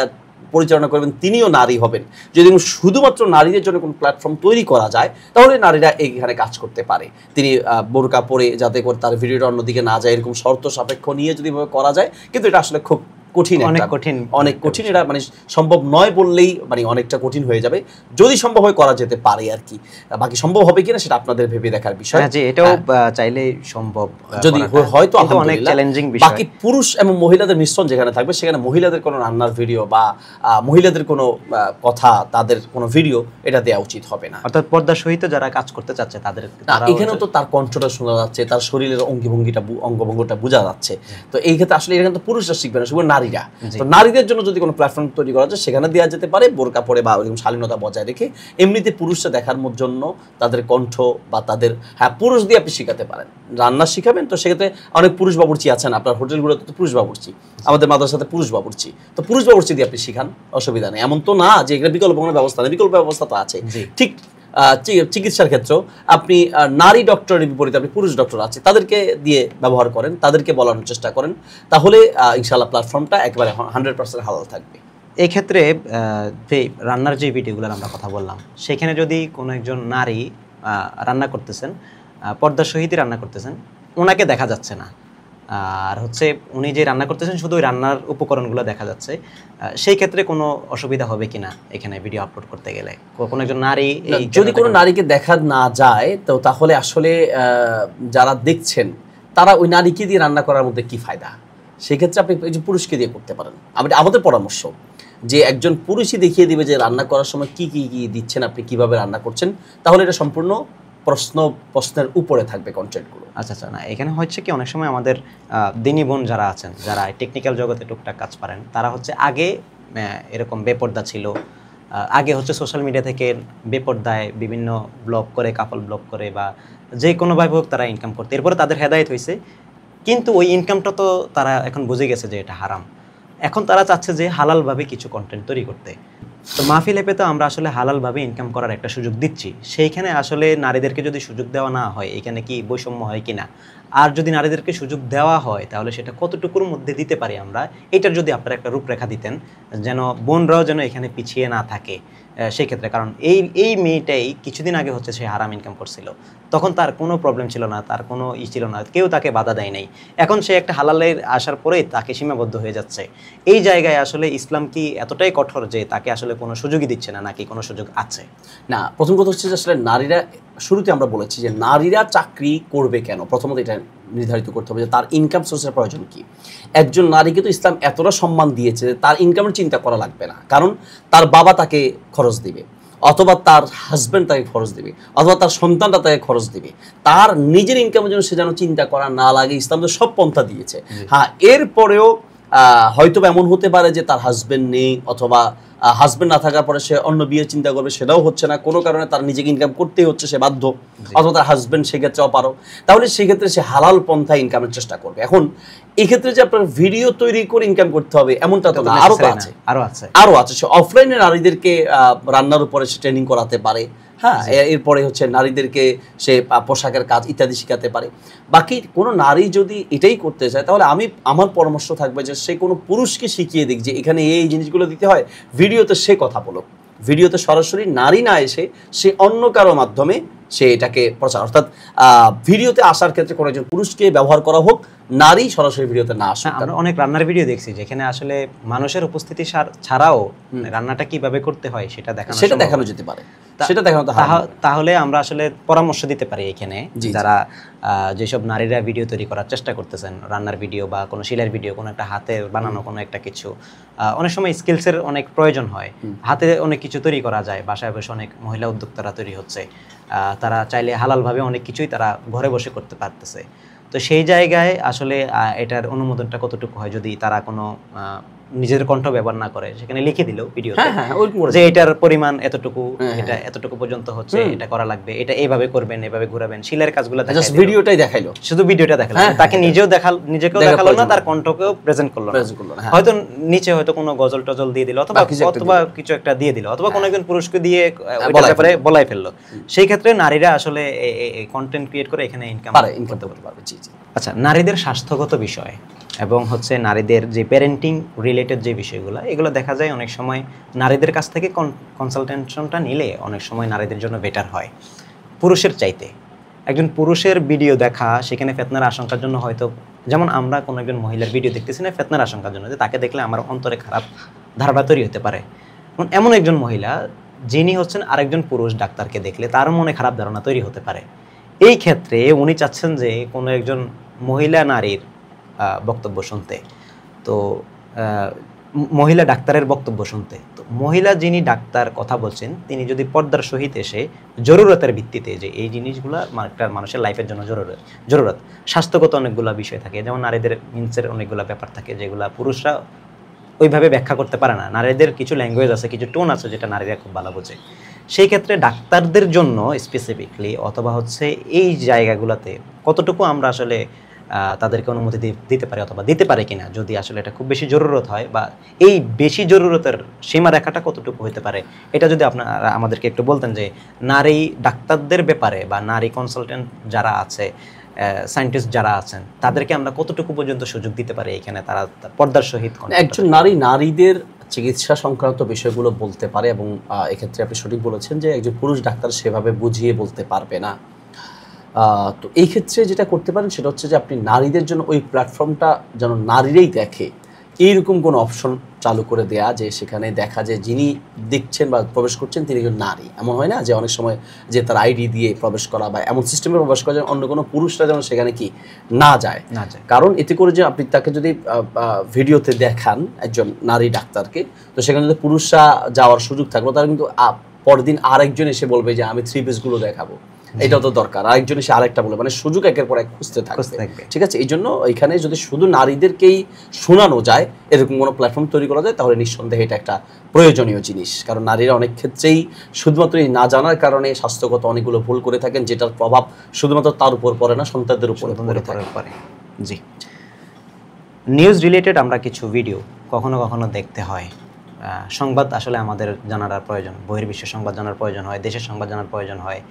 পরিচালনা করবেন, তিনিও নারী হবেন, যদি শুধুমাত্র নারীদের জন্য কোনো প্ল্যাটফর্ম তৈরি করা যায় তাহলে নারীরা এখানে কাজ করতে পারে। তিনি বোরকা পরে যাতে করে তার ভিডিওটা অন্যদিকে না যায়, এরকম শর্ত সাপেক্ষ নিয়ে যদি করা যায়, কিন্তু এটা আসলে খুব কঠিন, অনেক কঠিন, এটা মানে সম্ভব নয় বললেই মানে অনেকটা কঠিন হয়ে যাবে। যদি সম্ভব হয় করা যেতে পারে আর কি, বাকি সম্ভব হবে কিনা সেটা আপনাদের ভেবে দেখার বিষয়। যে এটাও চাইলেই সম্ভব, যদি হয় তো অনেক চ্যালেঞ্জিং বিষয়। বাকি পুরুষ এবং মহিলাদের মিশ্রণ যেখানে থাকবে সেখানে মহিলাদের কোনো রান্নার ভিডিও বা মহিলাদের কোনো কথা, তাদের কোনো ভিডিও এটা দেওয়া উচিত হবে না। অর্থাৎ পর্দা সহিত যারা কাজ করতে চাচ্ছে তাদের, এখানেও তো তার কণ্ঠটা শোনা যাচ্ছে, তার শরীরের অঙ্গভঙ্গিটা বোঝা যাচ্ছে। তো এই ক্ষেত্রে আসলে এখানে তো পুরুষরা শিখবে না, শুধু নারীরা। তো নারীদের জন্য যদি কোনো প্ল্যাটফর্ম তৈরি করা যায় সেখানে দেওয়া যেতে পারে, বোরকা পরে বা ওইরকম শালীনতা বজায় রেখে। এমনিতে পুরুষরা দেখার জন্য তাদের কণ্ঠ বা তাদের, হ্যাঁ পুরুষ দিয়ে আপনি শিখাতে পারেন, রান্না শিখাবেন। তো সেক্ষেত্রে অনেক পুরুষ বাবুর্চি আছেন আপনার হোটেলগুলোতে, তো পুরুষ বাবুর্চি, আমাদের মাদ্রাসাতে পুরুষ বাবুর্চি, তো পুরুষ বাবুর্চি দিয়ে আপনি শিখান, অসুবিধা নেই। এমন তো না যে এখানে বিকল্প কোনো ব্যবস্থা নেই, বিকল্প ব্যবস্থা তো আছে। ঠিক চিকিৎসার ক্ষেত্রেও আপনি নারী ডক্টরের বিপরীতে আপনি পুরুষ ডক্টর আছে, তাদেরকে দিয়ে ব্যবহার করেন, তাদেরকে বলানোর চেষ্টা করেন, তাহলে ইনশাআল্লাহ প্ল্যাটফর্মটা একেবারে 100% হালাল থাকবে। এই ক্ষেত্রে যে রান্নার যে ভিডিওগুলোর আমরা কথা বললাম, সেখানে যদি কোনো একজন নারী রান্না করতেছেন, পর্দার সহিতই রান্না করতেছেন, ওনাকে দেখা যাচ্ছে না, আর হচ্ছে উনি যে রান্না করতেছেন শুধু ওই রান্নার উপকরণগুলো দেখা যাচ্ছে, সেই ক্ষেত্রে কোনো অসুবিধা হবে কিনা এখানে ভিডিও আপলোড করতে গেলে? কোনো একজন নারী, যদি কোনো নারীকে দেখা না যায় তো তাহলে আসলে যারা দেখছেন তারা ওই নারীকে দিয়ে রান্না করার মধ্যে কি ফায়দা? সেক্ষেত্রে আপনি পুরুষকে দিয়ে করতে পারেন। আমাদের পরামর্শ যে একজন পুরুষই দেখিয়ে দিবে যে রান্না করার সময় কি কি কি দিচ্ছেন, আপনি কিভাবে রান্না করছেন, তাহলে এটা সম্পূর্ণ প্রশ্নের উপরে থাকবে কন্টেন্টগুলো। আচ্ছা, না এখানে হচ্ছে কি, অনেক সময় আমাদের দিনী বোন যারা আছেন, যারা টেকনিক্যাল জগতে টুকটাক কাজ পারেন, তারা হচ্ছে আগে এরকম বেপর্দা ছিল, আগে হচ্ছে সোশ্যাল মিডিয়া থেকে বেপর্দায় বিভিন্ন ব্লগ করে, কাপল ব্লগ করে বা যে কোনোভাবে হোক তারা ইনকাম করতে, এরপরে তাদের হেদায়েত হয়েছে, কিন্তু ওই ইনকামটা তো তারা এখন বুঝে গেছে যে এটা হারাম। এখন তারা চাচ্ছে যে হালালভাবে কিছু কন্টেন্ট তৈরি করতে। তো মাহফিল অ্যাপে তো আমরা আসলে হালালভাবে ইনকাম করার একটা সুযোগ দিচ্ছি, সেইখানে আসলে নারীদেরকে যদি সুযোগ দেওয়া না হয়, এখানে কি বৈষম্য হয় কিনা? আর যদি নারীদেরকে সুযোগ দেওয়া হয় তাহলে সেটা কতটুকুর মধ্যে দিতে পারি আমরা, এটার যদি আপনারা একটা রূপরেখা দিতেন, যেন বোনরাও যেন এখানে পিছিয়ে না থাকে সেই ক্ষেত্রে। কারণ এই মেয়েটাই কিছুদিন আগে হচ্ছে সে হারাম ইনকাম করছিল, তখন তার কোনো প্রবলেম ছিল না, তার কোনো ছিল না, কেউ তাকে বাধা দেয় নাই। এখন সে একটা হালালের আসার পরেই তাকে সীমাবদ্ধ হয়ে যাচ্ছে। এই জায়গায় আসলে ইসলাম কি এতটাই কঠোর যে তাকে আসলে কোনো সুযোগই দিচ্ছে না, নাকি কোনো সুযোগ আছে? না, প্রথম কথা হচ্ছে যে আসলে নারীরা, শুরুতে আমরা বলেছি যে নারীরা চাকরি করবে কেন, প্রথমত এটা নির্ধারিত করতে হবে যে তার ইনকাম সোর্সের প্রয়োজন কি। একজন নারীকে তো ইসলাম এতটা সম্মান দিয়েছে যে তার ইনকামের চিন্তা করা লাগবে না, কারণ তার বাবা তাকে খরচ দিবে, অথবা তার হাজব্যান্ড তাকে খরচ দিবে, অথবা তার সন্তানটা তাকে খরচ দিবে। তার নিজের ইনকামের জন্য সে যেন চিন্তা করা না লাগে, ইসলাম তো সব পন্থা দিয়েছে। হ্যাঁ, এরপরেও হয়তো এমন হতে পারে যে তার হাজব্যান্ড নেই, অথবা হাজব্যান্ড না থাকার পরে সে অন্য বিয়ের চিন্তা করবে, সেটাও হচ্ছে না, কোনো কারণে তার নিজেকে ইনকাম করতেই হচ্ছে, সে বাধ্য, অথবা তার হাজব্যান্ড সেক্ষেত্রে অপারো, তাহলে সেক্ষেত্রে সে হালাল পন্থায় ইনকামের চেষ্টা করবে। এখন এই ক্ষেত্রে যে আপনার ভিডিও তৈরি করে ইনকাম করতে হবে এমনটা তো না, আরো আছে। সে অফলাইনে নারীদেরকে রান্নার উপরে সে ট্রেনিং করাতে পারে, হ্যাঁ, এরপরে হচ্ছে নারীদেরকে সে পোশাকের কাজ ইত্যাদি শিখাতে পারে। বাকি কোনো নারী যদি এটাই করতে চায় তাহলে আমার পরামর্শ থাকবে যে সে কোনো পুরুষকে শিখিয়ে দিক যে এখানে এই জিনিসগুলো দিতে হয়, ভিডিওতে সে কথা বলুক, ভিডিওতে সরাসরি নারী না এসে সে অন্য কারো মাধ্যমে সে এটাকে প্রচার, অর্থাৎ ভিডিওতে আসার ক্ষেত্রে কোনো একজন পুরুষকে ব্যবহার করা হোক, নারী সরাসরি ভিডিওতে না আসে। আমরা অনেক রান্নার ভিডিও দেখছি যেখানে আসলে মানুষের উপস্থিতি ছাড়াও রান্নাটা কিভাবে করতে হয় সেটা দেখানো যেতে পারে। তাহলে আমরা আসলে পরামর্শ দিতে পারি এখানে, যারা যেসব নারীরা ভিডিও তৈরি করার চেষ্টা করতেছেন, রান্নার ভিডিও বা কোনো শিলের ভিডিও, কোনো একটা হাতে বানানো কোনো একটা কিছু, অনেক সময় স্কিলসের অনেক প্রয়োজন হয়, হাতে অনেক কিছু তৈরি করা যায়, বাসায় বসে অনেক মহিলা উদ্যোক্তারা তৈরি হচ্ছে, তারা চাইলে হালালভাবে অনেক কিছুই তারা ঘরে বসে করতে পারতেছে। তো সেই জায়গায় আসলে এটার অনুমোদনটা কতটুকু হয়, যদি তারা কোনো নিজের কণ্ঠ ব্যবহার না করে, সেখানে লিখে দিল ভিডিওতে যে এটার পরিমাণ এতটুকু, এটা এতটুকু পর্যন্ত হচ্ছে, এটা করা লাগবে, এটা এইভাবে করবেন, এইভাবে ঘুরাবেন, শিলের কাজগুলো দেখাইলো, ভিডিওটাই দেখাইলো, শুধু ভিডিওটা দেখালো, তাকে নিজেকেও দেখালো না, তার কণ্ঠকেও প্রেজেন্ট করলো না। হয়তো নিচে হয়তো কোনো গজল টজল দিয়ে দিল, অথবা কিছু একটা দিয়ে দিল, অথবা কোনো একজন পুরুষকে দিয়ে ব্যাপারে বলাই ফেললো। সেই ক্ষেত্রে নারীরা আসলে কন্টেন্ট ক্রিয়েট করে এখানে ইনকাম করতে পারবে। আচ্ছা, নারীদের স্বাস্থ্যগত বিষয় এবং হচ্ছে নারীদের যে প্যারেন্টিং রিলেটেড যে বিষয়গুলো, এগুলো দেখা যায় অনেক সময় নারীদের কাছ থেকে কনসালটেশনটা নিলে অনেক সময় নারীদের জন্য বেটার হয় পুরুষের চাইতে। একজন পুরুষের ভিডিও দেখা সেখানে ফিতনার আশঙ্কার জন্য হয়তো, যেমন আমরা কোনো একজন মহিলার ভিডিও দেখতেছি না ফিতনার আশঙ্কার জন্য, যে তাকে দেখলে আমার অন্তরে খারাপ ধারণা তৈরি হতে পারে। এমন একজন মহিলা যিনি হচ্ছেন আরেকজন পুরুষ ডাক্তারকে দেখলে তার মনে খারাপ ধারণা তৈরি হতে পারে। এই ক্ষেত্রে উনি চাচ্ছেন যে কোনো একজন মহিলা নারীর বক্তব্য শুনতে, তো মহিলা ডাক্তারের বক্তব্য শুনতে। তো মহিলা যিনি ডাক্তার কথা বলছেন তিনি যদি পর্দার সহিত এসে জরুরতের ভিত্তিতে, যে এই জিনিসগুলো একটা মানুষের লাইফের জন্য জরুরত, স্বাস্থ্যগত অনেকগুলো বিষয় থাকে, যেমন নারীদের মিন্সের অনেকগুলো ব্যাপার থাকে যেগুলো পুরুষরা ওইভাবে ব্যাখ্যা করতে পারে না। নারীদের কিছু ল্যাঙ্গুয়েজ আছে, কিছু টোন আছে যেটা নারীরা খুব ভালো বোঝে। সেই ক্ষেত্রে ডাক্তারদের জন্য স্পেসিফিকলি অথবা হচ্ছে এই জায়গাগুলোতে কতটুকু আমরা আসলে তাদেরকে অনুমতি দিতে পারি অথবা দিতে পারে কিনা, যদি আসলে এটা খুব বেশি জরুরত হয়, বা এই বেশি জরুরতের সীমারেখাটা কতটুকু হতে পারে, এটা যদি আপনারা আমাদেরকে একটু বলতেন যে নারী ডাক্তারদের ব্যাপারে বা নারী কনসালটেন্ট যারা আছে, সায়েন্টিস্ট যারা আছেন, তাদেরকে আমরা কতটুকু পর্যন্ত সুযোগ দিতে পারি এখানে তারা পর্দার সহিত একজন নারীদের চিকিৎসা সংক্রান্ত বিষয়গুলো বলতে পারে। এবং এক্ষেত্রে আপনি সঠিক বলেছেন যে একজন পুরুষ ডাক্তার সেভাবে বুঝিয়ে বলতে পারবে না। তো এই ক্ষেত্রে যেটা করতে পারেন সেটা হচ্ছে যে আপনি নারীদের জন্য ওই প্ল্যাটফর্মটা যেন নারীরাই দেখে এইরকম কোনো অপশন চালু করে দেয়া, যে সেখানে দেখা যায় যিনি দেখছেন বা প্রবেশ করছেন তিনি একজন নারী। এমন হয় না যে অনেক সময় যে তার আইডি দিয়ে প্রবেশ করা বা এমন সিস্টেমে প্রবেশ করা যায় অন্য কোনো পুরুষরা যেন সেখানে কি না যায়। কারণ এতে করে যে আপনি তাকে যদি ভিডিওতে দেখান একজন নারী ডাক্তারকে, তো সেখানে যদি পুরুষরা যাওয়ার সুযোগ থাকলো, তারা কিন্তু পরের দিন আরেকজন এসে বলবে যে আমি 3 পিসগুলো দেখাবো, এটাও তো দরকার। আরেকজন এসে আরেকটা বলে, মানে সুযোগ একের পর এক খুঁজতে থাকবে। ঠিক আছে, এই জন্য এখানে যদি শুধু নারীদেরকেই শোনানো যায়, এরকম কোনো প্ল্যাটফর্ম তৈরি করা যায়, তাহলে নিঃসন্দেহে এটা একটা প্রয়োজনীয় জিনিস। কারণ নারীরা অনেক ক্ষেত্রেই শুধুমাত্র এই না জানার কারণে স্বাস্থ্যগত অনেকগুলো ভুল করে থাকেন, যেটার প্রভাব শুধুমাত্র তার উপর পড়ে না, সন্তানদের উপর পড়ে। জি, নিউজ রিলেটেড আমরা কিছু ভিডিও কখনো কখনো দেখতে হয়। সংবাদ আসলে আমাদের জানার প্রয়োজন, বহির্বিশ্বের সংবাদ জানার প্রয়োজন হয়, দেশের সংবাদ জানার প্রয়োজন হয়।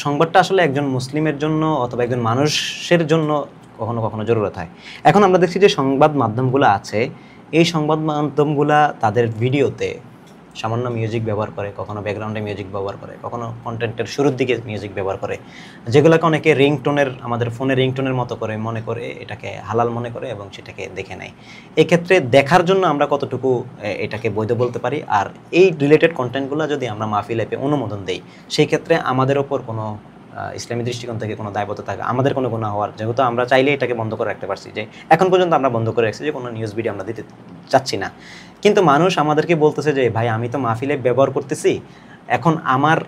সংবাদটা আসলে একজন মুসলিমের জন্য অথবা একজন মানুষের জন্য কখনো কখনো জরুরত হয়। এখন আমরা দেখছি যে সংবাদ মাধ্যমগুলো আছে, এই সংবাদ মাধ্যমগুলা তাদের ভিডিওতে সামান্য মিউজিক ব্যবহার করে, কখনো ব্যাকগ্রাউন্ডে মিউজিক ব্যবহার করে, কখনো কন্টেন্টের শুরুর দিকে মিউজিক ব্যবহার করে, যেগুলোকে অনেকে রিংটোনের, আমাদের ফোনে রিংটোনের মতো করে মনে করে, এটাকে হালাল মনে করে এবং সেটাকে দেখে নেয়। এক্ষেত্রে দেখার জন্য আমরা কতটুকু এটাকে বৈধ বলতে পারি, আর এই রিলেটেড কন্টেন্টগুলো যদি আমরা মাহফিল অ্যাপে অনুমোদন দেই, সেই ক্ষেত্রে আমাদের ওপর কোনো ইসলামী দৃষ্টিকোণ থেকে কোনো দায়বদ্ধতা থাকে, আমাদের কোনো গুনাহ হওয়ার, যেহেতু আমরা চাইলে এটাকে বন্ধ করে রাখতে পারছি, যে এখন পর্যন্ত আমরা বন্ধ করে রাখছি যে কোনো নিউজ ভিডিও আমরা দিতে চাচ্ছি না। কিন্তু মানুষ আমাদেরকে বলতেছে যে ভাই আমি তো মাহফিলে ব্যবহার করতেছি, এখন আমার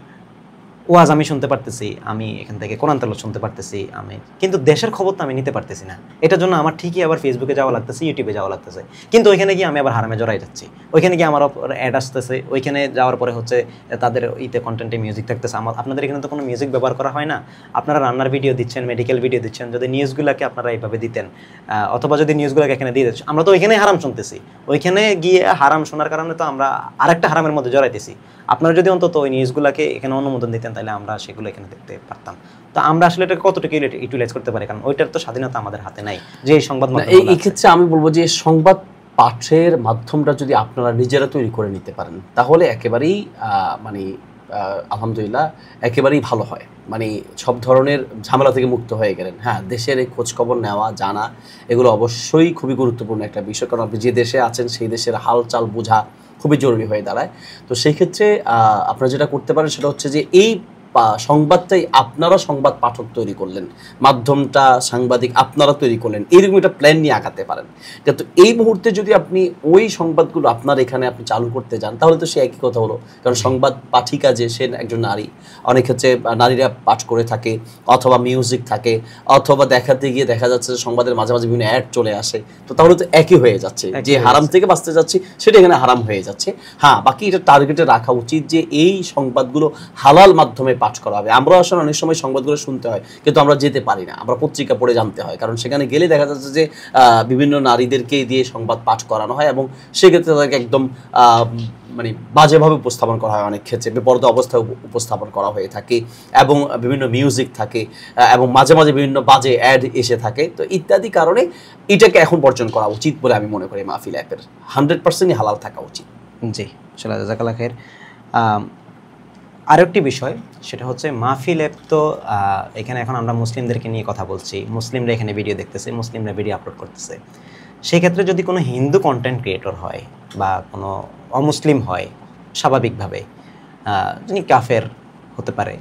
ওয়াজ আমি শুনতে পারতেছি, আমি এখান থেকে কোরআন তেলাওয়াত শুনতে পারতেছি, আমি কিন্তু দেশের খবর তো আমি নিতে পারতেছি না। এটার জন্য আমার ঠিকই আবার ফেসবুকে যাওয়া লাগতেছে, ইউটিউবে যাওয়া লাগতেছে, কিন্তু ওইখানে গিয়ে আমি আবার হারামে জড়াই যাচ্ছি, ওইখানে গিয়ে আমার অ্যাড আসতেছে, ওইখানে যাওয়ার পরে হচ্ছে তাদের ইতে কন্টেন্টে মিউজিক থাকতেছে। আপনাদের এখানে তো কোনো মিউজিক ব্যবহার করা হয় না, আপনারা রান্নার ভিডিও দিচ্ছেন, মেডিকেল ভিডিও দিচ্ছেন, যদি নিউজগুলোকে আপনারা এইভাবে দিতেন, অথবা যদি নিউজগুলোকে এখানে দিয়ে দিচ্ছেন, আমরা তো ওইখানে হারাম শুনতেছি, ওইখানে গিয়ে হারাম শোনার কারণে তো আমরা আরেকটা হারামের মধ্যে জড়াইতেছি। আপনারা যদি অন্তত ওই নিউজগুলোকে এখানে অনুমোদন দিতেন, তাহলে আমরা সেগুলো এখানে দেখতে পারতাম। তো আমরা আসলে এটা কতটুকু ইউটিলাইজ করতে পারি, কারণ ওইটার তো স্বাধীনতা আমাদের হাতে নাই। যে এই সংবাদ এই ক্ষেত্রে আমি বলবো যে সংবাদ পাঠের মাধ্যমটা যদি আপনারা নিজেরা তৈরি করে নিতে পারেন, তাহলে একেবারেই মানে আলহামদুলিল্লাহ একেবারেই ভালো হয়, মানে সব ধরনের ঝামেলা থেকে মুক্ত হয়ে গেলেন। হ্যাঁ, দেশের এই খোঁজখবর নেওয়া জানা এগুলো অবশ্যই খুবই গুরুত্বপূর্ণ একটা বিষয়, কারণ আপনি যে দেশে আছেন সেই দেশের হালচাল বোঝা খুবই জরুরি হয়ে দাঁড়ায়। তো সেই ক্ষেত্রে আপনারা যেটা করতে পারেন সেটা হচ্ছে যে এই সংবাদটাই আপনারা সংবাদ পাঠক তৈরি করলেন, মাধ্যমটা সাংবাদিক আপনারা তৈরি করলেন, এইরকম একটা প্ল্যান নিয়ে আগাতে পারেন। কিন্তু এই মুহূর্তে যদি আপনি ওই সংবাদগুলো আপনার এখানে আপনি চালু করতে যান, তাহলে তো সে একই কথা হলো। কারণ সংবাদ পাঠিকা যে সে একজন নারী, অনেক ক্ষেত্রে নারীরা পাঠ করে থাকে, অথবা মিউজিক থাকে, অথবা দেখাতে গিয়ে দেখা যাচ্ছে যে সংবাদের মাঝে মাঝে বিভিন্ন অ্যাড চলে আসে, তো তাহলে তো একই হয়ে যাচ্ছে, যে হারাম থেকে বাঁচতে যাচ্ছি সেটা এখানে হারাম হয়ে যাচ্ছে। হ্যাঁ, বাকি এটা টার্গেটে রাখা উচিত যে এই সংবাদগুলো হালাল মাধ্যমে পাঠ করা হবে। আমরা আসলে অনেক সময় সংবাদগুলো শুনতে হয় কিন্তু আমরা যেতে পারি না, আমরা পত্রিকা পড়ে জানতে হয়, কারণ সেখানে গেলে দেখা যাচ্ছে যে বিভিন্ন নারীদেরকে দিয়ে সংবাদ পাঠ করানো হয় এবং সেক্ষেত্রে তাদেরকে একদম মানে বাজেভাবে উপস্থাপন করা হয়, অনেক ক্ষেত্রে বেপরদা অবস্থায় উপস্থাপন করা হয়ে থাকে, এবং বিভিন্ন মিউজিক থাকে, এবং মাঝে মাঝে বিভিন্ন বাজে অ্যাড এসে থাকে। তো ইত্যাদি কারণে এটাকে এখন বর্জন করা উচিত বলে আমি মনে করি। মাহফিল অ্যাপের 100%ই হালাল থাকা উচিত। জি, আসলে জাযাকাল্লাহ খাইর। আরেকটি বিষয় সেটা হচ্ছে মাহফিল অ্যাপ। তো এখানে এখন আমরা মুসলিমদেরকে নিয়ে কথা বলছি, মুসলিমরা এখানে ভিডিও দেখতেছে, মুসলিমরা ভিডিও আপলোড করতেছে। সেক্ষেত্রে যদি কোনো হিন্দু কন্টেন্ট ক্রিয়েটর হয় বা কোনো অমুসলিম হয়, স্বাভাবিকভাবে যিনি কাফের হতে পারে,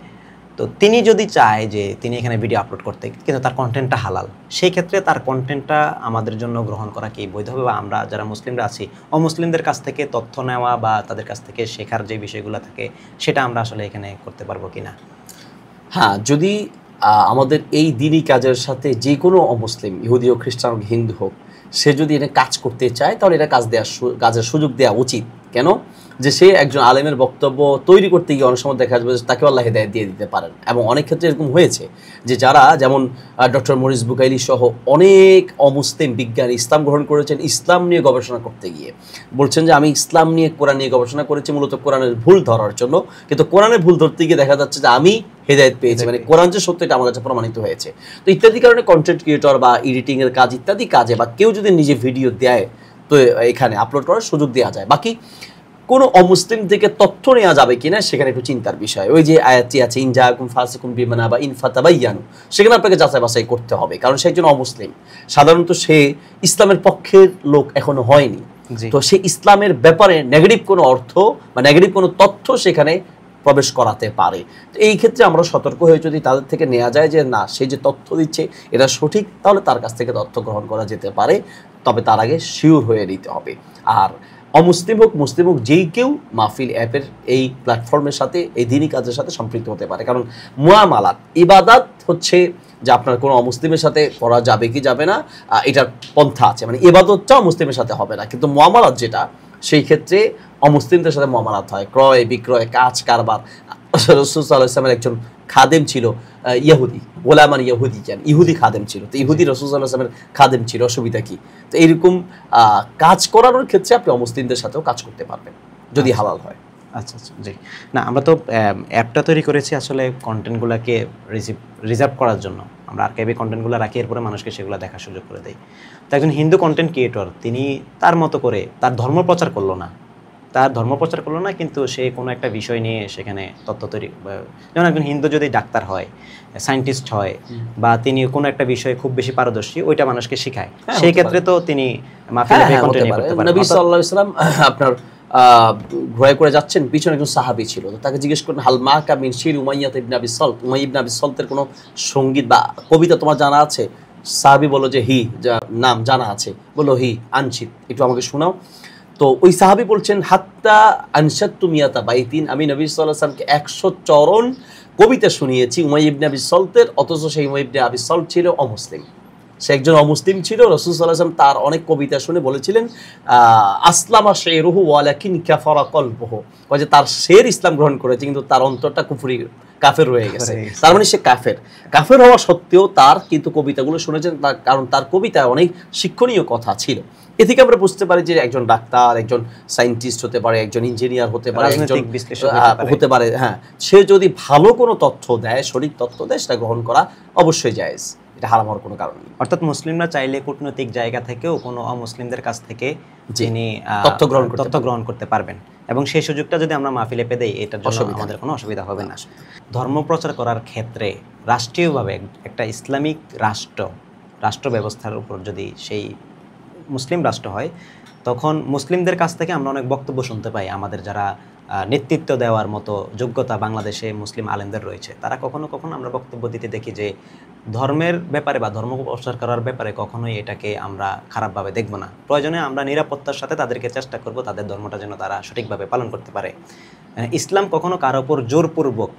তো তিনি যদি চায় যে তিনি এখানে ভিডিও আপলোড করতে, কিন্তু তার কন্টেন্টটা হালাল, সেই ক্ষেত্রে তার কন্টেন্টটা আমাদের জন্য গ্রহণ করা কি বৈধ হবে? বা আমরা যারা মুসলিমরা আছি অমুসলিমদের কাছ থেকে তথ্য নেওয়া বা তাদের কাছ থেকে শেখার যে বিষয়গুলো থাকে সেটা আমরা আসলে এখানে করতে পারবো কিনা? হ্যাঁ, যদি আমাদের এই দিনই কাজের সাথে যে কোনো অমুসলিম, ইহুদি হোক, খ্রিস্টান হোক, হিন্দু হোক, সে যদি এটা কাজ করতে চায় তাহলে এটা কাজের সুযোগ দেওয়া উচিত। কেন? যে সে একজন আলেমের বক্তব্য তৈরি করতে গিয়ে অনেক সময় দেখা যাবে তাকে আল্লাহ হেদায়েত দিয়ে দিতে পারেন। এবং অনেক ক্ষেত্রে এরকম হয়েছে যে যারা যেমন ডক্টর মরিস বুকাইলি সহ অনেক অমুসলিম বিজ্ঞানী ইসলাম গ্রহণ করেছেন ইসলাম নিয়ে গবেষণা করতে গিয়ে, বলছেন যে আমি ইসলাম নিয়ে, কোরআন নিয়ে গবেষণা করেছি মূলত কোরআনের ভুল ধরার জন্য, কিন্তু কোরআনের ভুল ধরতে গিয়ে দেখা যাচ্ছে যে আমি হেদায়েত পেয়েছি, মানে কোরআন যে সত্য এটা আমার কাছে প্রমাণিত হয়েছে। তো ইত্যাদি কারণে কন্টেন্ট ক্রিয়েটর বা এডিটিংয়ের কাজ ইত্যাদি কাজে বা কেউ যদি নিজে ভিডিও দেয় তো এখানে আপলোড করার সুযোগ দেওয়া যায়। বাকি কোনো অমুসলিম থেকে তথ্য নেওয়া যাবে কিনা সেখানে একটু চিন্তার বিষয়। ওই যে আয়াতটি আছে ইনজাআকুম ফাসিকুম বিবানা বা ইনফাতাবাইয়ানু, সেখানে আপনাকে যাচাই বাছাই করতে হবে, কারণ সে একজন অমুসলিম, সাধারণত সে ইসলামের পক্ষের লোক এখনো হয়নি। তো সে ইসলামের ব্যাপারে নেগেটিভ কোনো অর্থ বা নেগেটিভ কোনো তথ্য সেখানে প্রবেশ করাতে পারে। তো এই ক্ষেত্রে আমরা সতর্ক হয়ে যদি তাদের থেকে নেওয়া যায় যে না, সে যে তথ্য দিচ্ছে এটা সঠিক, তাহলে তার কাছ থেকে তথ্য গ্রহণ করা যেতে পারে, তবে তার আগে শিওর হয়ে নিতে হবে। আর অমুসলিম হোক মুসলিম হোক যেই কেউ মাহফিল অ্যাপের এই প্ল্যাটফর্মের সাথে, এই দিনই কাজের সাথে সম্পৃক্ত হতে পারে। কারণ মুআমালাত, ইবাদাত হচ্ছে যে আপনার কোনো অমুসলিমের সাথে করা যাবে কি যাবে না এটার পন্থা আছে, মানে ইবাদতটাও মুসলিমের সাথে হবে না, কিন্তু মুআমালাত যেটা সেই ক্ষেত্রে অমুসলিমদের সাথে মুআমালাত হয়, ক্রয় বিক্রয়, কাজ কারবার। রাসূল সাল্লাল্লাহু আলাইহি ওয়াসাল্লামের একজন খাদেম ছিল ইহুদি, গোলামান ইহুদি, ইহুদি খাদেম ছিল। তো ইহুদি রাসূল সাল্লাল্লাহু আলাইহি ওয়াসাল্লামের খাদেম ছিল, অসুবিধা কি? তো এইরকম কাজ করানোর ক্ষেত্রে আপনি অমুসলিমদের সাথেও কাজ করতে পারবেন যদি হালাল হয়। আচ্ছা আচ্ছা, জি। না, আমরা তো অ্যাপটা তৈরি করেছি আসলে কন্টেন্টগুলোকে রিজার্ভ করার জন্য। আমরা আর্কাইভে কন্টেন্টগুলো রাখি, এরপরে মানুষকে সেগুলো দেখার সুযোগ করে দেই। তো একজন হিন্দু কন্টেন্ট ক্রিয়েটর তিনি তার মতো করে তার ধর্ম প্রচার করলো না, কিন্তু সে কোনো একটা বিষয় নিয়ে সেখানে তথ্য তৈরি, যেমন একজন হিন্দু যদি ডাক্তার হয়, সায়েন্টিস্ট হয়, বা তিনি কোনো একটা বিষয়ে খুব বেশি পারদর্শী, ওইটা মানুষকে শেখায়, সেই ক্ষেত্রে তো তিনি মাহফিলে কন্টেন্ট করতে পারেন। নবী সাল্লাল্লাহু আলাইহি ওয়াসাল্লাম আপনার ঘোড়ায় করে যাচ্ছেন, পিছনে একজন সাহাবী ছিল, তো তাকে জিজ্ঞেস করেন হাল মাকা মিন শির উমাইয়া ইবনে আবি সালত, উমাইয়া ইবনে আবি সালতের কোনো সঙ্গীত বা কবিতা তোমার জানা আছে? সাহাবী বলল যে নাম জানা আছে। বললো আনশিদ, একটু আমাকে শোনাও। তো ওই সাহাবী বলছেন হাত্তা আনশাদতু মিয়াতা বাইতিন, আমি নবী সাল্লাল্লাহু আলাইহি ওয়াসাল্লামকে 100 চরণ কবিতা শুনিয়েছি উমাইয়া ইবনে আবি সালতের, অথচ সেই উমাইয়া ইবনে আবি সালত ছিল অমুসলিম। সে একজন অমুসলিম ছিল। রাসূল সাল্লাল্লাহু আলাইহি ওয়াসাল্লাম তার অনেক কবিতা শুনে বলেছিলেন আসলামা শায়রুহু ওয়ালাকিন কাফারা কলবুহু, যে তার শের ইসলাম গ্রহণ করেছে কিন্তু তার অন্তরটা কাফের রয়ে গেছে। তার মানে সে কাফের হওয়া সত্ত্বেও তার কিন্তু কবিতাগুলো শুনেছেন, কারণ তার কবিতায় অনেক শিক্ষণীয় কথা ছিল। এ থেকে আমরা বুঝতে পারি যে একজন ডাক্তার, একজন সায়েন্টিস্ট হতে পারে, একজন ইঞ্জিনিয়ার হতে পারে, একজন হতে পারে, হ্যাঁ, সে যদি ভালো কোনো তথ্য দেয়, সঠিক তথ্য দেয়, সেটা গ্রহণ করা অবশ্যই জায়েজ, এটা হারাম হওয়ার কোনো কারণ নেই। অর্থাৎ মুসলিমরা চাইলে কূটনৈতিক জায়গা থেকেও কোনো অমুসলিমদের কাছ থেকে যিনি তথ্য গ্রহণ করতে পারবেন, এবং সেই সুযোগটা যদি আমরা মাহফিলে পেয়ে দেই, এটার জন্য আমাদের কোনো অসুবিধা হবে না। ধর্ম প্রচার করার ক্ষেত্রে রাষ্ট্রীয়ভাবে একটা ইসলামিক রাষ্ট্র ব্যবস্থার উপর যদি সেই মুসলিম রাষ্ট্র হয়, তখন মুসলিমদের কাছ থেকে আমরা অনেক বক্তব্য শুনতে পাই। আমাদের যারা নেতৃত্ব দেওয়ার মতো যোগ্যতা বাংলাদেশে মুসলিম আলেমদের রয়েছে, তারা কখনো কখনো আমরা বক্তব্য দিতে দেখি যে ধর্মের ব্যাপারে বা ধর্ম প্রচার করার ব্যাপারে কখনোই এটাকে আমরা খারাপভাবে দেখব না। প্রয়োজনে আমরা নিরাপত্তার সাথে তাদেরকে চেষ্টা করব তাদের ধর্মটা যেন তারা সঠিকভাবে পালন করতে পারে। ইসলাম কখনো কারো ওপর জোরপূর্বক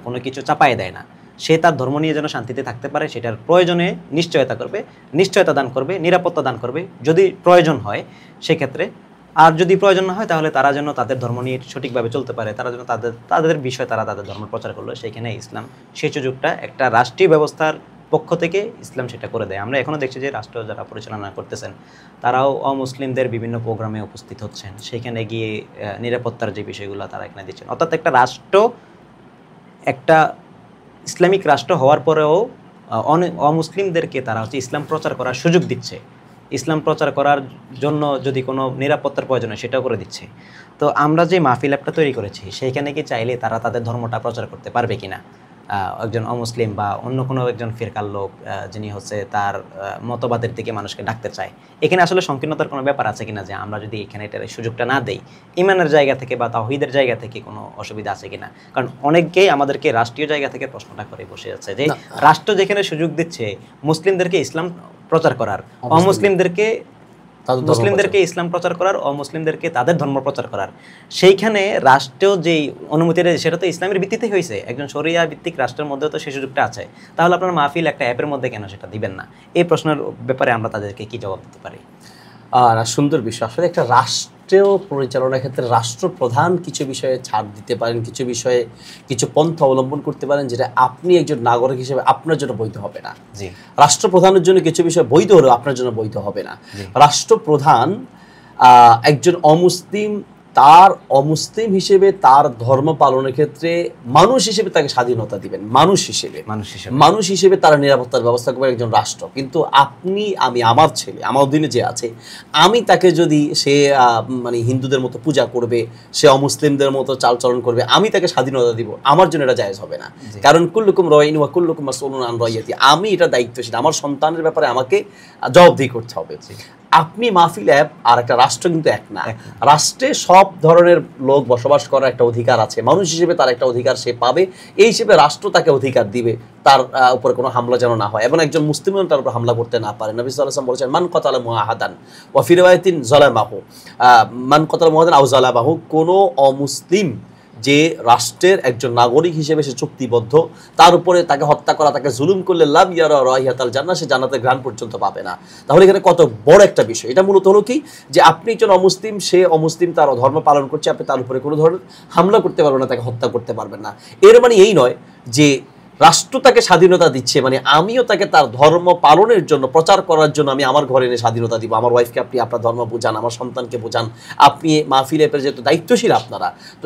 কোনো কিছু চাপায় দেয় না। সে তার ধর্ম নিয়ে যেন শান্তিতে থাকতে পারে, সেটার প্রয়োজনে নিশ্চয়তা দান করবে, নিরাপত্তা দান করবে যদি প্রয়োজন হয় সেক্ষেত্রে। আর যদি প্রয়োজন না হয় তাহলে তারা যেন তাদের ধর্ম নিয়ে সঠিকভাবে চলতে পারে, তারা যেন তাদের বিষয়ে তারা তাদের ধর্ম প্রচার করলো, সেইখানে ইসলাম সেই সুযোগটা একটা রাষ্ট্রীয় ব্যবস্থার পক্ষ থেকে ইসলাম সেটা করে দেয়। আমরা এখনও দেখছি যে রাষ্ট্র যারা পরিচালনা করতেছেন তারাও অমুসলিমদের বিভিন্ন প্রোগ্রামে উপস্থিত হচ্ছেন, সেখানে গিয়ে নিরাপত্তার যে বিষয়গুলো তারা এখানে দিচ্ছেন। অর্থাৎ একটা ইসলামিক রাষ্ট্র হওয়ার পরেও অমুসলিমদেরকে তারা ইসলাম প্রচার করার সুযোগ দিচ্ছে। ইসলাম প্রচার করার জন্য যদি কোনো নিরাপত্তার প্রয়োজন হয় সেটাও করে দিচ্ছে। তো আমরা যে মাহফিল অ্যাপটা তৈরি করেছি সেইখানে কি চাইলে তারা তাদের ধর্মটা প্রচার করতে পারবে কিনা, একজন অমুসলিম বা অন্য কোনো একজন ফিরকার লোক যিনি হচ্ছে তার মতবাদের দিকে মানুষকে ডাকতে চায়, এখানে আসলে সংকীর্ণতার কোনো ব্যাপার আছে কিনা, যে আমরা যদি এখানে এটার সুযোগটা না দেই ইমানের জায়গা থেকে বা তাওহীদের জায়গা থেকে কোনো অসুবিধা আছে কিনা। কারণ অনেকেই আমাদেরকে রাষ্ট্রীয় জায়গা থেকে প্রশ্নটা করে বসে যাচ্ছে যে রাষ্ট্র যেখানে সুযোগ দিচ্ছে মুসলিমদেরকে ইসলাম প্রচার করার, মুসলিমদেরকে ইসলাম প্রচার করার, অমুসলিমদেরকে তাদের ধর্ম প্রচার করার, সেইখানে রাষ্ট্রেও যেই অনুমতি সেটা তো ইসলামের ভিত্তিতেই হয়েছে, একজন শরিয়া ভিত্তিক রাষ্ট্রের মধ্যেও তো সেই সুযোগটা আছে। তাহলে আপনার মাহফিল একটা অ্যাপের মধ্যে কেন সেটা দিবেন না? এই প্রশ্নের ব্যাপারে আমরা তাদেরকে কি জবাব দিতে পারি? আর সুন্দর বিষয়, আসলে একটা রাষ্ট্রেও পরিচালনার ক্ষেত্রে রাষ্ট্রপ্রধান কিছু বিষয়ে ছাড় দিতে পারেন, কিছু বিষয়ে কিছু পন্থা অবলম্বন করতে পারেন যেটা আপনি একজন নাগরিক হিসেবে আপনার জন্য বৈধ হবে না। রাষ্ট্রপ্রধানের জন্য কিছু বিষয় বৈধ হলেও আপনার জন্য বৈধ হবে না। রাষ্ট্রপ্রধান একজন অমুসলিম তার অমুসলিম হিসেবে তার ধর্ম পালনের ক্ষেত্রে মানুষ হিসেবে তাকে স্বাধীনতা দিবেন, মানুষ হিসেবে তার নিরাপত্তার ব্যবস্থা করবেন একজন রাষ্ট্র। কিন্তু আপনি, আমি, আমার ছেলে, আমার অধীনে যে আছে, আমি তাকে যদি সে মানে হিন্দুদের মতো পূজা করবে, সে অমুসলিমদের মতো চালচলন করবে, আমি তাকে স্বাধীনতা দিব, আমার জন্য এটা জায়েজ হবে না। কারণ কুল্লুকুম রাইন ওয়া কুল্লুকুম মাসউলুন আন রাইয়াতি, আমি এটা দায়িত্বশীল, আমার সন্তানের ব্যাপারে আমাকে জবাবদিহি করতে হবে। আপনি মাহফিল অ্যাপ আর একটা রাষ্ট্র কিন্তু এক না। রাষ্ট্রে সব ধরনের লোক বসবাস করার একটা অধিকার আছে, মানুষ হিসেবে তার একটা অধিকার সে পাবে, এই হিসেবে রাষ্ট্র তাকে অধিকার দিবে তার উপরে কোনো হামলা যেন না হয় এবং একজন মুসলিম তার উপর হামলা করতে না পারে। নবী সাল্লাল্লাহু আলাইহি ওয়াসাল্লাম বলেছেন মান কতালা মুআহাদান ওয়া ফি রিওয়ায়াতিন যালামাহু, মান কতালা মুআহাদান আও যালামাহু, কোনো অমুসলিম যে রাষ্ট্রের একজন নাগরিক হিসেবে সে চুক্তিবদ্ধ, তার উপরে তাকে হত্যা করা, তাকে জুলুম করলে লাম ইয়ারা রাইহাতাল জান্নাহ, সে জান্নাতের ঘ্রাণ পর্যন্ত পাবে না। তাহলে এখানে কত বড় একটা বিষয়। এটা মূলত হলো কি, যে আপনি একজন অমুসলিম, সে অমুসলিম তার ধর্ম পালন করছে, আপনি তার উপরে কোনো ধরনের হামলা করতে পারবেন না, তাকে হত্যা করতে পারবেন না। এর মানে এই নয় যে রাষ্ট্র তাকে স্বাধীনতা দিচ্ছে মানে আমিও তাকে তার ধর্ম পালনের জন্য, প্রচার করার জন্য আমি আমার ঘরে এনে স্বাধীনতা দিব। আমার ওয়াইফকে আপনি আপনার ধর্ম বোঝান, আমার সন্তানকে বোঝান, আপনি মাহফিল অ্যাপের যেহেতু দায়িত্বশীল আপনারা, তো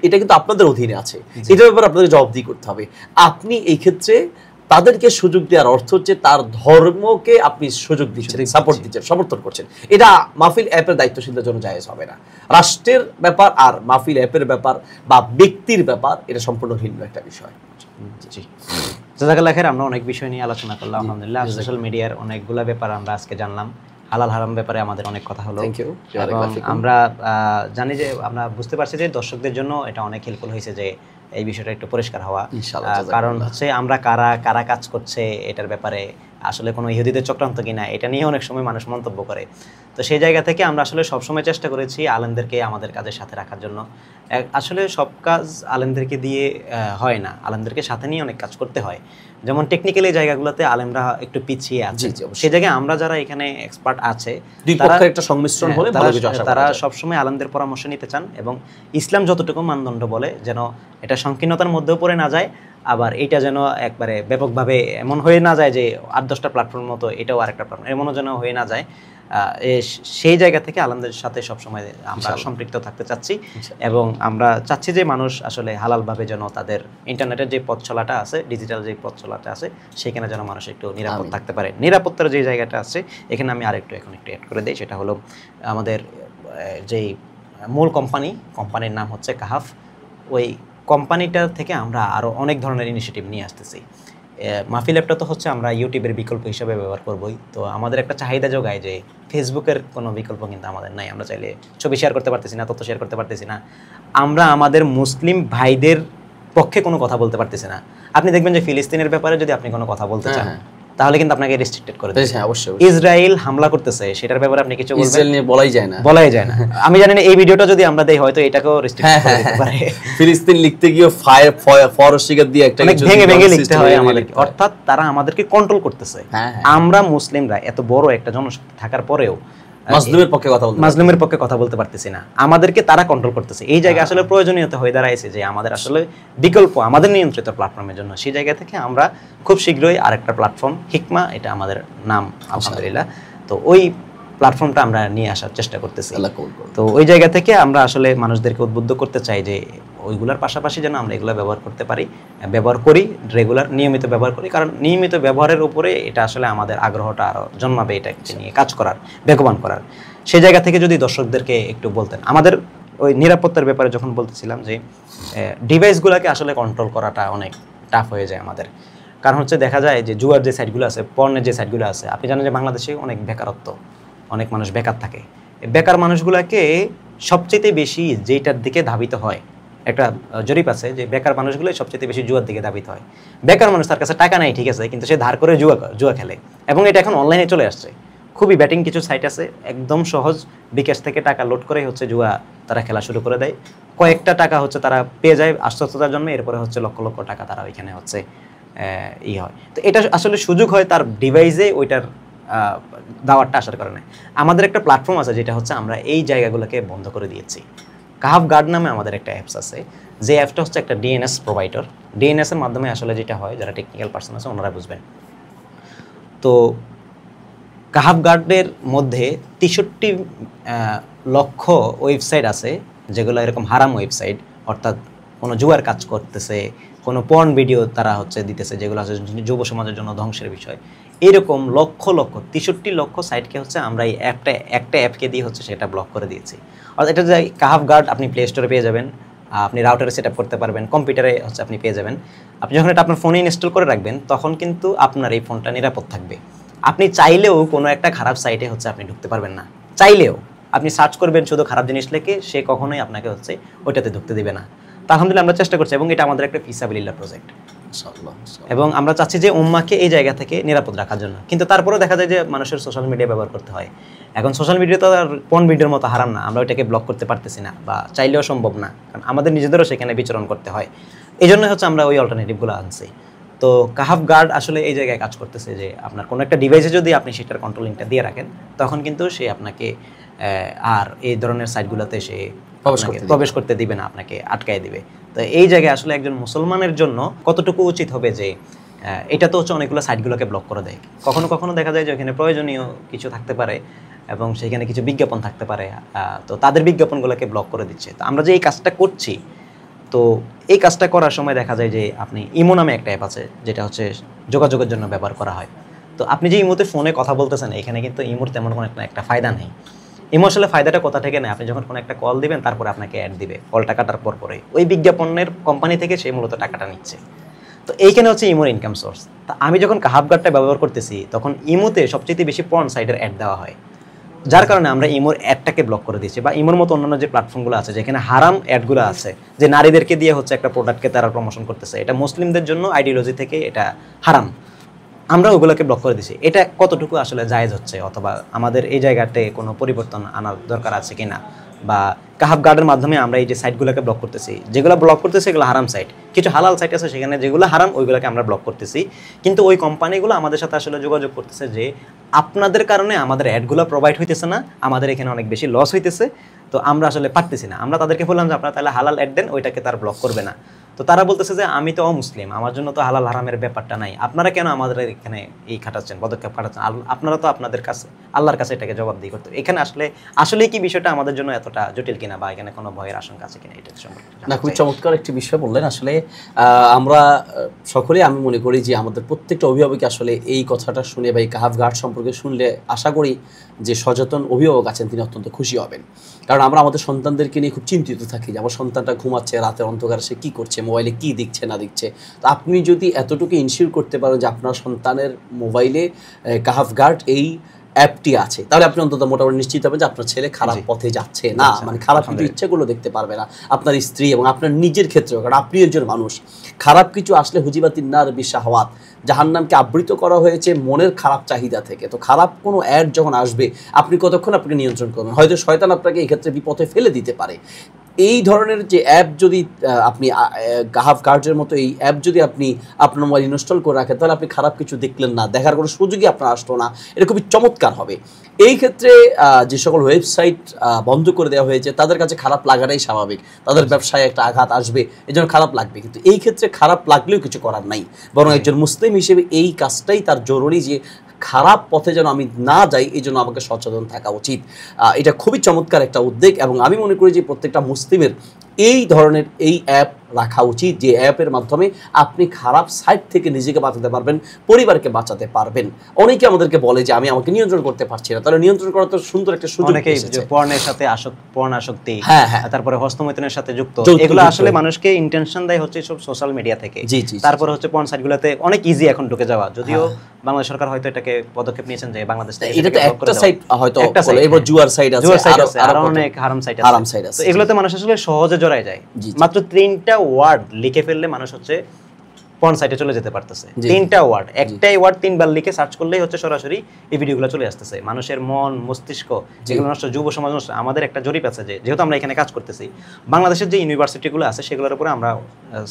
এটা কিন্তু আপনাদের অধীনে আছে, এটার ব্যাপারে আপনাদের জবাবদিহি করতে হবে। আপনি এই ক্ষেত্রে তাদেরকে সুযোগ দেওয়ার অর্থ হচ্ছে তার ধর্মকে আপনি সুযোগ দিচ্ছেন, সাপোর্ট দিচ্ছেন, সমর্থন করছেন। এটা মাহফিল অ্যাপের দায়িত্বশীলদের জন্য জায়েজ হবে না। রাষ্ট্রের ব্যাপার আর মাহফিল অ্যাপের ব্যাপার বা ব্যক্তির ব্যাপার, এটা সম্পূর্ণ ভিন্ন একটা বিষয়। জি, জাযাকাল্লাহ খাইর। আমরা অনেক বিষয় নিয়ে আলোচনা করলাম, আলহামদুলিল্লাহ। সোশ্যাল মিডিয়ার অনেকগুলা ব্যাপার আমরা আজকে জানলাম, হালাল হারাম ব্যাপারে আমাদের অনেক কথা হলো। এবং আমরা জানি যে, আমরা বুঝতে পারছি যে দর্শকদের জন্য এটা অনেক হেল্পফুল হয়েছে যে এই বিষয়টা একটু পরিষ্কার হওয়া। কারণ হচ্ছে আমরা কারা কাজ করছে এটার ব্যাপারে, আসলে কোনো ইহুদিদের চক্রান্ত কিনা, এটা নিয়ে অনেক সময় মানুষ মন্তব্য করে। তো সেই জায়গা থেকে আমরা আসলে সবসময় চেষ্টা করেছি আলেমদেরকে আমাদের কাজের সাথে রাখার জন্য। আসলে সব কাজ আলেমদেরকে দিয়ে হয় না, আলেমদেরকে সাথে নিয়ে অনেক কাজ করতে হয়। যেমন টেকনিক্যালি জায়গাগুলোতে আলেমরা একটু পিছিয়ে আছে, সেই জায়গায় আমরা যারা এখানে এক্সপার্ট আছে তারা সবসময় আলেমদের পরামর্শ নিতে চান এবং ইসলাম যতটুকু মানদণ্ড বলে যেন এটা সংকীর্ণতার মধ্যেও পড়ে না যায়, আবার এটা যেন একবারে ব্যাপকভাবে এমন হয়ে না যায় যে 8-10টা প্ল্যাটফর্ম মতো এটাও আরেকটা প্ল্যাটফর্ম, এমনও যেন হয়ে না যায়। সেই জায়গা থেকে আলেমদের সাথে সবসময় আমরা সম্পৃক্ত থাকতে চাচ্ছি এবং আমরা চাচ্ছি যে মানুষ আসলে হালালভাবে যেন তাদের ইন্টারনেটের যে পথ চলাটা আছে, ডিজিটাল যে পথ চলাটা আছে, সেখানে যেন মানুষ একটু নিরাপদ থাকতে পারে। নিরাপত্তার যে জায়গাটা আছে এখানে আমি আরেকটু এখন একটু অ্যাড করে দিই, সেটা হলো আমাদের যেই মূল কোম্পানির নাম হচ্ছে কাহাফ। ওই কোম্পানিটার থেকে আমরা আরও অনেক ধরনের ইনিশিয়েটিভ নিয়ে আসতেছি। মাহফিল অ্যাপটা তো হচ্ছে আমরা ইউটিউবের বিকল্প হিসাবে ব্যবহার করবই, তো আমাদের একটা চাহিদা যোগায় যে ফেসবুকের কোনো বিকল্প কিন্তু আমাদের নাই। আমরা চাইলে ছবি শেয়ার করতে পারতেছি না, তথ্য শেয়ার করতে পারতেছি না, আমরা আমাদের মুসলিম ভাইদের পক্ষে কোনো কথা বলতে পারতেছি না। আপনি দেখবেন যে ফিলিস্তিনের ব্যাপারে যদি আপনি কোনো কথা বলতে চান তাহলে কিন্তু আপনাকে রেস্ট্রিক্টেড করে দেয়। হ্যাঁ, অবশ্যই। ইসরায়েল হামলা করতেছে, সেটার ব্যাপারে আপনি কিছু বলবেন, ইসরায়েল নিয়ে বলাই যায় না। আমি জানি না এই ভিডিওটা যদি আমরা দেই হয়তো এটাকেও রেস্ট্রিক্ট করে দিতে পারে। ফিলিস্তিন লিখতে গিয়ে ফরস্টিকার দিয়ে একটা কিছু ভেঙে লিখতে হয় আমাদের, অর্থাৎ তারা আমাদেরকে কন্ট্রোল করতেছে। আমরা মুসলিমরা এত বড় একটা জনশক্তি থাকার পরেও মাজলুমের পক্ষে কথা বলতে পারতেছি না, আমাদেরকে তারা কন্ট্রোল করতেছে। এই জায়গায় আসলে প্রয়োজনীয়তা হয়ে দাঁড়াইছে যে আমাদের আসলে বিকল্প, আমাদের নিয়ন্ত্রিত প্ল্যাটফর্মের জন্য। সেই জায়গা থেকে আমরা খুব শীঘ্রই আরেকটা প্ল্যাটফর্ম, হিকমা, এটা আমাদের নাম আলহামদুলিল্লাহ, তো ওই প্ল্যাটফর্মটা আমরা নিয়ে আসার চেষ্টা করতেছি। তো ওই জায়গা থেকে আমরা আসলে মানুষদেরকে উদ্বুদ্ধ করতে চাই যে ওইগুলোর পাশাপাশি যেন আমরা এগুলো ব্যবহার করতে পারি, ব্যবহার করি, রেগুলার নিয়মিত ব্যবহার করি, কারণ নিয়মিত ব্যবহারের উপরে এটা আসলে আমাদের আগ্রহটা আরও জন্মাবে এটা নিয়ে কাজ করার, বেগবান করার। সেই জায়গা থেকে যদি দর্শকদেরকে একটু বলতেন, আমাদের ওই নিরাপত্তার ব্যাপারে যখন বলতেছিলাম যে ডিভাইসগুলোকে আসলে কন্ট্রোল করাটা অনেক টাফ হয়ে যায় আমাদের, কারণ হচ্ছে দেখা যায় যে জুয়ার যে সাইটগুলো আছে, পর্নের যে সাইটগুলো আছে, আপনি জানেন যে বাংলাদেশে অনেক বেকারত্ব, অনেক মানুষ বেকার থাকে। বেকার মানুষগুলোকে সবচেয়ে বেশি যেটার দিকে ধাবিত হয়, একটা জরিপ আছে যে বেকার মানুষগুলো সবচেয়ে বেশি জুয়ার দিকে ধাবিত হয়। বেকার মানুষ, তার কাছে টাকা নাই ঠিক আছে, কিন্তু সে ধার করে জুয়া খেলে, এবং এটা এখন অনলাইনে চলে আসছে। খুবই ব্যাটিং কিছু সাইট আছে, একদম সহজ, বিকাশ থেকে টাকা লোড করে হচ্ছে জুয়া তারা খেলা শুরু করে দেয়। কয়েকটা টাকা হচ্ছে তারা পেয়ে যায় আশ্বস্ততার জন্য, এরপরে হচ্ছে লক্ষ লক্ষ টাকা তারা ওইখানে হচ্ছে হয়। তো এটা আসলে সুযোগ হয় তার ডিভাইসে ওইটার দাওয়ারটা আসার কারণে। আমাদের একটা প্ল্যাটফর্ম আছে যেটা হচ্ছে আমরা এই জায়গাগুলোকে বন্ধ করে দিয়েছি। কাহাফ গার্ড নামে আমাদের একটা অ্যাপস আছে, যে অ্যাপটা হচ্ছে একটা ডিএনএস প্রোভাইডার। ডিএনএস এর মাধ্যমে আসলে যেটা হয়, যারা টেকনিক্যাল পার্সন আছে ওনারা বুঝবেন। তো কাহাফ গার্ডের মধ্যে 63 লক্ষ ওয়েবসাইট আছে যেগুলো এরকম হারাম ওয়েবসাইট, অর্থাৎ কোনো জুয়ার কাজ করতেছে, কোনো পর্ন ভিডিও তারা হচ্ছে দিতেছে যেগুলো হচ্ছে যুব সমাজের জন্য ধ্বংসের বিষয়। এরকম লক্ষ লক্ষ 63 লক্ষ সাইটকে হচ্ছে আমরা এই একটা অ্যাপকে দিয়ে হচ্ছে সেটা ব্লক করে দিয়েছি। অর্থাৎ এটা যে কাহাফ গার্ড আপনি প্লে স্টোরে পেয়ে যাবেন, আপনি রাউটারে সেট আপ করতে পারবেন, কম্পিউটারে হচ্ছে আপনি পেয়ে যাবেন। আপনি যখন এটা আপনার ফোনে ইনস্টল করে রাখবেন তখন কিন্তু আপনার এই ফোনটা নিরাপদ থাকবে। আপনি চাইলেও কোনো একটা খারাপ সাইটে হচ্ছে আপনি ঢুকতে পারবেন না, চাইলেও আপনি সার্চ করবেন শুধু খারাপ জিনিস লেখে, সে কখনোই আপনাকে হচ্ছে ওইটাতে ঢুকতে দিবে না। তা আলহামদুলিল্লাহ আমরা চেষ্টা করছি, এবং এটা আমাদের একটা ফিসাবিলিল্লাহ প্রজেক্ট, এবং আমরা চাচ্ছি যে উম্মাকে এই জায়গা থেকে নিরাপদ রাখার জন্য। কিন্তু তারপরেও দেখা যায় যে মানুষের সোশ্যাল মিডিয়া ব্যবহার করতে হয়। এখন সোশ্যাল মিডিয়া তো আর পর্ন ভিডিওর মতো হারাম না, আমরা ওইটাকে ব্লক করতে পারতেছি না, বা চাইলেও সম্ভব না, কারণ আমাদের নিজেদেরও সেখানে বিচরণ করতে হয়। এই জন্য হচ্ছে আমরা ওই অল্টারনেটিভগুলো আনছি। তো কাহাফ গার্ড আসলে এই জায়গায় কাজ করতেছে যে আপনার কোনো একটা ডিভাইসে যদি আপনি সেটার কন্ট্রোলিংটা দিয়ে রাখেন, তখন কিন্তু সে আপনাকে আর এই ধরনের সাইটগুলোতে সে প্রবেশ করতে দিবে না, আপনাকে আটকায় দিবে। তো এই জায়গায় আসলে একজন মুসলমানের জন্য কতটুকু উচিত হবে যে এটা তো হচ্ছে অনেকগুলো সাইটগুলোকে ব্লক করে দেয়। কখনো কখনো দেখা যায় যে ওখানে প্রয়োজনীয় কিছু থাকতে পারে এবং সেখানে কিছু বিজ্ঞাপন থাকতে পারে, তো তাদের বিজ্ঞাপনগুলোকে ব্লক করে দিচ্ছে। তো আমরা যে এই কাজটা করছি, তো এই কাজটা করার সময় দেখা যায় যে আপনি ইমো নামে একটা অ্যাপ আছে যেটা হচ্ছে যোগাযোগের জন্য ব্যবহার করা হয়। তো আপনি যে ইমোতে ফোনে কথা বলতেছেন, এখানে কিন্তু ইমোর তেমন কোনো একটা ফায়দা নেই। ইমো আসলে ফায়দাটা কোথা থেকে নেয়, আপনি যখন কোনো একটা কল দিবেন তারপরে আপনাকে অ্যাড দিবে, কলটা কাটার পরে ওই বিজ্ঞাপনের কোম্পানি থেকে সেই মূলত টাকাটা নিচ্ছে। তো এইখানে হচ্ছে ইমোর ইনকাম সোর্স। তা আমি যখন কাহাফ গার্ডটা ব্যবহার করতেছি তখন ইমোতে সবচেয়ে বেশি পর্ন সাইটের অ্যাড দেওয়া হয়, যার কারণে আমরা ইমোর অ্যাডটাকে ব্লক করে দিচ্ছি। বা ইমোর মতো অন্যান্য যে প্ল্যাটফর্মগুলো আছে যেখানে হারাম অ্যাডগুলো আছে, যে নারীদেরকে দিয়ে হচ্ছে একটা প্রোডাক্টকে তারা প্রমোশন করতেছে, এটা মুসলিমদের জন্য আইডিওলজি থেকে এটা হারাম, আমরা ওগুলোকে ব্লক করে দিছি। এটা কতটুকু আসলে জায়েজ হচ্ছে, অথবা আমাদের এই জায়গাতে কোনো পরিবর্তন আনার দরকার আছে কিনা, বা কাহাফ গার্ডের মাধ্যমে আমরা এই যে সাইটগুলোকে ব্লক করতেছি, যেগুলো ব্লক করতেছি এগুলো হারাম সাইট, কিছু হালাল সাইট আছে সেখানে যেগুলো হারাম ওইগুলোকে আমরা ব্লক করতেছি, কিন্তু ওই কোম্পানিগুলো আমাদের সাথে আসলে যোগাযোগ করতেছে যে আপনাদের কারণে আমাদের অ্যাডগুলো প্রোভাইড হইতেছে না, আমাদের এখানে অনেক বেশি লস হইতেছে, তো আমরা আসলে পারতেছি না। আমরা তাদেরকে বললাম যে আপনারা তাহলে হালাল অ্যাড দেন, ওইটাকে তার ব্লক করবে না। তো তারা বলতেছে যে আমি তো অমুসলিম, আমার জন্য তো হালাল হারামের ব্যাপারটা নাই, আপনারা কেন আমাদের এখানে এই খাটাচ্ছেন, পদক্ষেপ খাটাচ্ছেন, আপনারা তো আপনাদের কাছে আল্লাহর কাছে এটাকে জবাবদিহি করতে। এখানে আসলে কি বিষয়টা আমাদের জন্য এতটা জটিল কিনা, বা এখানে কোনো ভয়ের আশঙ্কা আছে কিনা, এটা সম্পর্কে না, খুব চমৎকার একটি বিষয় বললেন। আসলে আমরা সকলেই, আমি মনে করি যে আমাদের প্রত্যেকটা অভিভাবক আসলে এই কথাটা শুনে বা এই কাহাফ গার্ড সম্পর্কে শুনলে আশা করি যে সচেতন অভিভাবক আছেন তিনি অত্যন্ত খুশি হবেন। কারণ আমরা আমাদের সন্তানদেরকে নিয়ে খুব চিন্তিত থাকি যে আমার সন্তানটা ঘুমাচ্ছে, রাতের অন্ধকারে সে কী করছে, মোবাইলে কী দেখছে না দেখছে। তো আপনি যদি এতটুকু ইনশিওর করতে পারেন যে আপনার সন্তানের মোবাইলে কাহাফ গার্ড এই অ্যাপটি আছে, তাহলে আপনি অন্তত মোটামুটি নিশ্চিত হবেন যে আপনার ছেলে খারাপ পথে যাচ্ছে না, মানে খারাপ কিছু ইচ্ছেগুলো দেখতে পারবে না। আপনার স্ত্রী এবং আপনার নিজের ক্ষেত্রেও, কারণ আপনি একজন মানুষ, খারাপ কিছু আসলে হুজিবাতিন নার বিশাহাওয়াত, জাহান্নামকে আবৃত করা হয়েছে মনের খারাপ চাহিদা থেকে। তো খারাপ কোনো অ্যাড যখন আসবে আপনি কতক্ষণ আপনাকে নিয়ন্ত্রণ করবেন, হয়তো শয়তান আপনাকে এই ক্ষেত্রে বিপথে ফেলে দিতে পারে। এই ধরনের যে অ্যাপ যদি আপনি কাহাফ গার্ডের মতো এই অ্যাপ যদি আপনি আপনার মোবাইল ইনস্টল করে রাখেন, তাহলে আপনি খারাপ কিছু দেখলেন না, দেখার কোনো সুযোগই আপনার আসলো না। এটা খুবই চমৎকার হবে। এই ক্ষেত্রে যে সকল ওয়েবসাইট বন্ধ করে দেওয়া হয়েছে তাদের কাছে খারাপ লাগাটাই স্বাভাবিক, তাদের ব্যবসায় একটা আঘাত আসবে, এই জন্য খারাপ লাগবে। কিন্তু এই ক্ষেত্রে খারাপ লাগলেও কিছু করার নাই, বরং একজন মুসলিম হিসেবে এই কাজটাই তার জরুরি যে খারাপ পথে যেন আমি না যাই, এই জন্য আমাকে সচেতন থাকা উচিত। এটা খুবই চমৎকার একটা উদ্যোগ, এবং আমি মনে করি যে প্রত্যেকটা মুসলিমের এই ধরনের এই অ্যাপ রাখা উচিত, যে অ্যাপের মাধ্যমে আপনি খারাপ সাইট থেকে নিজেকে বাঁচাতে পারবেন, পরিবারকে বাঁচাতে পারবেন। অনেকে আমাদেরকে বলে যে আমি আমাকে নিয়ন্ত্রণ করতে পারছি না, তাহলে নিয়ন্ত্রণ করার তো সুন্দর একটা সুযোগ অনেকেই এসেছে। পর্নের সাথে পর্ন আসক্তি, হ্যাঁ, হ্যাঁ। তারপরে হস্তমৈথুনের সাথে যুক্ত, যৌতুক এগুলো যুক্ত। আসলে মানুষকে ইন্টেনশন দেয় হচ্ছে সব সোশ্যাল মিডিয়া থেকে। জি, জি, জি। তারপরে হচ্ছে পর্ন সাইটগুলোতে অনেক ইজি এখন ঢুকে যাওয়া, যদিও বাংলাদেশ সরকার হয়তো এটাকে পদক্ষেপ নিয়েছেন যে বাংলাদেশ থেকে এটা তো একটা সাইট হয়তো একটা বলে, এবার জুয়ার সাইট আছে, জুয়ার সাইট আছে, আরো আর কত অনেক হারাম সাইট হারাম সাইট আছে। তো এগুলোতে মানুষ আসলে সহজে জড়ায় যায়। জি, জি। মাত্র 3টা ওয়ার্ড লিখে ফেললে মানুষ হচ্ছে পর্ন সাইটে চলে যেতে পারতেছে। জি। 3টা ওয়ার্ড, একটাই ওয়ার্ড 3বার লিখে সার্চ করলেই হচ্ছে সরাসরি এই ভিডিওগুলো চলে আসতেছে। মানুষের মন মস্তিষ্ক যেগুলো নষ্ট, যুব সমাজ নষ্ট। আমাদের একটা জরিপ আছে যে, যেহেতু আমরা এখানে কাজ করতেছি, বাংলাদেশের যে ইউনিভার্সিটিগুলো আছে সেগুলোর উপরে আমরা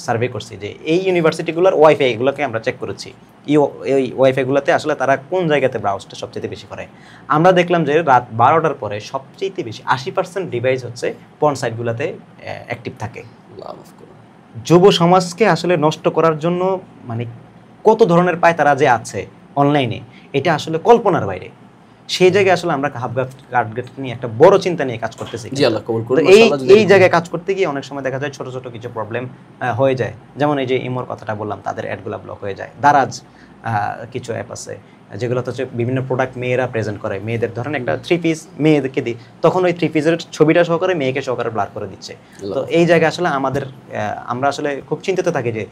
সার্ভে করছি যে এই ইউনিভার্সিটিগুলোর ওয়াইফাই এগুলোকে আমরা চেক করেছি, এই ওয়াইফাইগুলোতে আসলে তারা কোন জায়গাতে ব্রাউজটা সবচেয়ে বেশি করে। আমরা দেখলাম যে রাত 12টার পরে সবচেয়ে বেশি 80% ডিভাইস হচ্ছে পর্ন সাইটগুলোতে অ্যাক্টিভ থাকে। যুব সমাজকে আসলে নষ্ট করার জন্য মানে কত ধরনের পায়তারা যে আছে অনলাইনে, এটা আসলে কল্পনার বাইরে। সেই জায়গায় আসলে আমরা কাঠগেট নিয়ে একটা বড় চিন্তা নিয়ে কাজ করতেছি। জি, আল্লাহ কবুল করুন। এই জায়গায় কাজ করতে গিয়ে অনেক সময় দেখা যায় ছোট ছোট কিছু প্রবলেম হয়ে যায়। যেমন এই যে ইমোর কথাটা বললাম, তাদের অ্যাডগুলো ব্লক হয়ে যায়। দারাজ কিছু অ্যাপ আছে যেগুলো হচ্ছে বিভিন্ন প্রোডাক্ট মেয়েরা প্রেজেন্ট করে, মেয়েদের ধরেন একটা 3 পিস মেয়েদেরকে দিই, তখন ওই 3 পিসের ছবিটা সহকারে মেয়েকে সহকারে ব্লার করে দিচ্ছে। তো এই জায়গায় আসলে আমরা আসলে খুব চিন্তিত থাকি যে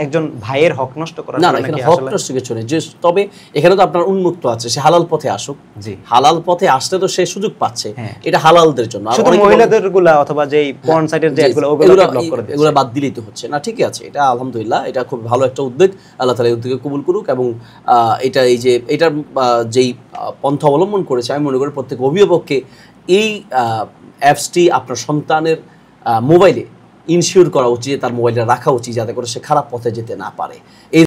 একজন ভাইয়ের হক নষ্ট করার না, এখানে হক নষ্ট কিছু নেই, যে তবে এখানে তো আপনার উন্মুক্ত আছে, সে হালাল পথে আসুক। জি, হালাল পথে আসলে তো সে সুযোগ পাচ্ছে, এটা হালালদের জন্য। শুধু মহিলাদের গুলা অথবা যে পর্ন সাইটের যে এগুলো ব্লক করে দিচ্ছে, এগুলো বাদ দিলেই তো হচ্ছে না। ঠিকই আছে, এটা আলহামদুলিল্লাহ, এটা খুব ভালো একটা উদ্যোগ। আল্লাহ তাআলা এই উদ্যোগকে কবুল করুক, এবং এটা এই যে এটার যেই পন্থা অবলম্বন করেছে, আমি মনে করি প্রত্যেক অভিভাবককে এই অ্যাপসটি আপনার সন্তানের মোবাইলে ইনশিওর করা উচিত, তার মোবাইলটা রাখা উচিত, যাতে করে সে খারাপ পথে যেতে না পারে।